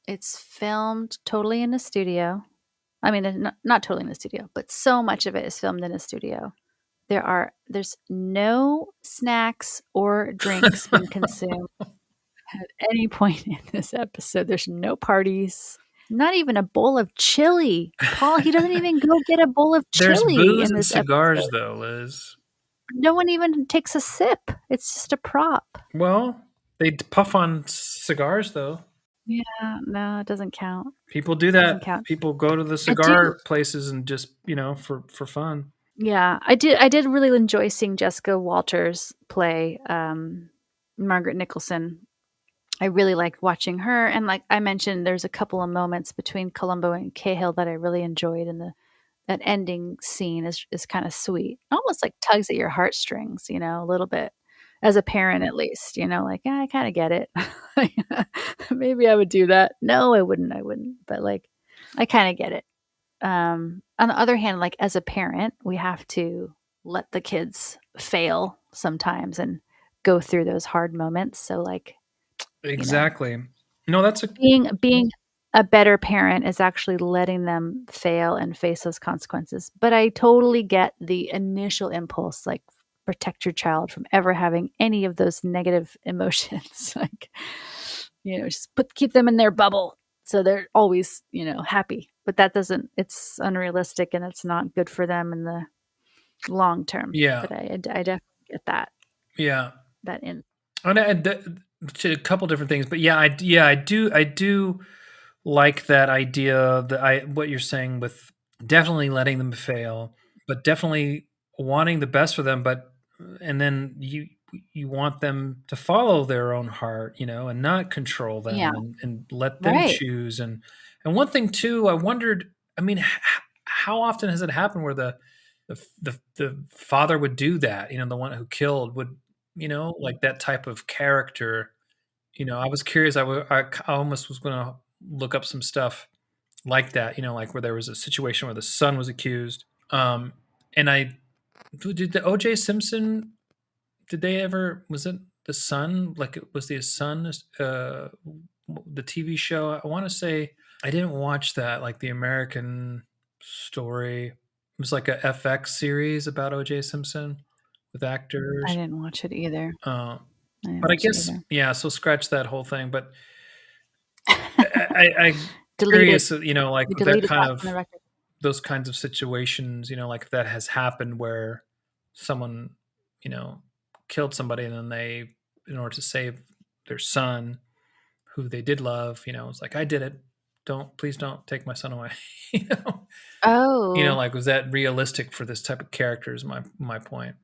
it's filmed totally in a studio. I mean, not totally in the studio, but so much of it is filmed in a studio. There's no snacks or drinks being consumed at any point in this episode. There's no parties, not even a bowl of chili. Paul, he doesn't even go get a bowl of There's chili booze in and this cigars, episode. though, Liz. No one even takes a sip. It's just a prop. Well, they puff on cigars, though. Yeah, no, it doesn't count. People do Doesn't that. count. People go to the I do. cigar places and just, for fun. Yeah, I did really enjoy seeing Jessica Walters play Margaret Nicholson. I really liked watching her, and like I mentioned, there's a couple of moments between Columbo and Cahill that I really enjoyed, and that ending scene is kind of sweet, almost like tugs at your heartstrings, a little bit. As a parent, at least, like, yeah, I kind of get it. Maybe I would do that. No, I wouldn't. But like, I kind of get it. On the other hand, like as a parent, we have to let the kids fail sometimes and go through those hard moments. So like, Exactly. No, that's a being a better parent is actually letting them fail and face those consequences. But I totally get the initial impulse, like protect your child from ever having any of those negative emotions. Like, just keep them in their bubble so they're always, happy. But it's unrealistic and it's not good for them in the long term. Yeah. But I definitely get that. Yeah. That in. And a couple different things, but I do like that idea that what you're saying with definitely letting them fail, but definitely wanting the best for them, and then you want them to follow their own heart, and not control them, Yeah. and let them Right. choose. And one thing too, I wondered, I mean, how often has it happened where the father would do that? The one who killed would, like that type of character. I was curious. I almost was going to look up some stuff like that. Like where there was a situation where the son was accused. And did the O.J. Simpson? Did they ever? Was it the son? Like was the son? The TV show. I want to say I didn't watch that. Like the American Story. It was like a FX series about O.J. Simpson with actors. I didn't watch it either. But I guess, yeah, so scratch that whole thing. But I'm curious, like that kind of those kinds of situations, like if that has happened where someone, killed somebody and then they, in order to save their son, who they did love, it's like, I did it. Please don't take my son away. Oh. Like, was that realistic for this type of character is my point.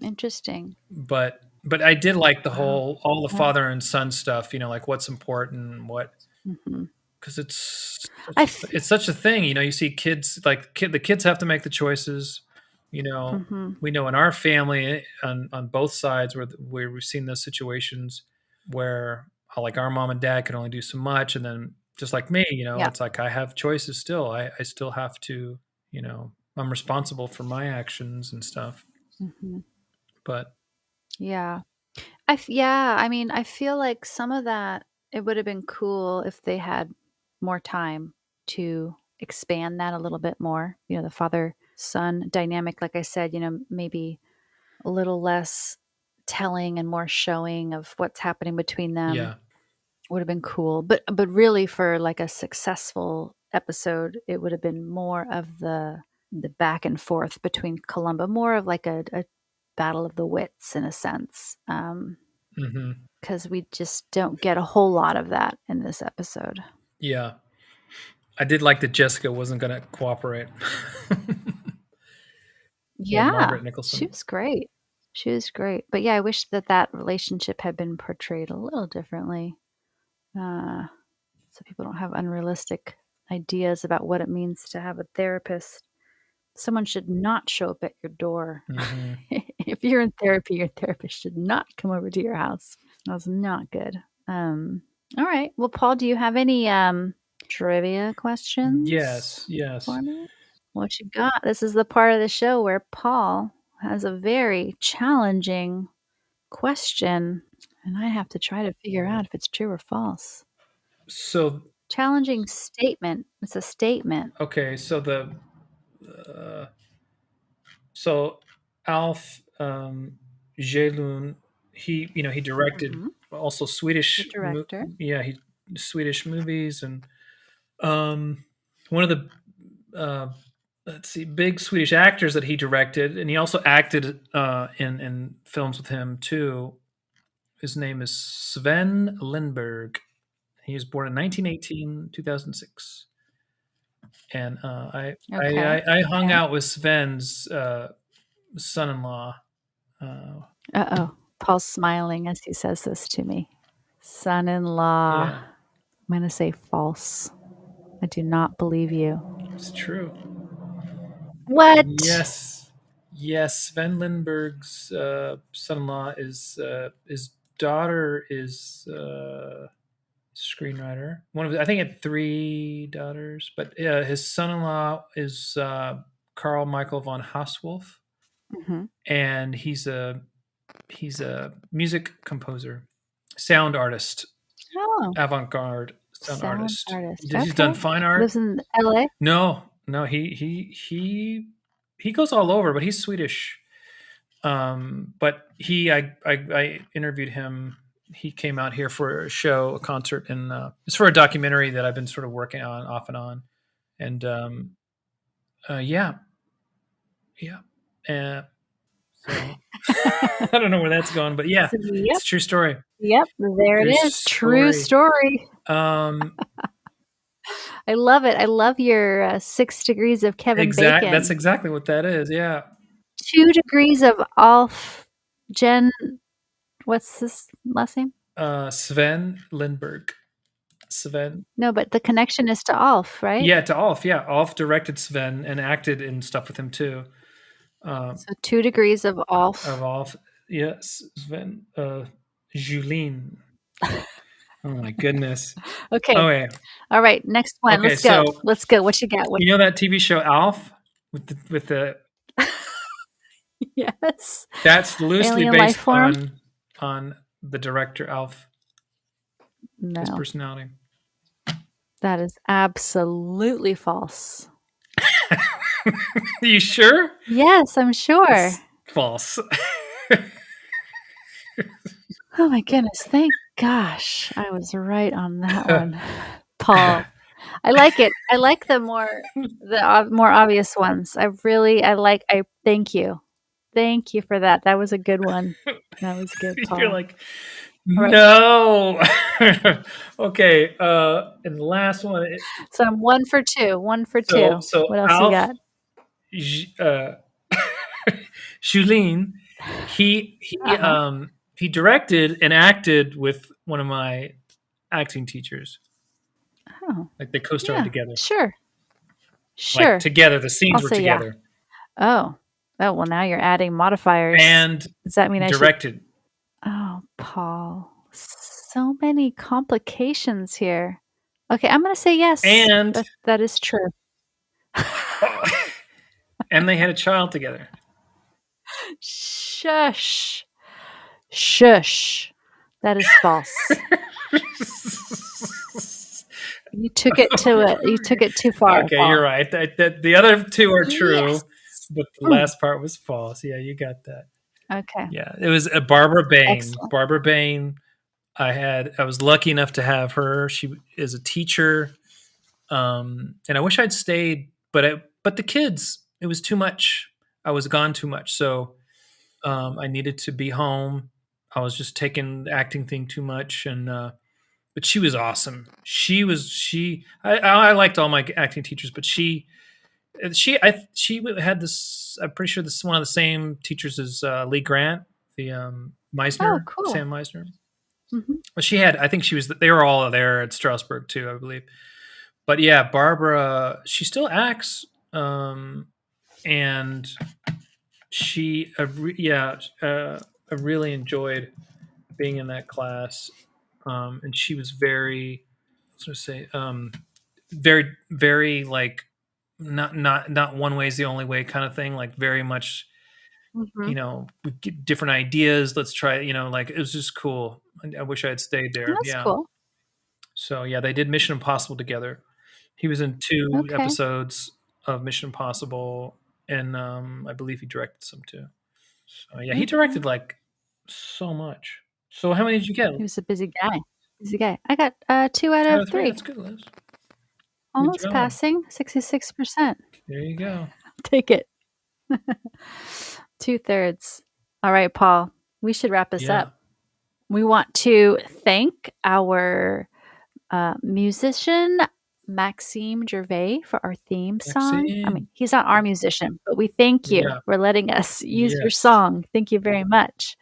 Interesting. But I did like the all the father and son stuff, like what's important, what, because it's such a thing, you see kids, like the kids have to make the choices, we know in our family on both sides where we've seen those situations where like our mom and dad can only do so much. And then just like me, it's like, I have choices still. I still have to, I'm responsible for my actions and stuff. But yeah. I mean, I feel like some of that, it would have been cool if they had more time to expand that a little bit more. The father-son dynamic, like I said, maybe a little less telling and more showing of what's happening between them. Yeah. Would have been cool. But really for like a successful episode, it would have been more of the back and forth between Columbo, more of like a battle of the wits in a sense. Because we just don't get a whole lot of that in this episode. Yeah. I did like that Jessica wasn't going to cooperate. Yeah. Margaret Nicholson. She was great. But yeah, I wish that relationship had been portrayed a little differently. So people don't have unrealistic ideas about what it means to have a therapist. Someone should not show up at your door. If you're in therapy, your therapist should not come over to your house. That was not good. All right. Well, Paul, do you have any trivia questions? Yes. For me? What you got? This is the part of the show where Paul has a very challenging question, and I have to try to figure out if it's true or false. So Challenging statement. It's a statement. okay, so so Alf Kjellin, he directed also Swedish, The director. Swedish movies, and one of the let's see, big Swedish actors that he directed, and he also acted in films with him too. His name is Sven Lindberg. He was born in 1918, 2006. And Okay. I hung out with Sven's son-in-law. Uh-oh. Paul's smiling as he says this to me. Son-in-law. Yeah, I'm going to say false. I do not believe you. it's true. What? Yes. Sven Lindberg's son-in-law is his daughter is screenwriter. I think he had 3 daughters, but his son-in-law is Carl Michael von Hasswolf, and he's a music composer, sound artist, Oh. avant-garde sound artist. He's Okay. done fine art. Lives in LA? No, he goes all over, but he's Swedish. But I interviewed him. He came out here for a concert, and it's for a documentary that I've been sort of working on off and on. And yeah. So I don't know where that's going, but yeah, it's a true story. Yep, there it is. True story. I love it. I love your 6 degrees of Kevin Bacon. That's exactly what that is. Yeah. 2 degrees of Alf Jen. What's his last name? Sven Lindberg. Sven. No, but the connection is to Alf, right? Yeah, to Alf. Yeah, Alf directed Sven and acted in stuff with him too. So 2 degrees of Alf. Yes, Sven. Julien. Oh my goodness. Okay. Okay. All right. Next one. Okay, Let's go. What you got? You know that TV show Alf with the Yes. That's loosely Alien based life form? on the director Alf. No. His personality. That is absolutely false. Are you sure? Yes, I'm sure. It's false. Oh my goodness. Thank gosh. I was right on that one. Paul. I like it. I like the more obvious ones. I thank you. Thank you for that. That was a good one. That was good, Paul. You're like, no. Okay. And the last one. So I'm 1 for 2. 1 for 2. So what else Alf, you got? Julien, he directed and acted with one of my acting teachers. Oh. Like they co-starred together. Sure. Like together. The scenes were together. Yeah. Oh, well, now you're adding modifiers. And does that mean directed. Oh, Paul. So many complications here. Okay, I'm going to say yes. And that is true. And they had a child together. Shush. That is false. You took it too far. Okay, Paul. you're right. The other 2 are true, but the last part was false. Yeah, you got that. Okay. Yeah, it was a Barbara Bain. Excellent. Barbara Bain. I was lucky enough to have her. She is a teacher, and I wish I'd stayed, but the kids, it was too much. I was gone too much, so I needed to be home. I was just taking the acting thing too much, and but she was awesome. I liked all my acting teachers, but she had this. I'm pretty sure this is one of the same teachers as Lee Grant, the Meisner, Oh, cool. Sam Meisner. Mm-hmm. Well, I think they were all there at Strasbourg too, I believe. But yeah, Barbara, she still acts, and I really enjoyed being in that class. and she was very, I was going to say, very, very like not one way is the only way kind of thing. Like very much, Mm-hmm. we get different ideas. Let's try, like it was just cool. I wish I had stayed there. That's Yeah. cool. So yeah, they did Mission Impossible together. He was in 2 Okay. episodes of Mission Impossible, and I believe he directed some too. So yeah, he directed like so much. So how many did you get? He was a busy guy. I got 2 out Out of of 3. 3. That's good, Liz. Almost job. passing. 66%. There you go. Take it. 2/3. All right, Paul. We should wrap this Yeah. up. We want to thank our musician, Maxime Gervais, for our theme song. I Maxime. mean, he's not our musician, but we thank you Yeah. for letting us use your Yes. song. Thank you very much.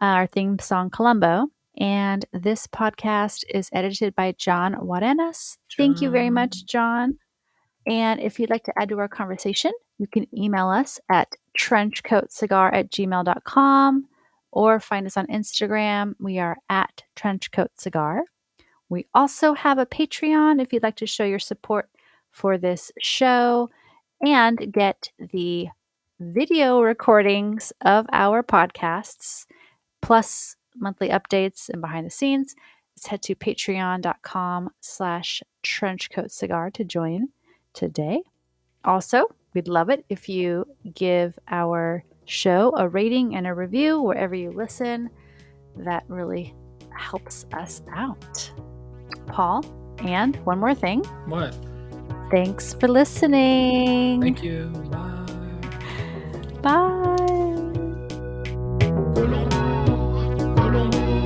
Our theme song, Columbo. And this podcast is edited by John Warenas. Thank you very much, John. And if you'd like to add to our conversation, you can email us at trenchcoatcigar@gmail.com or find us on Instagram. We are at trenchcoatcigar. We also have a Patreon if you'd like to show your support for this show and get the video recordings of our podcasts, plus monthly updates and behind the scenes. Let's head to patreon.com/trenchcoatcigar to join today. Also, we'd love it if you give our show a rating and a review wherever you listen. That really helps us out. Paul, and one more thing. What? Thanks for listening. Thank you. Bye. Bye. Columbo,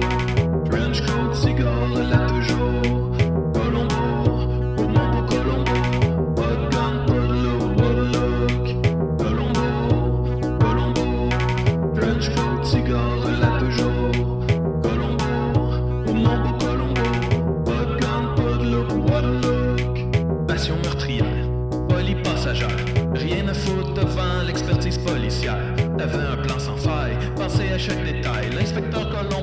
Trench coat, cigare, là toujours. Columbo, au mon Columbo, pas de gun, pas de look, what a look. Columbo, Trench coat, cigare, là toujours. Columbo, au mon Columbo, pas de gun, pas de look, what a look. Passion meurtrière, folie passagère, rien à foutre devant l'expertise policière. T'avais un plan sans faille, pensez à chaque détail. L'inspecteur Colombo